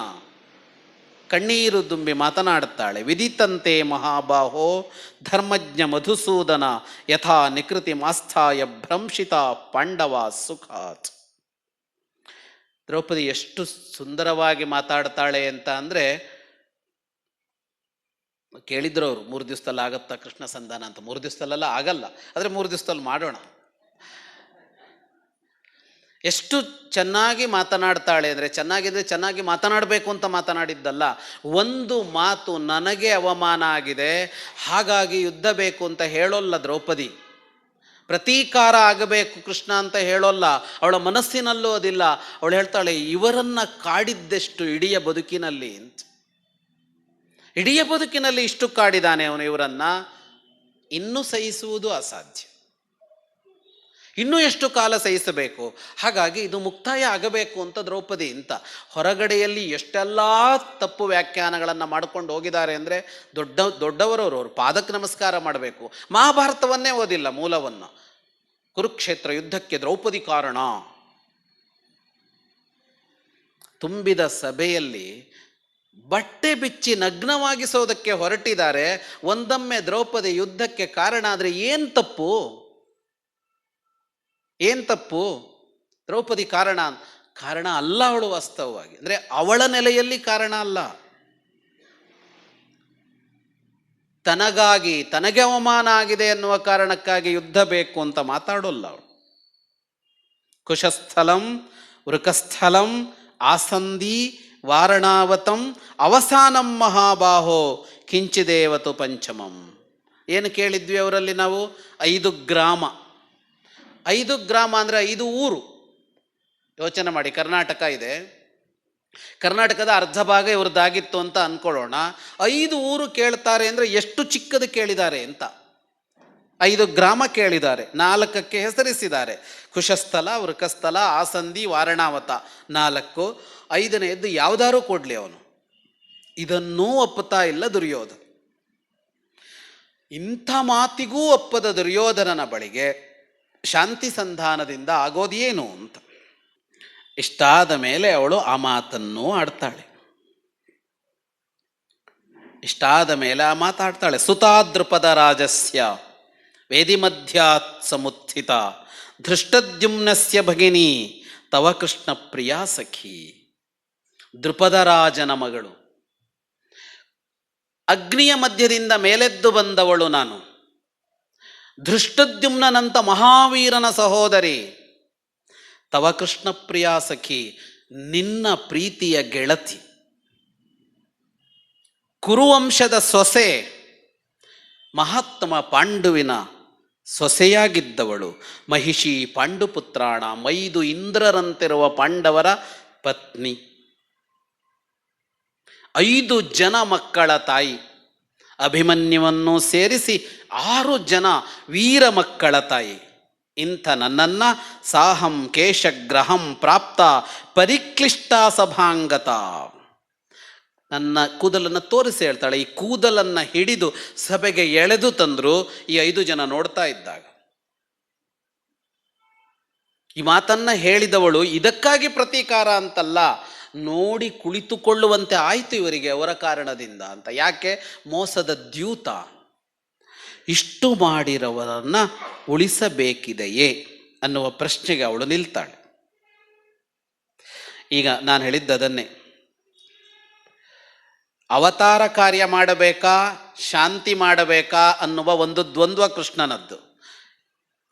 ಕಣ್ಣೀರು ತುಂಬಿ ಮಾತನಾಡುತ್ತಾಳೆ. ವಿದಿತಂತೆ ಮಹಾಬಾಹೋ ಧರ್ಮಜ್ಞ ಮಧುಸೂದನ ಯಥಾ ನಿಕೃತಿ ಮಾಸ್ಥಾಯ ಭ್ರಂಶಿತ ಪಾಂಡವ ಸುಖಾತ್. ದ್ರೌಪದಿ ಎಷ್ಟು ಸುಂದರವಾಗಿ ಮಾತಾಡ್ತಾಳೆ ಅಂತ ಅಂದರೆ, ಕೇಳಿದ್ರು ಅವರು 3 ದಿವಸದಲ್ಲಿ ಆಗತ್ತಾ ಕೃಷ್ಣ ಸಂಧಾನ ಅಂತ. 3 ದಿವಸದಲ್ಲೆಲ್ಲ ಆಗಲ್ಲ, ಆದರೆ 3 ದಿವಸದಲ್ಲಿ ಮಾಡೋಣ. ಎಷ್ಟು ಚೆನ್ನಾಗಿ ಮಾತನಾಡ್ತಾಳೆ ಅಂದರೆ, ಚೆನ್ನಾಗಿದ್ರೆ ಚೆನ್ನಾಗಿ ಮಾತನಾಡಬೇಕು ಅಂತ ಮಾತನಾಡಿದ್ದಲ್ಲ. ಒಂದು ಮಾತು ನನಗೆ ಅವಮಾನ ಆಗಿದೆ, ಹಾಗಾಗಿ ಯುದ್ಧ ಬೇಕು ಅಂತ ಹೇಳೋಲ್ಲ ದ್ರೌಪದಿ. ಪ್ರತೀಕಾರ ಆಗಬೇಕು ಕೃಷ್ಣ ಅಂತ ಹೇಳೋಲ್ಲ, ಅವಳ ಮನಸ್ಸಿನಲ್ಲೂ ಅದಿಲ್ಲ. ಅವಳು ಹೇಳ್ತಾಳೆ, ಇವರನ್ನು ಕಾಡಿದ್ದೆಷ್ಟು ಇಡೀ ಬದುಕಿನಲ್ಲಿ ಅಂತ. ಇಡೀ ಬದುಕಿನಲ್ಲಿ ಇಷ್ಟು ಕಾಡಿದಾನೆ ಅವನು ಇವರನ್ನು, ಇನ್ನೂ ಸಹಿಸುವುದು ಅಸಾಧ್ಯ. ಇನ್ನೂ ಎಷ್ಟು ಕಾಲ ಸಹಿಸಬೇಕು? ಹಾಗಾಗಿ ಇದು ಮುಕ್ತಾಯ ಆಗಬೇಕು ಅಂತ ದ್ರೌಪದಿ ಇಂಥ ಹೊರಗಡೆಯಲ್ಲಿ ಎಷ್ಟೆಲ್ಲ ತಪ್ಪು ವ್ಯಾಖ್ಯಾನಗಳನ್ನು ಮಾಡ್ಕೊಂಡು ಹೋಗಿದ್ದಾರೆ ಅಂದರೆ ದೊಡ್ಡವರವರು ಅವ್ರ ಪಾದಕ್ಕೆ ನಮಸ್ಕಾರ ಮಾಡಬೇಕು. ಮಹಾಭಾರತವನ್ನೇ ಓದಿಲ್ಲ ಮೂಲವನ್ನು. ಕುರುಕ್ಷೇತ್ರ ಯುದ್ಧಕ್ಕೆ ದ್ರೌಪದಿ ಕಾರಣ. ತುಂಬಿದ ಸಭೆಯಲ್ಲಿ ಬಟ್ಟೆ ಬಿಚ್ಚಿ ನಗ್ನವಾಗಿಸೋದಕ್ಕೆ ಹೊರಟಿದ್ದಾರೆ. ಒಂದೊಮ್ಮೆ ದ್ರೌಪದಿ ಯುದ್ಧಕ್ಕೆ ಕಾರಣ ಆದರೆ ಏನು ತಪ್ಪು? ಏನು ತಪ್ಪು? ದ್ರೌಪದಿ ಕಾರಣ ಅಲ್ಲ ಅವಳು. ವಾಸ್ತವವಾಗಿ ಅಂದರೆ ಅವಳ ನೆಲೆಯಲ್ಲಿ ಕಾರಣ ಅಲ್ಲ. ತನಗೆ ಅವಮಾನ ಆಗಿದೆ ಎನ್ನುವ ಕಾರಣಕ್ಕಾಗಿ ಯುದ್ಧ ಬೇಕು ಅಂತ ಮಾತಾಡೋಲ್ಲ ಅವಳು. ಕುಶಸ್ಥಲಂ ವೃಕಸ್ಥಲಂ ಆಸಂದಿ ವಾರಣಾವತಂ ಅವಸಾನಂ ಮಹಾಬಾಹೋ ಕಿಂಚಿದೇವತು ಪಂಚಮಂ. ಏನು ಕೇಳಿದ್ವಿ ಅವರಲ್ಲಿ ನಾವು? 5 ಗ್ರಾಮ. 5 ಗ್ರಾಮ ಅಂದರೆ 5 ಊರು. ಯೋಚನೆ ಮಾಡಿ, ಕರ್ನಾಟಕ ಇದೆ, ಕರ್ನಾಟಕದ ಅರ್ಧ ಭಾಗ ಇವ್ರದ್ದಾಗಿತ್ತು ಅಂತ ಅಂದ್ಕೊಳ್ಳೋಣ. 5 ಊರು ಕೇಳ್ತಾರೆ ಅಂದರೆ ಎಷ್ಟು ಚಿಕ್ಕದು ಕೇಳಿದ್ದಾರೆ ಅಂತ. 5 ಗ್ರಾಮ ಕೇಳಿದ್ದಾರೆ, 4ಕ್ಕೆ ಹೆಸರಿಸಿದ್ದಾರೆ. ಕುಶಸ್ಥಲ ವೃಕಸ್ಥಲ ಆಸಂದಿ ವಾರಣಾವತ 4. 5ನೇದ್ದು ಯಾವುದಾದ್ರೂ ಕೊಡಲಿ ಅವನು. ಇದನ್ನೂ ಒಪ್ಪುತ್ತಾ ಇಲ್ಲ ದುರ್ಯೋಧನ. ಇಂಥ ಮಾತಿಗೂ ಒಪ್ಪದ ದುರ್ಯೋಧನನ ಬಳಿಗೆ ಶಾಂತಿ ಸಂಧಾನದಿಂದ ಆಗೋದೇನು ಅಂತ. ಇಷ್ಟಾದ ಮೇಲೆ ಅವಳು ಆ ಮಾತನ್ನು ಆಡ್ತಾಳೆ. ಇಷ್ಟಾದ ಮೇಲೆ ಆ ಮಾತಾಡ್ತಾಳೆ. ಸುತಾದೃಪದ ರಾಜಸ್ಯ ವೇದಿ ಮಧ್ಯಾತ್ ಸಮುತ್ಥಿತ ಧೃಷ್ಟದ್ಯುಮ್ನಸ್ಯ ಭಗಿನಿ ತವ ಕೃಷ್ಣ ಪ್ರಿಯಾ ಸಖಿ. ದೃಪದ ರಾಜನ ಮಗಳು, ಅಗ್ನಿಯ ಮಧ್ಯದಿಂದ ಮೇಲೆದ್ದು ಬಂದವಳು ನಾನು. ಧೃಷ್ಟದ್ಯುಮ್ನಂತ ಮಹಾವೀರನ ಸಹೋದರಿ. ತವ ಕೃಷ್ಣ ಪ್ರಿಯಾ ಸಖಿ, ನಿನ್ನ ಪ್ರೀತಿಯ ಗೆಳತಿ. ಕುರುವಂಶದ ಸೊಸೆ, ಮಹಾತ್ಮ ಪಾಂಡುವಿನ ಸೊಸೆಯಾಗಿದ್ದವಳು. ಮಹಿಷಿ ಪಾಂಡುಪುತ್ರಾಣ, 5 ಇಂದ್ರರಂತಿರುವ ಪಾಂಡವರ ಪತ್ನಿ. 5 ಜನ ಮಕ್ಕಳ ತಾಯಿ. ಅಭಿಮನ್ಯುವನ್ನು ಸೇರಿಸಿ 6 ಜನ ವೀರ ಮಕ್ಕಳ ತಾಯಿ. ಇಂಥ ನನ್ನನ್ನು ಸಾಹಂ ಕೇಶಗ್ರಹಂ ಪ್ರಾಪ್ತ ಪರಿಕ್ಲಿಷ್ಟ ಸಭಾಂಗತ. ನನ್ನ ಕೂದಲನ್ನು ತೋರಿಸಿ ಹೇಳ್ತಾಳೆ. ಈ ಕೂದಲನ್ನು ಹಿಡಿದು ಸಭೆಗೆ ಎಳೆದು ತಂದರು. ಈ 5 ಜನ ನೋಡ್ತಾ ಇದ್ದಾಗ ಈ ಮಾತನ್ನ ಹೇಳಿದವಳು ಇದಕ್ಕಾಗಿ ಪ್ರತೀಕಾರ ಅಂತಲ್ಲ, ನೋಡಿ ಕುಳಿತುಕೊಳ್ಳುವಂತೆ ಆಯಿತು ಇವರಿಗೆ ಅವರ ಕಾರಣದಿಂದ ಅಂತ. ಯಾಕೆ? ಮೋಸದ ದ್ಯೂತ. ಇಷ್ಟು ಮಾಡಿರವರನ್ನ ಉಳಿಸಬೇಕಿದೆಯೇ ಅನ್ನುವ ಪ್ರಶ್ನೆಗೆ ಅವಳು ನಿಲ್ತಾಳೆ. ಈಗ ನಾನು ಹೇಳಿದ್ದದನ್ನೇ, ಅವತಾರ ಕಾರ್ಯ ಮಾಡಬೇಕಾ ಶಾಂತಿ ಮಾಡಬೇಕಾ ಅನ್ನುವ ಒಂದು ದ್ವಂದ್ವ ಕೃಷ್ಣನದ್ದು.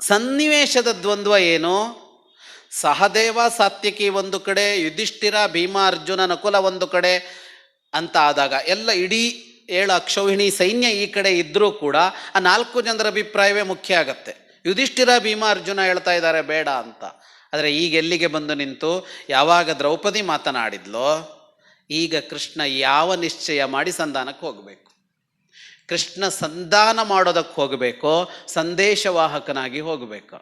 ಸನ್ನಿವೇಶದ ದ್ವಂದ್ವ ಏನು? ಸಹದೇವ ಸಾತ್ಯಕಿ ಒಂದು ಕಡೆ, ಯುಧಿಷ್ಠಿರ ಭೀಮ ಅರ್ಜುನ ನಕುಲ ಒಂದು ಕಡೆ ಅಂತ ಆದಾಗ ಎಲ್ಲ ಇಡೀ 7 ಅಕ್ಷೌಹಿಣಿ ಸೈನ್ಯ ಈ ಕಡೆ ಇದ್ದರೂ ಕೂಡ ಆ 4 ಜನರ ಅಭಿಪ್ರಾಯವೇ ಮುಖ್ಯ ಆಗತ್ತೆ. ಯುಧಿಷ್ಠಿರ ಭೀಮ ಅರ್ಜುನ ಹೇಳ್ತಾ ಇದ್ದಾರೆ ಬೇಡ ಅಂತ. ಆದರೆ ಈಗ ಎಲ್ಲಿಗೆ ಬಂದು ನಿಂತು, ಯಾವಾಗ ದ್ರೌಪದಿ ಮಾತನಾಡಿದ್ಲೋ ಈಗ ಕೃಷ್ಣ ಯಾವ ನಿಶ್ಚಯ ಮಾಡಿ ಸಂಧಾನಕ್ಕೆ ಹೋಗಬೇಕು? ಕೃಷ್ಣ ಸಂಧಾನ ಮಾಡೋದಕ್ಕೆ ಹೋಗಬೇಕೋ ಸಂದೇಶವಾಹಕನಾಗಿ ಹೋಗಬೇಕು?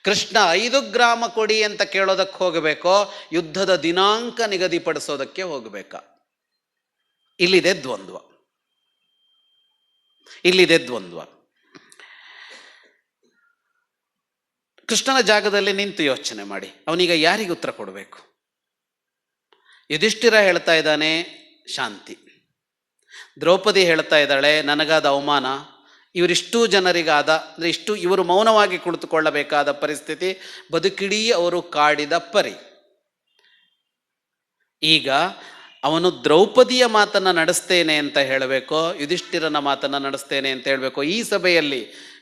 ಕೃಷ್ಣ 5 ಗ್ರಾಮ ಕೊಡಿ ಅಂತ ಕೇಳೋದಕ್ಕೆ ಹೋಗಬೇಕೋ ಯುದ್ಧದ ದಿನಾಂಕ ನಿಗದಿಪಡಿಸೋದಕ್ಕೆ ಹೋಗಬೇಕಾ? ಇಲ್ಲಿದೆ ದ್ವಂದ್ವ. ಕೃಷ್ಣನ ಜಾಗದಲ್ಲಿ ನಿಂತು ಯೋಚನೆ ಮಾಡಿ, ಅವನೀಗ ಯಾರಿಗೆ ಉತ್ತರ ಕೊಡಬೇಕು? ಯುಧಿಷ್ಠಿರ ಹೇಳ್ತಾ ಇದ್ದಾನೆ ಶಾಂತಿ, ದ್ರೌಪದಿ ಹೇಳ್ತಾ ಇದ್ದಾಳೆ ನನಗಾದ ಅವಮಾನ, ಇವರಿಷ್ಟೂ ಜನರಿಗಾದ ಅಂದರೆ ಇವರು ಮೌನವಾಗಿ ಕುಳಿತುಕೊಳ್ಳಬೇಕಾದ ಪರಿಸ್ಥಿತಿ, ಬದುಕಿಡೀ ಅವರು ಕಾಡಿದ ಪರಿ. ಈಗ ಅವನು ದ್ರೌಪದಿಯ ಮಾತನ್ನು ನಡೆಸ್ತೇನೆ ಅಂತ ಹೇಳಬೇಕೋ ಯುಧಿಷ್ಠಿರನ ಮಾತನ್ನು ನಡೆಸ್ತೇನೆ ಅಂತ ಹೇಳಬೇಕೋ? ಈ ಸಭೆಯಲ್ಲಿ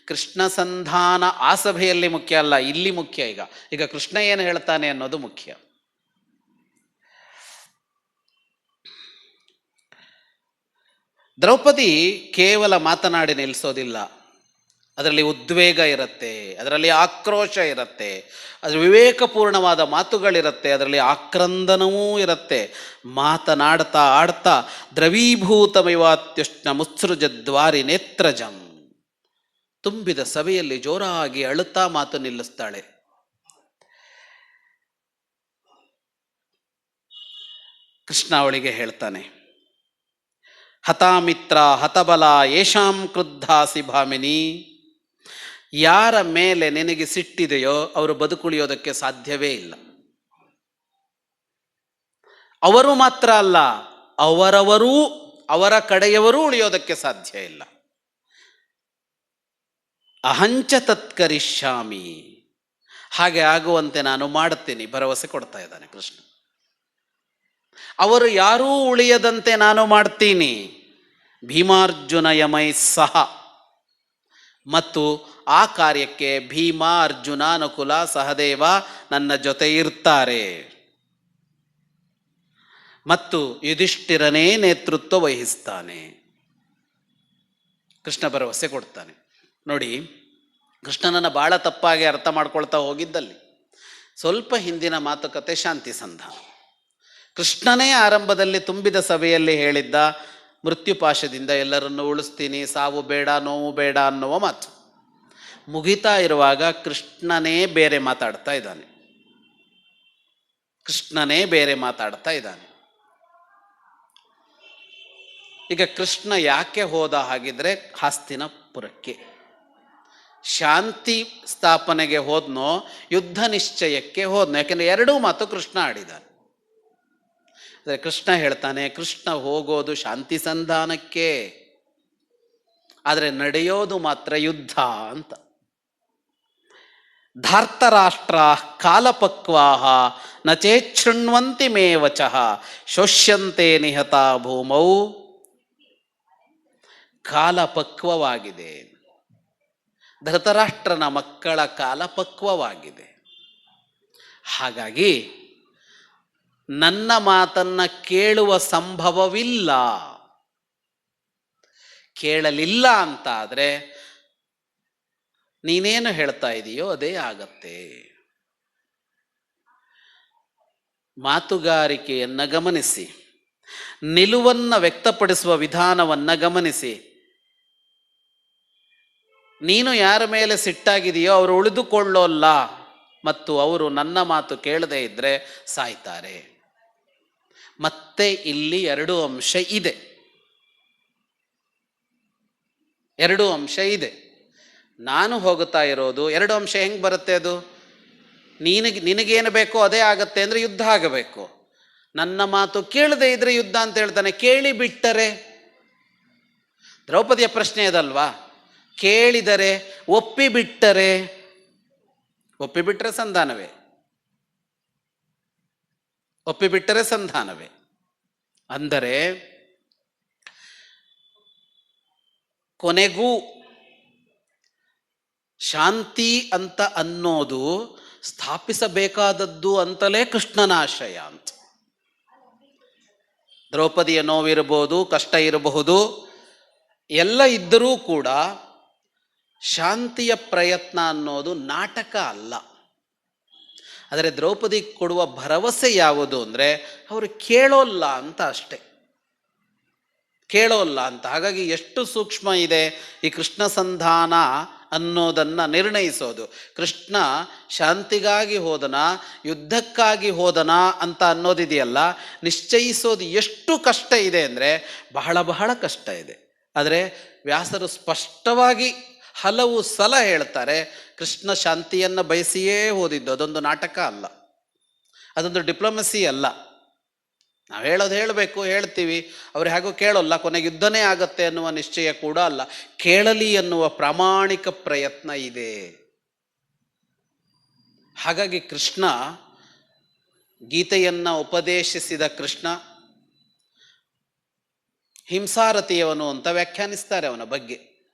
ಕೃಷ್ಣ ಸಂಧಾನ ಆ ಸಭೆಯಲ್ಲಿ ಮುಖ್ಯ ಅಲ್ಲ, ಇಲ್ಲಿ ಮುಖ್ಯ. ಈಗ ಕೃಷ್ಣ ಏನು ಹೇಳ್ತಾನೆ ಅನ್ನೋದು ಮುಖ್ಯ. ದ್ರೌಪದಿ ಕೇವಲ ಮಾತನಾಡಿ ನಿಲ್ಲಿಸೋದಿಲ್ಲ, ಅದರಲ್ಲಿ ಉದ್ವೇಗ ಇರುತ್ತೆ, ಅದರಲ್ಲಿ ಆಕ್ರೋಶ ಇರುತ್ತೆ, ಅದರ ವಿವೇಕಪೂರ್ಣವಾದ ಮಾತುಗಳಿರುತ್ತೆ, ಅದರಲ್ಲಿ ಆಕ್ರಂದನವೂ ಇರುತ್ತೆ. ಮಾತನಾಡ್ತಾ ಆಡ್ತಾ ದ್ರವೀಭೂತಮಿವಾತ್ಯುಷ್ಣ ಮುತ್ಸೃಜದ್ವಾರಿ ನೇತ್ರಜಂ, ತುಂಬಿದ ಸಭೆಯಲ್ಲಿ ಜೋರಾಗಿ ಅಳುತ್ತಾ ಮಾತು ನಿಲ್ಲಿಸ್ತಾಳೆ. ಕೃಷ್ಣ ಅವಳಿಗೆ ಹೇಳ್ತಾನೆ, ಹತಾಮಿತ್ರ ಹತಬಲ ಯೇಷಾಂ ಕ್ರುದ್ಧಾಸಿ ಭಾಮಿನಿ. ಯಾರ ಮೇಲೆ ನಿನಗೆ ಸಿಟ್ಟಿದೆಯೋ ಅವರು ಬದುಕುಳಿಯೋದಕ್ಕೆ ಸಾಧ್ಯವೇ ಇಲ್ಲ. ಅವರು ಮಾತ್ರ ಅಲ್ಲ, ಅವರ ಕಡೆಯವರೂ ಉಳಿಯೋದಕ್ಕೆ ಸಾಧ್ಯ ಇಲ್ಲ. ಅಹಂಚ ತತ್ಕರಿಷ್ಯಾಮಿ, ಹಾಗೆ ಆಗುವಂತೆ ನಾನು ಮಾಡುತ್ತೇನೆ, ಭರವಸೆ ಕೊಡ್ತಾ ಇದ್ದಾನೆ ಕೃಷ್ಣ. ಅವರು ಯಾರೂ ಉಳಿಯದಂತೆ ನಾನು ಮಾಡ್ತೀನಿ. ಭೀಮಾರ್ಜುನ ಯಮೈ ಸಹ, ಮತ್ತು ಆ ಕಾರ್ಯಕ್ಕೆ ಭೀಮ, ಅರ್ಜುನ, ನಕುಲ, ಸಹದೇವ ನನ್ನ ಜೊತೆ ಇರ್ತಾರೆ. ಮತ್ತು ಯುಧಿಷ್ಠಿರನೇ ನೇತೃತ್ವ ವಹಿಸ್ತಾನೆ. ಕೃಷ್ಣ ಭರವಸೆ ಕೊಡ್ತಾನೆ. ನೋಡಿ, ಕೃಷ್ಣನನ್ನು ಭಾಳ ತಪ್ಪಾಗಿ ಅರ್ಥ ಮಾಡ್ಕೊಳ್ತಾ ಹೋಗಿದ್ದಲ್ಲಿ ಸ್ವಲ್ಪ ಹಿಂದಿನ ಮಾತುಕತೆ ಶಾಂತಿ ಸಂಧಾನ. ಕೃಷ್ಣನೇ ಆರಂಭದಲ್ಲಿ ತುಂಬಿದ ಸಭೆಯಲ್ಲಿ ಹೇಳಿದ್ದ ಮೃತ್ಯುಪಾಶದಿಂದ ಎಲ್ಲರನ್ನು ಉಳಿಸ್ತೀನಿ, ಸಾವು ಬೇಡ, ನೋವು ಬೇಡ ಅನ್ನುವ ಮಾತು ಮುಗಿತಾ ಇರುವಾಗ ಕೃಷ್ಣನೇ ಬೇರೆ ಮಾತಾಡ್ತಾ ಇದ್ದಾನೆ. ಈಗ ಕೃಷ್ಣ ಯಾಕೆ ಹೋದ ಹಾಗಿದ್ರೆ ಹಸ್ತಿನಪುರಕ್ಕೆ ಶಾಂತಿ ಸ್ಥಾಪನೆಗೆ ಹೋದ್ನೋ ಯುದ್ಧ ನಿಶ್ಚಯಕ್ಕೆ ಹೋದ್ನೋ? ಯಾಕೆಂದ್ರೆ ಎರಡೂ ಮಾತು ಕೃಷ್ಣ ಆಡಿದ್ದಾನೆ. ಅಂದರೆ ಕೃಷ್ಣ ಹೇಳ್ತಾನೆ, ಕೃಷ್ಣ ಹೋಗೋದು ಶಾಂತಿ ಸಂಧಾನಕ್ಕೆ, ಆದರೆ ನಡೆಯೋದು ಮಾತ್ರ ಯುದ್ಧ ಅಂತ. ಧಾರ್ತರಾಷ್ಟ್ರ ಕಾಲಪಕ್ವಾ ನ ಚೇಚ್ಛೃಣ್ವಂತಿ ಮೇ ವಚಃ ಶೋಷ್ಯಂತೆ ನಿಹತ ಭೂಮೌ. ಕಾಲ ಪಕ್ವವಾಗಿದೆ, ಧೃತರಾಷ್ಟ್ರನ ಮಕ್ಕಳ ಕಾಲ ಪಕ್ವವಾಗಿದೆ. ಹಾಗಾಗಿ ನನ್ನ ಮಾತನ್ನ ಕೇಳುವ ಸಂಭವವಿಲ್ಲ. ಕೇಳಲಿಲ್ಲ ಅಂತ ಆದರೆ ನೀನೇನು ಹೇಳ್ತಾ ಇದೆಯೋ ಅದೇ ಆಗತ್ತೆ. ಮಾತುಗಾರಿಕೆಯನ್ನು ಗಮನಿಸಿ, ನಿಲುವನ್ನು ವ್ಯಕ್ತಪಡಿಸುವ ವಿಧಾನವನ್ನು ಗಮನಿಸಿ. ನೀನು ಯಾರ ಮೇಲೆ ಸಿಟ್ಟಾಗಿದೆಯೋ ಅವರು ಉಳಿದುಕೊಳ್ಳೋಲ್ಲ, ಮತ್ತು ಅವರು ನನ್ನ ಮಾತು ಕೇಳದೇ ಇದ್ದರೆ ಸಾಯ್ತಾರೆ. ಮತ್ತೆ ಇಲ್ಲಿ ಎರಡು ಅಂಶ ಇದೆ. ನಾನು ಹೋಗುತ್ತಾ ಇರೋದು ಎರಡು ಅಂಶ ಹೆಂಗೆ ಬರುತ್ತೆ? ಅದು ನಿನಗೇನು ಬೇಕೋ ಅದೇ ಆಗತ್ತೆ ಅಂದರೆ ಯುದ್ಧ ಆಗಬೇಕು. ನನ್ನ ಮಾತು ಕೇಳದೇ ಇದ್ರೆ ಯುದ್ಧ ಅಂತ ಹೇಳ್ತಾನೆ. ಕೇಳಿ ಬಿಟ್ಟರೆ, ದ್ರೌಪದಿಯ ಪ್ರಶ್ನೆ ಅದಲ್ವಾ? ಕೇಳಿದರೆ, ಒಪ್ಪಿಬಿಟ್ಟರೆ ಸಂಧಾನವೇ. ಅಂದರೆ ಕೊನೆಗೂ ಶಾಂತಿ ಅಂತ ಅನ್ನೋದು ಸ್ಥಾಪಿಸಬೇಕಾದದ್ದು ಅಂತಲೇ ಕೃಷ್ಣನ ಆಶಯ ಅಂತ. ದ್ರೌಪದಿಯ ನೋವಿರಬಹುದು, ಕಷ್ಟ ಇರಬಹುದು, ಎಲ್ಲ ಇದ್ದರೂ ಕೂಡ ಶಾಂತಿಯ ಪ್ರಯತ್ನ ಅನ್ನೋದು ನಾಟಕ ಅಲ್ಲ. ಆದರೆ ದ್ರೌಪದಿ ಕೊಡುವ ಭರವಸೆ ಯಾವುದು ಅಂದರೆ ಅವರು ಕೇಳೋಲ್ಲ ಅಂತ ಅಷ್ಟೆ, ಕೇಳೋಲ್ಲ ಅಂತ. ಹಾಗಾಗಿ ಎಷ್ಟು ಸೂಕ್ಷ್ಮ ಇದೆ ಈ ಕೃಷ್ಣ ಸಂಧಾನ ಅನ್ನೋದನ್ನು ನಿರ್ಣಯಿಸೋದು. ಕೃಷ್ಣ ಶಾಂತಿಗಾಗಿ ಹೋದನ, ಯುದ್ಧಕ್ಕಾಗಿ ಹೋದನ ಅಂತ ಅನ್ನೋದಿದೆಯಲ್ಲ, ನಿಶ್ಚಯಿಸೋದು ಎಷ್ಟು ಕಷ್ಟ ಇದೆ ಅಂದರೆ ಬಹಳ ಬಹಳ ಕಷ್ಟ ಇದೆ. ಆದರೆ ವ್ಯಾಸರು ಸ್ಪಷ್ಟವಾಗಿ ಹಲವು ಸಲ ಹೇಳ್ತಾರೆ, ಕೃಷ್ಣ ಶಾಂತಿಯನ್ನು ಬಯಸಿಯೇ ಹೋದಿದ್ದು, ಅದೊಂದು ನಾಟಕ ಅಲ್ಲ, ಅದೊಂದು ಡಿಪ್ಲೊಮಸಿ ಅಲ್ಲ. ನಾವು ಹೇಳೋದು ಹೇಳಬೇಕು, ಹೇಳ್ತೀವಿ, ಅವ್ರು ಹೇಗೋ ಕೇಳೋಲ್ಲ, ಕೊನೆಗೆ ಯುದ್ಧನೇ ಆಗತ್ತೆ ಅನ್ನುವ ನಿಶ್ಚಯ ಕೂಡ ಅಲ್ಲ. ಕೇಳಲಿ ಎನ್ನುವ ಪ್ರಾಮಾಣಿಕ ಪ್ರಯತ್ನ ಇದೆ. ಹಾಗಾಗಿ ಕೃಷ್ಣ ಗೀತೆಯನ್ನು ಉಪದೇಶಿಸಿದ ಕೃಷ್ಣ ಹಿಂಸಾರತಿಯವನು ಅಂತ ವ್ಯಾಖ್ಯಾನಿಸ್ತಾರೆ ಅವನ ಬಗ್ಗೆ.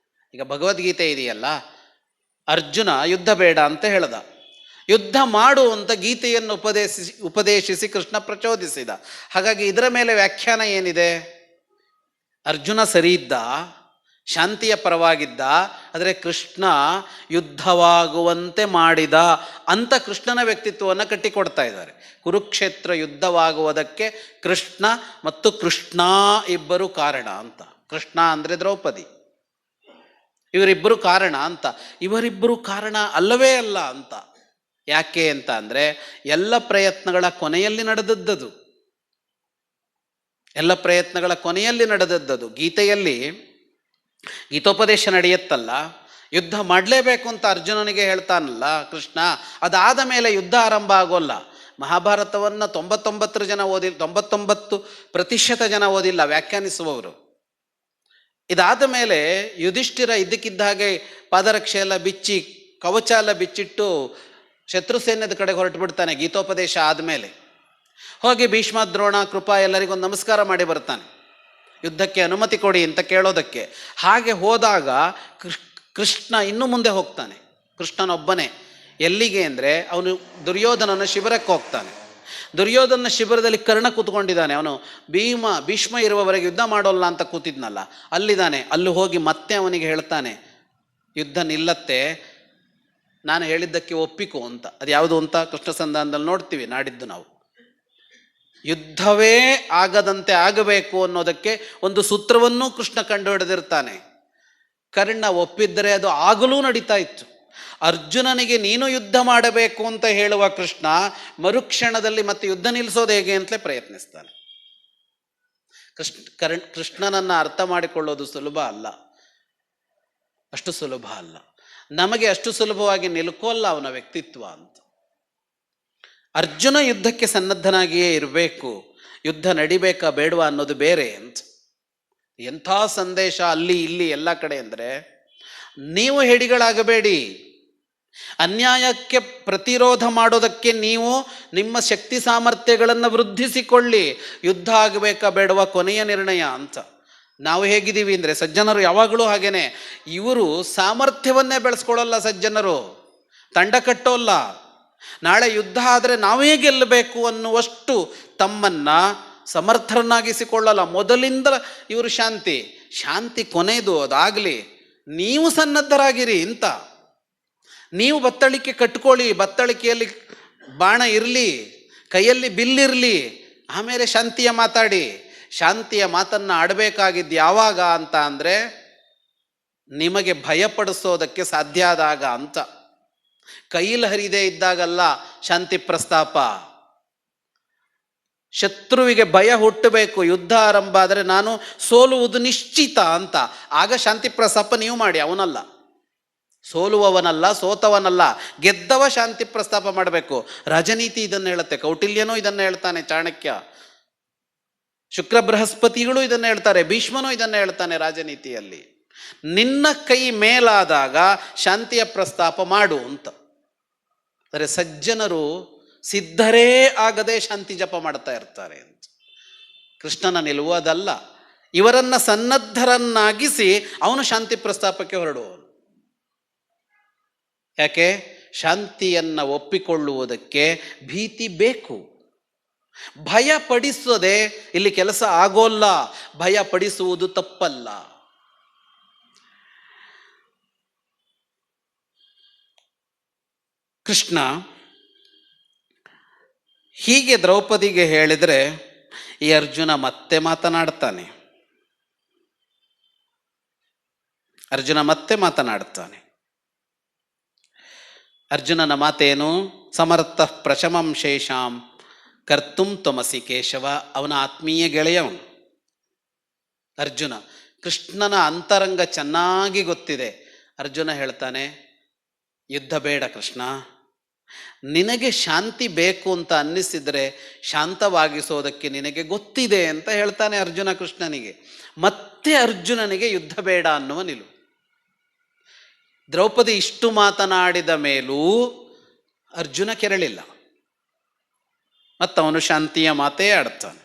ಈಗ ಭಗವದ್ಗೀತೆ ಇದೆಯಲ್ಲ, ಅರ್ಜುನ ಯುದ್ಧ ಬೇಡ ಅಂತ ಹೇಳ್ದ, ಯುದ್ಧ ಮಾಡು ಅಂತ ಗೀತೆಯನ್ನು ಉಪದೇಶಿಸಿ ಕೃಷ್ಣ ಪ್ರಚೋದಿಸಿದ. ಹಾಗಾಗಿ ಇದರ ಮೇಲೆ ವ್ಯಾಖ್ಯಾನ ಏನಿದೆ? ಅರ್ಜುನ ಸರಿ ಇದ್ದ, ಶಾಂತಿಯ ಪರವಾಗಿದ್ದ, ಆದರೆ ಕೃಷ್ಣ ಯುದ್ಧವಾಗುವಂತೆ ಮಾಡಿದ ಅಂತ ಕೃಷ್ಣನ ವ್ಯಕ್ತಿತ್ವವನ್ನು ಕಟ್ಟಿಕೊಡ್ತಾ ಇದ್ದಾರೆ. ಕುರುಕ್ಷೇತ್ರ ಯುದ್ಧವಾಗುವುದಕ್ಕೆ ಕೃಷ್ಣ ಮತ್ತು ಕೃಷ್ಣ ಇಬ್ಬರು ಕಾರಣ ಅಂತ. ಕೃಷ್ಣ ಅಂದರೆ ದ್ರೌಪದಿ, ಇವರಿಬ್ಬರು ಕಾರಣ ಅಂತ. ಇವರಿಬ್ಬರು ಕಾರಣ ಅಲ್ಲವೇ ಅಲ್ಲ ಅಂತ. ಯಾಕೆ ಅಂತ ಅಂದರೆ ಎಲ್ಲ ಪ್ರಯತ್ನಗಳ ಕೊನೆಯಲ್ಲಿ ನಡೆದದ್ದದು. ಎಲ್ಲ ಪ್ರಯತ್ನಗಳ ಕೊನೆಯಲ್ಲಿ ನಡೆದದ್ದದು. ಗೀತೆಯಲ್ಲಿ ಗೀತೋಪದೇಶ ನಡೆಯುತ್ತಲ್ಲ, ಯುದ್ಧ ಮಾಡಲೇಬೇಕು ಅಂತ ಅರ್ಜುನನಿಗೆ ಹೇಳ್ತಾನಲ್ಲ ಕೃಷ್ಣ, ಅದಾದ ಮೇಲೆ ಯುದ್ಧ ಆರಂಭ ಆಗೋಲ್ಲ. ಮಹಾಭಾರತವನ್ನು 99 ಜನ ಓದಿಲ್ಲ, 99% ಜನ ಓದಿಲ್ಲ ವ್ಯಾಖ್ಯಾನಿಸುವವರು. ಇದಾದ ಮೇಲೆ ಯುಧಿಷ್ಠಿರ ಇದ್ದಕ್ಕಿದ್ದ ಹಾಗೆ ಪಾದರಕ್ಷೆ ಎಲ್ಲ ಬಿಚ್ಚಿ ಕವಚ ಎಲ್ಲ ಬಿಚ್ಚಿಟ್ಟು ಶತ್ರು ಸೈನ್ಯದ ಕಡೆಗೆ ಹೊರಟು ಬಿಡ್ತಾನೆ. ಗೀತೋಪದೇಶ ಆದಮೇಲೆ ಹೋಗಿ ಭೀಷ್ಮ, ದ್ರೋಣ, ಕೃಪಾ ಎಲ್ಲರಿಗೊಂದು ನಮಸ್ಕಾರ ಮಾಡಿ ಬರ್ತಾನೆ, ಯುದ್ಧಕ್ಕೆ ಅನುಮತಿ ಕೊಡಿ ಅಂತ ಕೇಳೋದಕ್ಕೆ. ಹಾಗೆ ಹೋದಾಗ ಕೃಷ್ಣ ಇನ್ನೂ ಮುಂದೆ ಹೋಗ್ತಾನೆ. ಕೃಷ್ಣನೊಬ್ಬನೇ. ಎಲ್ಲಿಗೆ ಅಂದರೆ ಅವನು ದುರ್ಯೋಧನನ ಶಿಬಿರಕ್ಕೆ ಹೋಗ್ತಾನೆ. ದುರ್ಯೋಧನ ಶಿಬಿರದಲ್ಲಿ ಕರ್ಣ ಕೂತ್ಕೊಂಡಿದ್ದಾನೆ. ಅವನು ಭೀಷ್ಮ ಇರುವವರೆಗೆ ಯುದ್ಧ ಮಾಡೋಲ್ಲ ಅಂತ ಕೂತಿದ್ನಲ್ಲ, ಅಲ್ಲಿದ್ದಾನೆ. ಅಲ್ಲಿ ಹೋಗಿ ಮತ್ತೆ ಅವನಿಗೆ ಹೇಳ್ತಾನೆ, ಯುದ್ಧ ನಿಲ್ಲತ್ತೆ, ನಾನು ಹೇಳಿದ್ದಕ್ಕೆ ಒಪ್ಪಿಕೋ ಅಂತ. ಅದು ಯಾವುದು ಅಂತ ಕೃಷ್ಣ ಸಂಧಾನದಲ್ಲಿ ನೋಡ್ತೀವಿ ನಾಡಿದ್ದು ನಾವು. ಯುದ್ಧವೇ ಆಗದಂತೆ ಆಗಬೇಕು ಅನ್ನೋದಕ್ಕೆ ಒಂದು ಸೂತ್ರವನ್ನೂ ಕೃಷ್ಣ ಕಂಡು ಹಿಡಿದಿರ್ತಾನೆ. ಕರ್ಣ ಒಪ್ಪಿದ್ದರೆ ಅದು ಆಗಲೂ ನಡೀತಾ ಇತ್ತು. ಅರ್ಜುನನಿಗೆ ನೀನು ಯುದ್ಧ ಮಾಡಬೇಕು ಅಂತ ಹೇಳುವ ಕೃಷ್ಣ ಮರುಕ್ಷಣದಲ್ಲಿ ಮತ್ತೆ ಯುದ್ಧ ನಿಲ್ಲಿಸೋದು ಹೇಗೆ ಅಂತಲೇ ಪ್ರಯತ್ನಿಸ್ತಾನೆ. ಕೃಷ್ಣನನ್ನು ಅರ್ಥ ಮಾಡಿಕೊಳ್ಳೋದು ಸುಲಭ ಅಲ್ಲ, ಅಷ್ಟು ಸುಲಭ ಅಲ್ಲ. ನಮಗೆ ಅಷ್ಟು ಸುಲಭವಾಗಿ ನಿಲ್ಕೋಲ್ಲ ಅವನ ವ್ಯಕ್ತಿತ್ವ ಅಂತ. ಅರ್ಜುನ ಯುದ್ಧಕ್ಕೆ ಸನ್ನದ್ಧನಾಗಿಯೇ ಇರಬೇಕು, ಯುದ್ಧ ನಡಿಬೇಕಾ ಬೇಡವಾ ಅನ್ನೋದು ಬೇರೆ ಅಂತ. ಎಂಥ ಸಂದೇಶ ಅಲ್ಲಿ ಇಲ್ಲಿ ಎಲ್ಲ ಕಡೆ ಅಂದರೆ, ನೀವು ಹೆಡಿಗಳಾಗಬೇಡಿ, ಅನ್ಯಾಯಕ್ಕೆ ಪ್ರತಿರೋಧ ಮಾಡೋದಕ್ಕೆ ನೀವು ನಿಮ್ಮ ಶಕ್ತಿ ಸಾಮರ್ಥ್ಯಗಳನ್ನು ವೃದ್ಧಿಸಿಕೊಳ್ಳಿ, ಯುದ್ಧ ಆಗಬೇಕಾ ಬೇಡವಾ ಕೊನೆಯ ನಿರ್ಣಯ ಅಂತ. ನಾವು ಹೇಗಿದ್ದೀವಿ ಅಂದರೆ, ಸಜ್ಜನರು ಯಾವಾಗಲೂ ಹಾಗೇನೆ, ಇವರು ಸಾಮರ್ಥ್ಯವನ್ನೇ ಬೆಳೆಸ್ಕೊಳ್ಳಲ್ಲ ಸಜ್ಜನರು, ತಂಡ ಕಟ್ಟೋಲ್ಲ. ನಾಳೆ ಯುದ್ಧ ಆದರೆ ನಾವೇ ಗೆಲ್ಲಬೇಕು ಅನ್ನುವಷ್ಟು ತಮ್ಮನ್ನು ಸಮರ್ಥರನ್ನಾಗಿಸಿಕೊಳ್ಳಲ್ಲ. ಮೊದಲಿಂದ ಇವರು ಶಾಂತಿ ಕೊನೆಯದು, ಅದಾಗಲಿ, ನೀವು ಸನ್ನದ್ಧರಾಗಿರಿ ಅಂತ. ನೀವು ಬತ್ತಳಿಕೆ ಕಟ್ಕೊಳ್ಳಿ, ಬತ್ತಳಿಕೆಯಲ್ಲಿ ಬಾಣ ಇರಲಿ, ಕೈಯಲ್ಲಿ ಬಿಲ್ಲಿರಲಿ, ಆಮೇಲೆ ಶಾಂತಿಯ ಮಾತಾಡಿ. ಶಾಂತಿಯ ಮಾತನ್ನು ಆಡಬೇಕಾಗಿದ್ದು ಯಾವಾಗ ಅಂತ ಅಂದರೆ, ನಿಮಗೆ ಭಯಪಡಿಸೋದಕ್ಕೆ ಸಾಧ್ಯ ಆದಾಗ ಅಂತ. ಕೈಯಲ್ಲಿ ಹರಿದೇ ಇದ್ದಾಗಲ್ಲ ಶಾಂತಿ ಪ್ರಸ್ತಾಪ. ಶತ್ರುವಿಗೆ ಭಯ ಹುಟ್ಟಬೇಕು, ಯುದ್ಧ ಆರಂಭ ಆದರೆ ನಾನು ಸೋಲುವುದು ನಿಶ್ಚಿತ ಅಂತ. ಆಗ ಶಾಂತಿ ಪ್ರಸ್ತಾಪ ನೀವು ಮಾಡಿ, ಅವನಲ್ಲ, ಸೋಲುವವನಲ್ಲ, ಸೋತವನಲ್ಲ, ಗೆದ್ದವ ಶಾಂತಿ ಪ್ರಸ್ತಾಪ ಮಾಡಬೇಕು. ರಾಜನೀತಿ ಇದನ್ನು ಹೇಳುತ್ತೆ, ಕೌಟಿಲ್ಯನೂ ಇದನ್ನು ಹೇಳ್ತಾನೆ, ಚಾಣಕ್ಯ, ಶುಕ್ರ ಬೃಹಸ್ಪತಿಗಳು ಇದನ್ನು ಹೇಳ್ತಾರೆ, ಭೀಷ್ಮನೂ ಇದನ್ನು ಹೇಳ್ತಾನೆ ರಾಜನೀತಿಯಲ್ಲಿ. ನಿನ್ನ ಕೈ ಮೇಲಾದಾಗ ಶಾಂತಿಯ ಪ್ರಸ್ತಾಪ ಮಾಡು ಅಂತ. ಅಂದರೆ ಸಜ್ಜನರು ಸಿದ್ಧರೇ ಆಗದೆ ಶಾಂತಿ ಜಪ ಮಾಡ್ತಾ ಇರ್ತಾರೆ ಅಂತ. ಕೃಷ್ಣನ ನಿಲ್ಲುವುದಲ್ಲ, ಇವರನ್ನು ಸನ್ನದ್ಧರನ್ನಾಗಿಸಿ ಅವನು ಶಾಂತಿ ಪ್ರಸ್ತಾಪಕ್ಕೆ ಹೊರಡುವವನು. ಯಾಕೆ? ಶಾಂತಿಯನ್ನು ಒಪ್ಪಿಕೊಳ್ಳುವುದಕ್ಕೆ ಭೀತಿ ಬೇಕು. ಭಯ ಪಡಿಸದೆ ಇಲ್ಲಿ ಕೆಲಸ ಆಗೋಲ್ಲ. ಭಯ ಪಡಿಸುವುದು ತಪ್ಪಲ್ಲ. ಕೃಷ್ಣ ಹೀಗೆ ದ್ರೌಪದಿಗೆ ಹೇಳಿದರೆ ಈ ಅರ್ಜುನ ಮತ್ತೆ ಮಾತನಾಡ್ತಾನೆ. ಅರ್ಜುನನ ಮಾತೇನು? ಸಮರ್ಥ ಪ್ರಶಮಂ ಶೇಷಾಂ ಕರ್ತುಂ ತ್ವಮಸಿ ಕೇಶವ. ಅವನ ಆತ್ಮೀಯ ಗೆಳೆಯವನು ಅರ್ಜುನ. ಕೃಷ್ಣನ ಅಂತರಂಗ ಚೆನ್ನಾಗಿ ಗೊತ್ತಿದೆ. ಅರ್ಜುನ ಹೇಳ್ತಾನೆ, ಯುದ್ಧ ಬೇಡ ಕೃಷ್ಣ, ನಿನಗೆ ಶಾಂತಿ ಬೇಕು ಅಂತ ಅನ್ನಿಸಿದರೆ ಶಾಂತವಾಗಿಸೋದಕ್ಕೆ ನಿನಗೆ ಗೊತ್ತಿದೆ ಅಂತ ಹೇಳ್ತಾನೆ ಅರ್ಜುನ ಕೃಷ್ಣನಿಗೆ. ಮತ್ತೆ ಅರ್ಜುನನಿಗೆ ಯುದ್ಧ ಬೇಡ ಅನ್ನುವ ನಿಲುವು. ದ್ರೌಪದಿ ಇಷ್ಟು ಮಾತನಾಡಿದ ಮೇಲೂ ಅರ್ಜುನ ಕೆರಳಿಲ್ಲ, ಮತ್ತವನು ಶಾಂತಿಯ ಮಾತೇ ಆಡ್ತಾನೆ.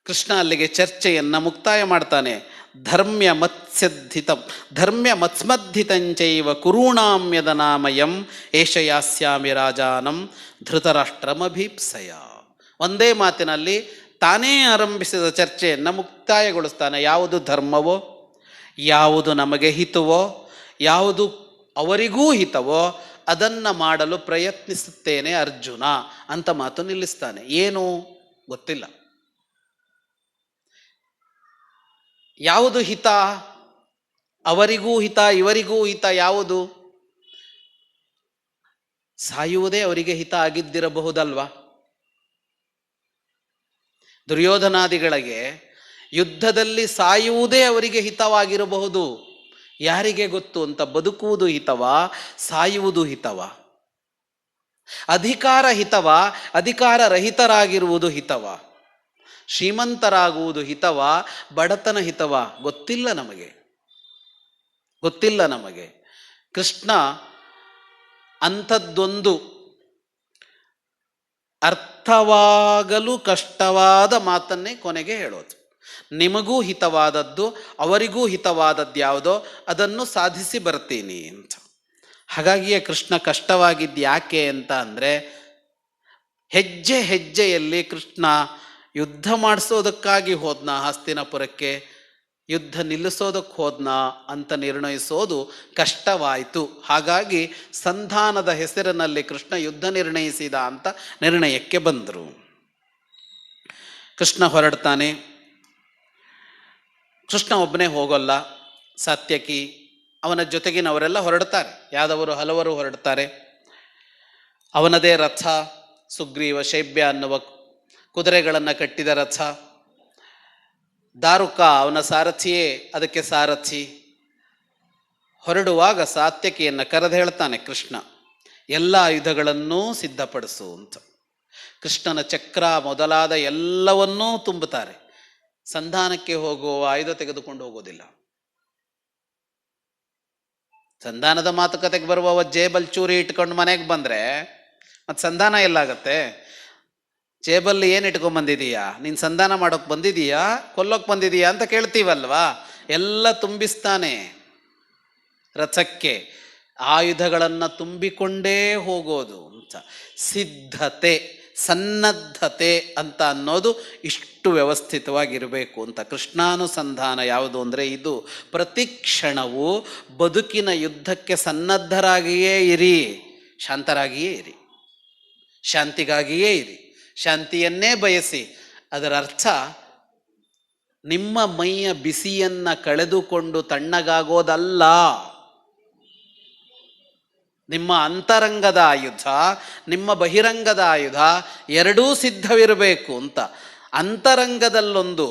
ಕೃಷ್ಣ ಅಲ್ಲಿಗೆ ಚರ್ಚೆಯನ್ನು ಮುಕ್ತಾಯ ಮಾಡ್ತಾನೆ. ಧರ್ಮ್ಯ ಮತ್ಸ್ಮದ್ಧಿತಂಚೈವ ಕುರುಣಾಮ್ಯದ ನಾಮಯಂ ಏಷಯಾಸ್ಯಾಮಿ ರಾಜಾನಂ ಧೃತರಾಷ್ಟ್ರಮಭೀಪ್ಸಯ. ಒಂದೇ ಮಾತಿನಲ್ಲಿ ತಾನೇ ಆರಂಭಿಸಿದ ಚರ್ಚೆಯನ್ನು ಮುಕ್ತಾಯಗೊಳಿಸ್ತಾನೆ. ಯಾವುದು ಧರ್ಮವೋ, ಯಾವುದು ನಮಗೆ ಹಿತವೋ, ಯಾವುದು ಅವರಿಗೂ ಹಿತವೋ ಅದನ್ನು ಮಾಡಲು ಪ್ರಯತ್ನಿಸುತ್ತೇನೆ ಅರ್ಜುನ ಅಂತ ಮಾತು ನಿಲ್ಲಿಸ್ತಾನೆ. ಏನು ಗೊತ್ತಿಲ್ಲ. ಯಾವುದು ಹಿತ? ಅವರಿಗೂ ಹಿತ ಇವರಿಗೂ ಹಿತ ಯಾವುದು? ಸಾಯುವುದೇ ಅವರಿಗೆ ಹಿತ ಆಗಿದ್ದಿರಬಹುದಲ್ವಾ? ದುರ್ಯೋಧನಾದಿಗಳಿಗೆ ಯುದ್ಧದಲ್ಲಿ ಸಾಯುವುದೇ ಅವರಿಗೆ ಹಿತವಾಗಿರಬಹುದು. ಯಾರಿಗೆ ಗೊತ್ತು ಅಂತ. ಬದುಕುವುದು ಹಿತವಾ, ಸಾಯುವುದು ಹಿತವಾ? ಅಧಿಕಾರ ಹಿತವಾ, ಅಧಿಕಾರ ರಹಿತರಾಗಿರುವುದು ಹಿತವಾ? ಶ್ರೀಮಂತರಾಗುವುದು ಹಿತವಾ, ಬಡತನ ಹಿತವಾ? ಗೊತ್ತಿಲ್ಲ ನಮಗೆ, ಗೊತ್ತಿಲ್ಲ ನಮಗೆ. ಕೃಷ್ಣ ಅಂಥದ್ದೊಂದು ಅರ್ಥವಾಗಲು ಕಷ್ಟವಾದ ಮಾತನ್ನೇ ಕೊನೆಗೆ ಹೇಳೋದು. ನಿಮಗೂ ಹಿತವಾದದ್ದು ಅವರಿಗೂ ಹಿತವಾದದ್ದು ಯಾವುದೋ ಅದನ್ನು ಸಾಧಿಸಿ ಬರ್ತೀನಿ ಅಂತ. ಹಾಗಾಗಿಯೇ ಕೃಷ್ಣ ಕಷ್ಟವಾಗಿದ್ದು ಯಾಕೆ ಅಂತ ಅಂದರೆ, ಹೆಜ್ಜೆ ಹೆಜ್ಜೆಯಲ್ಲಿ ಕೃಷ್ಣ ಯುದ್ಧ ಮಾಡಿಸೋದಕ್ಕಾಗಿ ಹೋದ್ನ ಹಸ್ತಿನಪುರಕ್ಕೆ, ಯುದ್ಧ ನಿಲ್ಲಿಸೋದಕ್ಕೆ ಹೋದ್ನ ಅಂತ ನಿರ್ಣಯಿಸೋದು ಕಷ್ಟವಾಯಿತು. ಹಾಗಾಗಿ ಸಂಧಾನದ ಹೆಸರಿನಲ್ಲಿ ಕೃಷ್ಣ ಯುದ್ಧ ನಿರ್ಣಯಿಸಿದ ಅಂತ ನಿರ್ಣಯಕ್ಕೆ ಬಂದರು. ಕೃಷ್ಣ ಹೊರಡ್ತಾನೆ. ಕೃಷ್ಣ ಒಬ್ಬನೇ ಹೋಗೋಲ್ಲ, ಸಾತ್ಯಕಿ ಅವನ ಜೊತೆಗಿನವರೆಲ್ಲ ಹೊರಡ್ತಾರೆ. ಯಾದವರು ಹಲವರು ಹೊರಡ್ತಾರೆ. ಅವನದೇ ರಥ, ಸುಗ್ರೀವ ಶೈಬ್ಯ ಅನ್ನುವ ಕುದುರೆಗಳನ್ನು ಕಟ್ಟಿದ ರಥ. ದಾರುಕ ಅವನ ಸಾರಥಿಯೇ ಅದಕ್ಕೆ ಸಾರಥಿ. ಹೊರಡುವಾಗ ಸಾತ್ಯಕಿಯನ್ನು ಕರೆದು ಹೇಳ್ತಾನೆ ಕೃಷ್ಣ, ಎಲ್ಲ ಆಯುಧಗಳನ್ನೂ ಸಿದ್ಧಪಡಿಸು ಅಂತ. ಕೃಷ್ಣನ ಚಕ್ರ ಮೊದಲಾದ ಎಲ್ಲವನ್ನೂ ತುಂಬುತ್ತಾರೆ. ಸಂಧಾನಕ್ಕೆ ಹೋಗುವ ಆಯುಧ ತೆಗೆದುಕೊಂಡು ಹೋಗೋದಿಲ್ಲ. ಸಂಧಾನದ ಮಾತುಕತೆಗೆ ಬರುವವ ಜೇಬಲ್ ಚೂರಿ ಇಟ್ಕೊಂಡು ಮನೆಗೆ ಬಂದರೆ ಮತ್ತು ಸಂಧಾನ ಎಲ್ಲಾಗತ್ತೆ? ಜೇಬಲ್ಲಿ ಏನು ಇಟ್ಕೊಂಡು ಬಂದಿದೀಯಾ? ನೀನು ಸಂಧಾನ ಮಾಡೋಕೆ ಬಂದಿದೀಯಾ, ಕೊಲ್ಲೋಕೆ ಬಂದಿದೀಯಾ ಅಂತ ಕೇಳ್ತೀವಲ್ವಾ? ಎಲ್ಲ ತುಂಬಿಸ್ತಾನೆ ರಥಕ್ಕೆ. ಆಯುಧಗಳನ್ನು ತುಂಬಿಕೊಂಡೇ ಹೋಗೋದು ಅಂತ. ಸಿದ್ಧತೆ, ಸನ್ನದ್ಧತೆ ಅಂತ ಅನ್ನೋದು ಇಷ್ಟು ವ್ಯವಸ್ಥಿತವಾಗಿರಬೇಕು ಅಂತ. ಕೃಷ್ಣಾನುಸಂಧಾನ ಯಾವುದು ಅಂದರೆ ಇದು. ಪ್ರತಿ ಕ್ಷಣವೂ ಬದುಕಿನ ಯುದ್ಧಕ್ಕೆ ಸನ್ನದ್ಧರಾಗಿಯೇ ಇರಿ, ಶಾಂತರಾಗಿಯೇ ಇರಿ, ಶಾಂತಿಗಾಗಿಯೇ ಇರಿ, ಶಾಂತಿಯನ್ನೇ ಬಯಸಿ. ಅದರ ಅರ್ಥ ನಿಮ್ಮ ಮೈಯ ಬಿಸಿಯನ್ನು ಕಳೆದುಕೊಂಡು ತಣ್ಣಗಾಗೋದಲ್ಲ. ನಿಮ್ಮ ಅಂತರಂಗದ ಆಯುಧ, ನಿಮ್ಮ ಬಹಿರಂಗದ ಆಯುಧ ಎರಡೂ ಸಿದ್ಧವಿರಬೇಕು ಅಂತ. ಅಂತರಂಗದಲ್ಲೊಂದು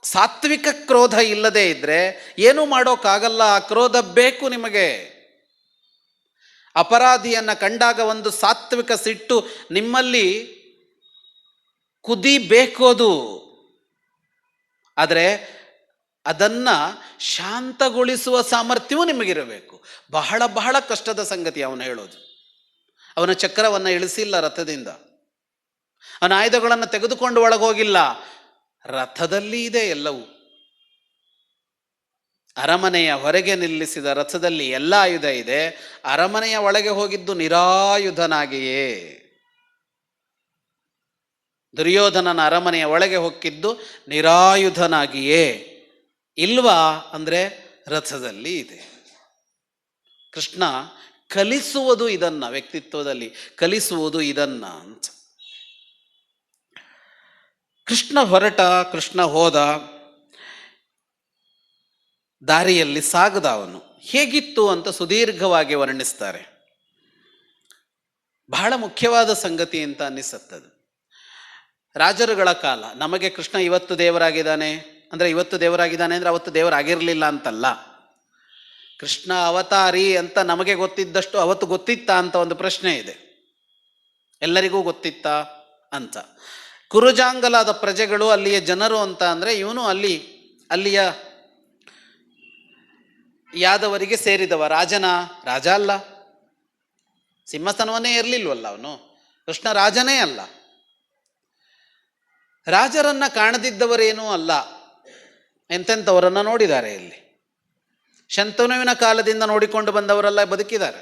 ಸಾತ್ವಿಕ ಕ್ರೋಧ ಇಲ್ಲದೆ ಇದ್ದರೆ ಏನೂ ಮಾಡೋಕ್ಕಾಗಲ್ಲ. ಆ ಕ್ರೋಧ ಬೇಕು ನಿಮಗೆ. ಅಪರಾಧಿಯನ್ನು ಕಂಡಾಗ ಒಂದು ಸಾತ್ವಿಕ ಸಿಟ್ಟು ನಿಮ್ಮಲ್ಲಿ ಕುದಿಬೇಕೋದು. ಆದರೆ ಅದನ್ನು ಶಾಂತಗೊಳಿಸುವ ಸಾಮರ್ಥ್ಯವೂ ನಿಮಗಿರಬೇಕು. ಬಹಳ ಬಹಳ ಕಷ್ಟದ ಸಂಗತಿ ಅವನು ಹೇಳೋದು. ಅವನ ಚಕ್ರವನ್ನು ಇಳಿಸಿಲ್ಲ ರಥದಿಂದ, ಅವನ ಆಯುಧಗಳನ್ನು ತೆಗೆದುಕೊಂಡು ಒಳಗೋಗಿಲ್ಲ, ರಥದಲ್ಲಿ ಇದೆ ಎಲ್ಲವೂ. ಅರಮನೆಯ ಹೊರಗೆ ನಿಲ್ಲಿಸಿದ ರಥದಲ್ಲಿ ಎಲ್ಲ ಆಯುಧ ಇದೆ. ಅರಮನೆಯ ಒಳಗೆ ಹೋಗಿದ್ದು ನಿರಾಯುಧನಾಗಿಯೇ. ದುರ್ಯೋಧನನ ಅರಮನೆಯ ಒಳಗೆ ಹೊಕ್ಕಿದ್ದು ನಿರಾಯುಧನಾಗಿಯೇ. ಇಲ್ವಾ ಅಂದರೆ ರಥದಲ್ಲಿ ಇದೆ. ಕೃಷ್ಣ ಕಲಿಸುವುದು ಇದನ್ನ, ವ್ಯಕ್ತಿತ್ವದಲ್ಲಿ ಕಲಿಸುವುದು ಇದನ್ನ ಅಂತ. ಕೃಷ್ಣ ಹೊರಟ, ಕೃಷ್ಣ ಹೋದ, ದಾರಿಯಲ್ಲಿ ಸಾಗದ ಅವನು ಹೇಗಿತ್ತು ಅಂತ ಸುದೀರ್ಘವಾಗಿ ವರ್ಣಿಸ್ತಾರೆ. ಬಹಳ ಮುಖ್ಯವಾದ ಸಂಗತಿ ಅಂತ ಅನ್ನಿಸುತ್ತದೆ. ರಾಜರುಗಳ ಕಾಲ. ನಮಗೆ ಕೃಷ್ಣ ಇವತ್ತು ದೇವರಾಗಿದ್ದಾನೆ ಅಂದರೆ ಇವತ್ತು ದೇವರಾಗಿದ್ದಾನೆ ಅಂದರೆ ಅವತ್ತು ದೇವರಾಗಿರಲಿಲ್ಲ ಅಂತಲ್ಲ. ಕೃಷ್ಣ ಅವತಾರಿ ಅಂತ ನಮಗೆ ಗೊತ್ತಿದ್ದಷ್ಟು ಅವತ್ತು ಗೊತ್ತಿತ್ತಾ ಅಂತ ಒಂದು ಪ್ರಶ್ನೆ ಇದೆ. ಎಲ್ಲರಿಗೂ ಗೊತ್ತಿತ್ತಾ ಅಂತ. ಕುರುಜಾಂಗಲಾದ ಪ್ರಜೆಗಳು, ಅಲ್ಲಿಯ ಜನರು ಅಂತ ಅಂದರೆ ಇವನು ಅಲ್ಲಿಯ ಯಾದವರಿಗೆ ಸೇರಿದವ. ರಾಜ ಅಲ್ಲ, ಸಿಂಹಾಸನವನ್ನೇ ಇರಲಿಲ್ವಲ್ಲ ಅವನು. ಕೃಷ್ಣ ರಾಜನೇ ಅಲ್ಲ. ರಾಜರನ್ನ ಕಾಣದಿದ್ದವರೇನೂ ಅಲ್ಲ. ಎಂತೆಂಥವರನ್ನು ನೋಡಿದ್ದಾರೆ ಇಲ್ಲಿ. ಶಂತನುವಿನ ಕಾಲದಿಂದ ನೋಡಿಕೊಂಡು ಬಂದವರೆಲ್ಲ ಬದುಕಿದ್ದಾರೆ.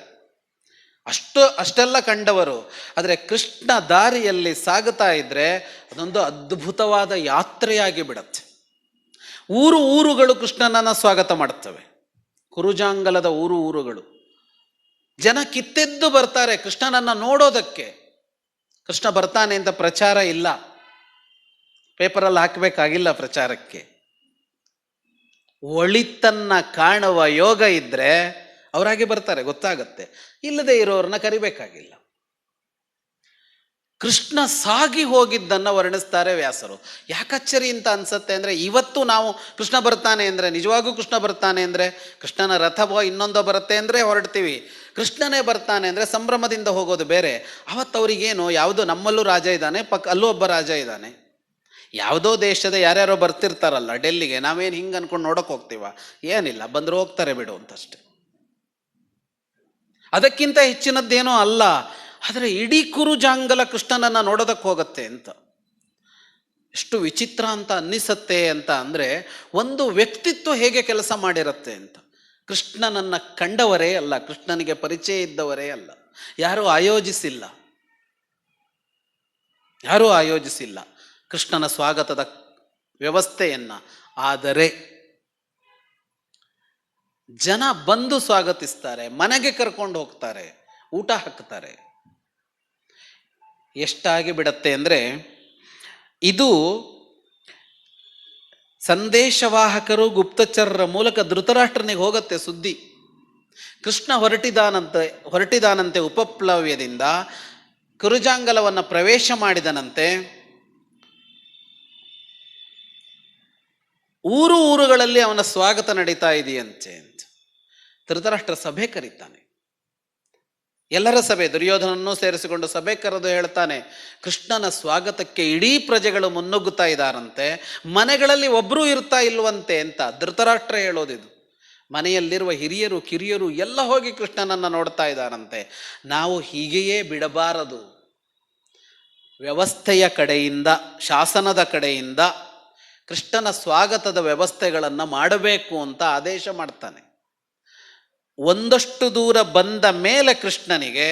ಅಷ್ಟೆಲ್ಲ ಕಂಡವರು. ಆದರೆ ಕೃಷ್ಣ ದಾರಿಯಲ್ಲಿ ಸಾಗುತ್ತಾ ಇದ್ದರೆ ಅದೊಂದು ಅದ್ಭುತವಾದ ಯಾತ್ರೆಯಾಗಿ ಬಿಡತ್ತೆ. ಊರುಗಳು ಕೃಷ್ಣನನ್ನು ಸ್ವಾಗತ ಮಾಡುತ್ತವೆ. ಕುರುಜಾಂಗಲದ ಊರುಗಳು ಜನ ಕಿತ್ತೆದ್ದು ಬರ್ತಾರೆ ಕೃಷ್ಣನನ್ನು ನೋಡೋದಕ್ಕೆ. ಕೃಷ್ಣ ಬರ್ತಾನೆ ಅಂತ ಪ್ರಚಾರ ಇಲ್ಲ, ಪೇಪರಲ್ಲಿ ಹಾಕಬೇಕಾಗಿಲ್ಲ ಪ್ರಚಾರಕ್ಕೆ. ಒಳಿತನ್ನ ಕಾಣುವ ಯೋಗ ಇದ್ರೆ ಅವರಾಗೆ ಬರ್ತಾರೆ, ಗೊತ್ತಾಗತ್ತೆ. ಇಲ್ಲದೆ ಇರೋರನ್ನ ಕರಿಬೇಕಾಗಿಲ್ಲ. ಕೃಷ್ಣ ಸಾಗಿ ಹೋಗಿದ್ದನ್ನು ವರ್ಣಿಸ್ತಾರೆ ವ್ಯಾಸರು. ಯಾಕಚ್ಚರಿ ಅಂತ ಅನ್ಸತ್ತೆ ಅಂದರೆ, ಇವತ್ತು ನಾವು ಕೃಷ್ಣ ಬರ್ತಾನೆ ಅಂದರೆ, ನಿಜವಾಗೂ ಕೃಷ್ಣ ಬರ್ತಾನೆ ಅಂದರೆ, ಕೃಷ್ಣನ ರಥವೋ ಇನ್ನೊಂದೋ ಬರುತ್ತೆ ಅಂದರೆ ಹೊರಡ್ತೀವಿ. ಕೃಷ್ಣನೇ ಬರ್ತಾನೆ ಅಂದರೆ ಸಂಭ್ರಮದಿಂದ ಹೋಗೋದು ಬೇರೆ. ಅವತ್ತು ಅವ್ರಿಗೇನು, ಯಾವುದೋ ನಮ್ಮಲ್ಲೂ ರಾಜ ಇದ್ದಾನೆ, ಅಲ್ಲೂ ಒಬ್ಬ ರಾಜ ಇದ್ದಾನೆ. ಯಾವುದೋ ದೇಶದ ಯಾರ್ಯಾರೋ ಬರ್ತಿರ್ತಾರಲ್ಲ ಡೆಲ್ಲಿಗೆ, ನಾವೇನು ಹಿಂಗೆ ಅನ್ಕೊಂಡು ನೋಡೋಕೆ ಹೋಗ್ತೀವ? ಏನಿಲ್ಲ, ಬಂದರೂ ಹೋಗ್ತಾರೆ ಬಿಡು ಅಂತಷ್ಟೆ. ಅದಕ್ಕಿಂತ ಹೆಚ್ಚಿನದ್ದೇನೋ ಅಲ್ಲ. ಆದರೆ ಇಡೀ ಕುರುಜಾಂಗಲ ಕೃಷ್ಣನನ್ನು ನೋಡೋದಕ್ಕೆ ಹೋಗುತ್ತೆ ಅಂತ. ಎಷ್ಟು ವಿಚಿತ್ರ ಅಂತ ಅನ್ನಿಸತ್ತೆ ಅಂತ ಅಂದರೆ, ಒಂದು ವ್ಯಕ್ತಿತ್ವ ಹೇಗೆ ಕೆಲಸ ಮಾಡಿರುತ್ತೆ ಅಂತ. ಕೃಷ್ಣನನ್ನು ಕಂಡವರೇ ಅಲ್ಲ, ಕೃಷ್ಣನಿಗೆ ಪರಿಚಯ ಇದ್ದವರೇ ಅಲ್ಲ, ಯಾರೂ ಆಯೋಜಿಸಿಲ್ಲ ಕೃಷ್ಣನ ಸ್ವಾಗತದ ವ್ಯವಸ್ಥೆಯನ್ನು. ಆದರೆ ಜನ ಬಂದು ಸ್ವಾಗತಿಸ್ತಾರೆ, ಮನೆಗೆ ಕರ್ಕೊಂಡು ಹೋಗ್ತಾರೆ, ಊಟ ಹಾಕ್ತಾರೆ. ಎಷ್ಟಾಗಿ ಬಿಡತ್ತೆ ಅಂದರೆ, ಇದು ಸಂದೇಶವಾಹಕರು ಗುಪ್ತಚರರ ಮೂಲಕ ಧೃತರಾಷ್ಟ್ರನಿಗೆ ಹೋಗುತ್ತೆ ಸುದ್ದಿ. ಕೃಷ್ಣ ಹೊರಟಿದಾನಂತೆ ಉಪಪ್ಲವ್ಯದಿಂದ ಕುರುಜಾಂಗಲವನ್ನು ಪ್ರವೇಶ ಮಾಡಿದನಂತೆ. ಊರುಗಳಲ್ಲಿ ಅವನ ಸ್ವಾಗತ ನಡೀತಾ ಇದೆಯಂತೆ ಅಂತ ಧೃತರಾಷ್ಟ್ರ ಸಭೆ ಕರೀತಾನೆ. ಎಲ್ಲರ ಸಭೆ, ದುರ್ಯೋಧನನ್ನು ಸೇರಿಸಿಕೊಂಡು ಸಭೆ ಕರೆದು ಹೇಳ್ತಾನೆ, ಕೃಷ್ಣನ ಸ್ವಾಗತಕ್ಕೆ ಇಡೀ ಪ್ರಜೆಗಳು ಮುನ್ನುಗ್ಗುತ್ತಾ ಇದ್ದಾರಂತೆ, ಮನೆಗಳಲ್ಲಿ ಒಬ್ಬರೂ ಇರ್ತಾ ಇಲ್ವಂತೆ ಅಂತ ಧೃತರಾಷ್ಟ್ರ ಹೇಳೋದಿದು. ಮನೆಯಲ್ಲಿರುವ ಹಿರಿಯರು ಕಿರಿಯರು ಎಲ್ಲ ಹೋಗಿ ಕೃಷ್ಣನನ್ನು ನೋಡ್ತಾ ಇದ್ದಾರಂತೆ. ನಾವು ಹೀಗೆಯೇ ಬಿಡಬಾರದು. ವ್ಯವಸ್ಥೆಯ ಕಡೆಯಿಂದ, ಶಾಸನದ ಕಡೆಯಿಂದ ಕೃಷ್ಣನ ಸ್ವಾಗತದ ವ್ಯವಸ್ಥೆಗಳನ್ನು ಮಾಡಬೇಕು ಅಂತ ಆದೇಶ ಮಾಡ್ತಾನೆ. ಒಂದಷ್ಟು ದೂರ ಬಂದ ಮೇಲೆ ಕೃಷ್ಣನಿಗೆ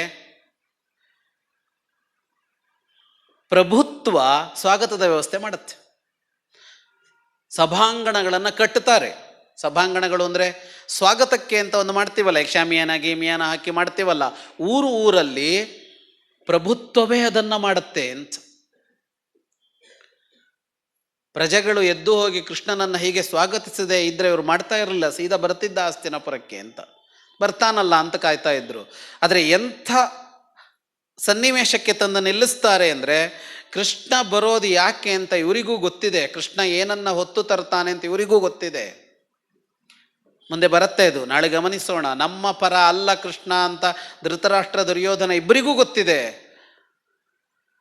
ಪ್ರಭುತ್ವ ಸ್ವಾಗತದ ವ್ಯವಸ್ಥೆ ಮಾಡುತ್ತೆ. ಸಭಾಂಗಣಗಳನ್ನು ಕಟ್ಟುತ್ತಾರೆ. ಸಭಾಂಗಣಗಳು ಅಂದರೆ ಸ್ವಾಗತಕ್ಕೆ ಅಂತ ಒಂದು ಮಾಡ್ತೀವಲ್ಲ, ಶಾಮಿಯಾನ ಗೀಮಿಯಾನ ಹಾಕಿ ಮಾಡ್ತೀವಲ್ಲ, ಊರಲ್ಲಿ ಪ್ರಭುತ್ವವೇ ಅದನ್ನು ಮಾಡುತ್ತೆ ಅಂತ. ಪ್ರಜೆಗಳು ಎದ್ದು ಹೋಗಿ ಕೃಷ್ಣನನ್ನು ಹೀಗೆ ಸ್ವಾಗತಿಸದೆ ಇದ್ರೆ ಇವರು ಮಾಡ್ತಾ ಇರಲಿಲ್ಲ, ಸೀದಾ ಬರ್ತಿದ್ದ ಹಸ್ತಿನಾಪುರಕ್ಕೆ ಅಂತ. ಬರ್ತಾನಲ್ಲ ಅಂತ ಕಾಯ್ತಾ ಇದ್ರು. ಆದರೆ ಎಂಥ ಸನ್ನಿವೇಶಕ್ಕೆ ತಂದು ನಿಲ್ಲಿಸ್ತಾರೆ ಅಂದರೆ, ಕೃಷ್ಣ ಬರೋದು ಯಾಕೆ ಅಂತ ಇವರಿಗೂ ಗೊತ್ತಿದೆ, ಕೃಷ್ಣ ಏನನ್ನ ಹೊತ್ತು ತರ್ತಾನೆ ಅಂತ ಇವರಿಗೂ ಗೊತ್ತಿದೆ. ಮುಂದೆ ಬರುತ್ತೆ ಇದು, ನಾಳೆ ಗಮನಿಸೋಣ. ನಮ್ಮ ಪರ ಅಲ್ಲ ಕೃಷ್ಣ ಅಂತ ಧೃತರಾಷ್ಟ್ರ ದುರ್ಯೋಧನ ಇಬ್ಬರಿಗೂ ಗೊತ್ತಿದೆ.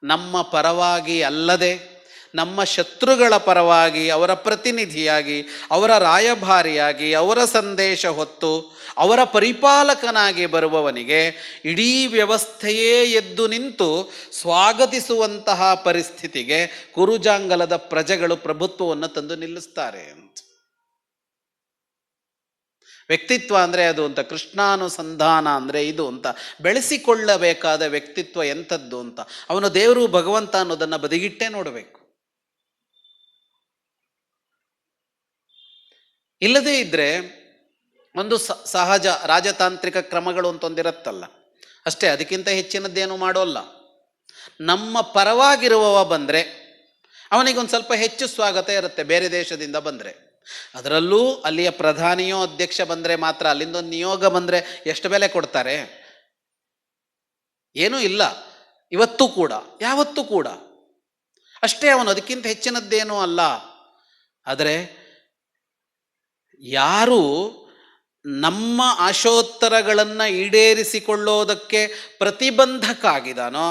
ನಮ್ಮ ಪರವಾಗಿ ಅಲ್ಲದೆ ನಮ್ಮ ಶತ್ರುಗಳ ಪರವಾಗಿ, ಅವರ ಪ್ರತಿನಿಧಿಯಾಗಿ, ಅವರ ರಾಯಭಾರಿಯಾಗಿ, ಅವರ ಸಂದೇಶ ಹೊತ್ತು ಅವರ ಪರಿಪಾಲಕನಾಗಿ ಬರುವವನಿಗೆ ಇಡೀ ವ್ಯವಸ್ಥೆಯೇ ಎದ್ದು ನಿಂತು ಸ್ವಾಗತಿಸುವಂತಹ ಪರಿಸ್ಥಿತಿಗೆ ಕುರುಜಾಂಗಲದ ಪ್ರಜೆಗಳು ಪ್ರಭುತ್ವವನ್ನು ತಂದು ನಿಲ್ಲಿಸ್ತಾರೆ ಅಂತ. ವ್ಯಕ್ತಿತ್ವ ಅಂದರೆ ಅದು ಅಂತ, ಕೃಷ್ಣಾನುಸಂಧಾನ ಅಂದರೆ ಇದು ಅಂತ. ಬೆಳೆಸಿಕೊಳ್ಳಬೇಕಾದ ವ್ಯಕ್ತಿತ್ವ ಎಂಥದ್ದು ಅಂತ, ಅವನು ದೇವರು ಭಗವಂತ ಅನ್ನೋದನ್ನು ಬದಿಗಿಟ್ಟೇ ನೋಡಬೇಕು. ಇಲ್ಲದೇ ಇದ್ದರೆ ಒಂದು ಸಹಜ ರಾಜತಾಂತ್ರಿಕ ಕ್ರಮಗಳು ಅಂತೊಂದಿರತ್ತಲ್ಲ ಅಷ್ಟೇ, ಅದಕ್ಕಿಂತ ಹೆಚ್ಚಿನದ್ದೇನು ಮಾಡೋಲ್ಲ. ನಮ್ಮ ಪರವಾಗಿರುವವ ಬಂದರೆ ಅವನಿಗೊಂದು ಸ್ವಲ್ಪ ಹೆಚ್ಚು ಸ್ವಾಗತ ಇರುತ್ತೆ ಬೇರೆ ದೇಶದಿಂದ ಬಂದರೆ. ಅದರಲ್ಲೂ ಅಲ್ಲಿಯ ಪ್ರಧಾನಿಯೋ ಅಧ್ಯಕ್ಷ ಬಂದರೆ ಮಾತ್ರ, ಅಲ್ಲಿಂದೊಂದು ನಿಯೋಗ ಬಂದರೆ ಎಷ್ಟು ಬೆಲೆ ಕೊಡ್ತಾರೆ? ಏನೂ ಇಲ್ಲ, ಇವತ್ತೂ ಕೂಡ, ಯಾವತ್ತೂ ಕೂಡ ಅಷ್ಟೇ. ಅವನು ಅದಕ್ಕಿಂತ ಹೆಚ್ಚಿನದ್ದೇನೂ ಅಲ್ಲ. ಆದರೆ ಯಾರು ನಮ್ಮ ಆಶೋತ್ತರಗಳನ್ನು ಈಡೇರಿಸಿಕೊಳ್ಳೋದಕ್ಕೆ ಪ್ರತಿಬಂಧಕ ಆಗಿದಾನೋ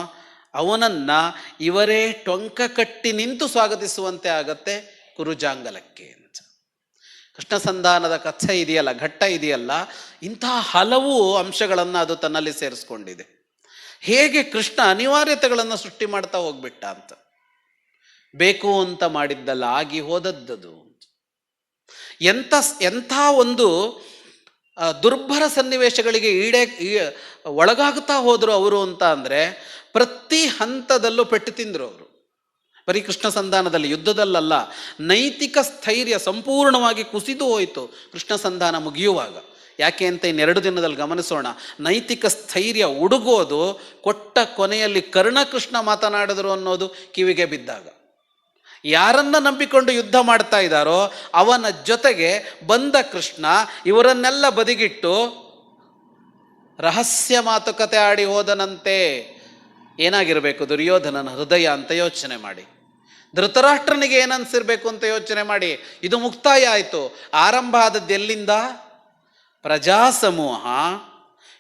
ಅವನನ್ನು ಇವರೇ ಟೊಂಕ ಕಟ್ಟಿ ನಿಂತು ಸ್ವಾಗತಿಸುವಂತೆ ಆಗತ್ತೆ ಕುರುಜಾಂಗಲಕ್ಕೆ ಅಂತ. ಕೃಷ್ಣ ಸಂಧಾನದ ಕಥೆ ಇದೆಯಲ್ಲ, ಘಟ್ಟ ಇದೆಯಲ್ಲ, ಇಂತಹ ಹಲವು ಅಂಶಗಳನ್ನು ಅದು ತನ್ನಲ್ಲಿ ಸೇರಿಸ್ಕೊಂಡಿದೆ. ಹೇಗೆ ಕೃಷ್ಣ ಅನಿವಾರ್ಯತೆಗಳನ್ನು ಸೃಷ್ಟಿ ಮಾಡ್ತಾ ಹೋಗ್ಬಿಟ್ಟ ಅಂತ. ಬೇಕು ಅಂತ ಮಾಡಿದ್ದಲ್ಲ, ಆಗಿ ಹೋದದ್ದದು. ಎಂಥ ಒಂದು ದುರ್ಭರ ಸನ್ನಿವೇಶಗಳಿಗೆ ಒಳಗಾಗ್ತಾ ಹೋದರು ಅವರು ಅಂತ ಅಂದರೆ, ಪ್ರತಿ ಹಂತದಲ್ಲೂ ಪೆಟ್ಟು ತಿಂದರು ಅವರು. ಬರೀ ಕೃಷ್ಣ ಸಂಧಾನದಲ್ಲಿ, ಯುದ್ಧದಲ್ಲಲ್ಲ. ನೈತಿಕ ಸ್ಥೈರ್ಯ ಸಂಪೂರ್ಣವಾಗಿ ಕುಸಿದು ಹೋಯಿತು ಕೃಷ್ಣ ಸಂಧಾನ ಮುಗಿಯುವಾಗ. ಯಾಕೆ ಅಂತ ಇನ್ನೆರಡು ದಿನದಲ್ಲಿ ಗಮನಿಸೋಣ. ನೈತಿಕ ಸ್ಥೈರ್ಯ ಉಡುಗೋದು ಕೊಟ್ಟ ಕೊನೆಯಲ್ಲಿ ಕರ್ಣಕೃಷ್ಣ ಮಾತನಾಡಿದರು ಅನ್ನೋದು ಕಿವಿಗೆ ಬಿದ್ದಾಗ. ಯಾರನ್ನ ನಂಬಿಕೊಂಡು ಯುದ್ಧ ಮಾಡ್ತಾ ಇದ್ದಾರೋ ಅವನ ಜೊತೆಗೆ ಬಂದ ಕೃಷ್ಣ ಇವರನ್ನೆಲ್ಲ ಬದಿಗಿಟ್ಟು ರಹಸ್ಯ ಮಾತುಕತೆ ಆಡಿ ಹೋದನಂತೆ. ಏನಾಗಿರಬೇಕು ದುರ್ಯೋಧನನ ಹೃದಯ ಅಂತ ಯೋಚನೆ ಮಾಡಿ. ಧೃತರಾಷ್ಟ್ರನಿಗೆ ಏನನ್ಸಿರ್ಬೇಕು ಅಂತ ಯೋಚನೆ ಮಾಡಿ. ಇದು ಮುಕ್ತಾಯ ಆಯಿತು. ಆರಂಭ ಆದದ್ದು ಎಲ್ಲಿಂದ? ಪ್ರಜಾಸಮೂಹ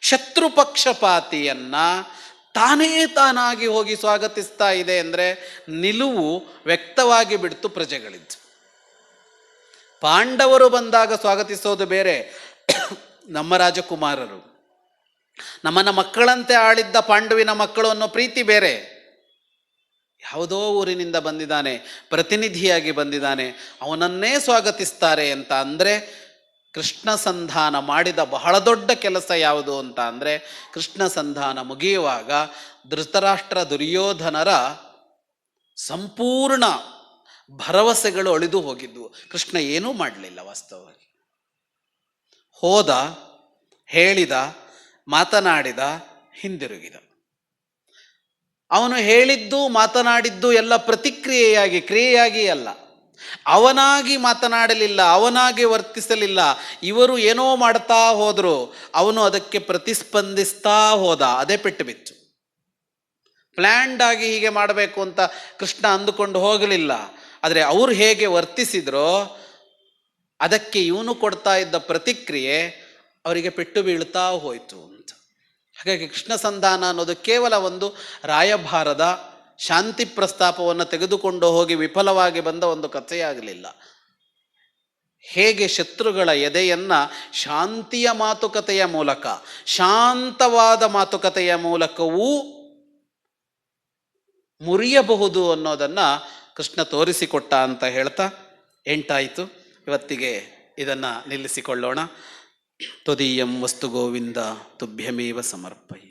ಶತ್ರು ಪಕ್ಷಪಾತಿಯನ್ನ ತಾನೇ ತಾನಾಗಿ ಹೋಗಿ ಸ್ವಾಗತಿಸ್ತಾ ಇದೆ ಅಂದರೆ ನಿಲುವು ವ್ಯಕ್ತವಾಗಿ ಬಿಡ್ತು ಪ್ರಜೆಗಳಿದ್ದು. ಪಾಂಡವರು ಬಂದಾಗ ಸ್ವಾಗತಿಸೋದು ಬೇರೆ, ನಮ್ಮ ರಾಜಕುಮಾರರು ನಮ್ಮನ್ನ ಮಕ್ಕಳಂತೆ ಆಳಿದ್ದ ಪಾಂಡುವಿನ ಮಕ್ಕಳು ಅನ್ನೋ ಪ್ರೀತಿ ಬೇರೆ. ಯಾವುದೋ ಊರಿನಿಂದ ಬಂದಿದ್ದಾನೆ, ಪ್ರತಿನಿಧಿಯಾಗಿ ಬಂದಿದ್ದಾನೆ, ಅವನನ್ನೇ ಸ್ವಾಗತಿಸ್ತಾರೆ ಅಂತ ಅಂದರೆ ಕೃಷ್ಣ ಸಂಧಾನ ಮಾಡಿದ ಬಹಳ ದೊಡ್ಡ ಕೆಲಸ ಯಾವುದು ಅಂತ ಅಂದರೆ, ಕೃಷ್ಣ ಸಂಧಾನ ಮುಗಿಯುವಾಗ ಧೃತರಾಷ್ಟ್ರ ದುರ್ಯೋಧನರ ಸಂಪೂರ್ಣ ಭರವಸೆಗಳು ಅಳಿದು ಹೋಗಿದ್ವು. ಕೃಷ್ಣ ಏನೂ ಮಾಡಲಿಲ್ಲ. ವಾಸ್ತವವಾಗಿ ಹೋದ, ಹೇಳಿದ, ಮಾತನಾಡಿದ, ಹಿಂದಿರುಗಿದ. ಅವನು ಹೇಳಿದ್ದು ಮಾತನಾಡಿದ್ದು ಎಲ್ಲ ಪ್ರತಿಕ್ರಿಯೆಯಾಗಿ, ಕ್ರಿಯೆಯಾಗಿ ಅಲ್ಲ. ಅವನಾಗಿ ಮಾತನಾಡಲಿಲ್ಲ, ಅವನಾಗಿ ವರ್ತಿಸಲಿಲ್ಲ. ಇವರು ಏನೋ ಮಾಡ್ತಾ ಹೋದರು, ಅವನು ಅದಕ್ಕೆ ಪ್ರತಿಸ್ಪಂದಿಸ್ತಾ ಹೋದ. ಅದೇ ಪೆಟ್ಟು ಬಿತ್ತು. ಪ್ಲ್ಯಾಂಡ್ ಆಗಿ ಹೀಗೆ ಮಾಡಬೇಕು ಅಂತ ಕೃಷ್ಣ ಅಂದುಕೊಂಡು ಹೋಗಲಿಲ್ಲ. ಆದರೆ ಅವರು ಹೇಗೆ ವರ್ತಿಸಿದ್ರೋ ಅದಕ್ಕೆ ಇವನು ಕೊಡ್ತಾ ಇದ್ದ ಪ್ರತಿಕ್ರಿಯೆ ಅವರಿಗೆ ಪೆಟ್ಟು ಬೀಳ್ತಾ ಹೋಯಿತು ಅಂತ. ಹಾಗಾಗಿ ಕೃಷ್ಣ ಸಂಧಾನ ಅನ್ನೋದು ಕೇವಲ ಒಂದು ರಾಯಭಾರದ ಶಾಂತಿ ಪ್ರಸ್ತಾಪವನ್ನು ತೆಗೆದುಕೊಂಡು ಹೋಗಿ ವಿಫಲವಾಗಿ ಬಂದ ಒಂದು ಕಥೆಯಾಗಲಿಲ್ಲ. ಹೇಗೆ ಶತ್ರುಗಳ ಎದೆಯನ್ನು ಶಾಂತಿಯ ಮಾತುಕತೆಯ ಮೂಲಕ, ಶಾಂತವಾದ ಮಾತುಕತೆಯ ಮೂಲಕವೂ ಮುರಿಯಬಹುದು ಅನ್ನೋದನ್ನು ಕೃಷ್ಣ ತೋರಿಸಿಕೊಟ್ಟ ಅಂತ ಹೇಳ್ತಾ 8 ಆಯಿತು. ಇವತ್ತಿಗೆ ಇದನ್ನು ನಿಲ್ಲಿಸಿಕೊಳ್ಳೋಣ. ತ್ವದೀಯಂ ವಸ್ತು ಗೋವಿಂದ ತುಭ್ಯಮೇವ ಸಮರ್ಪಯಿ.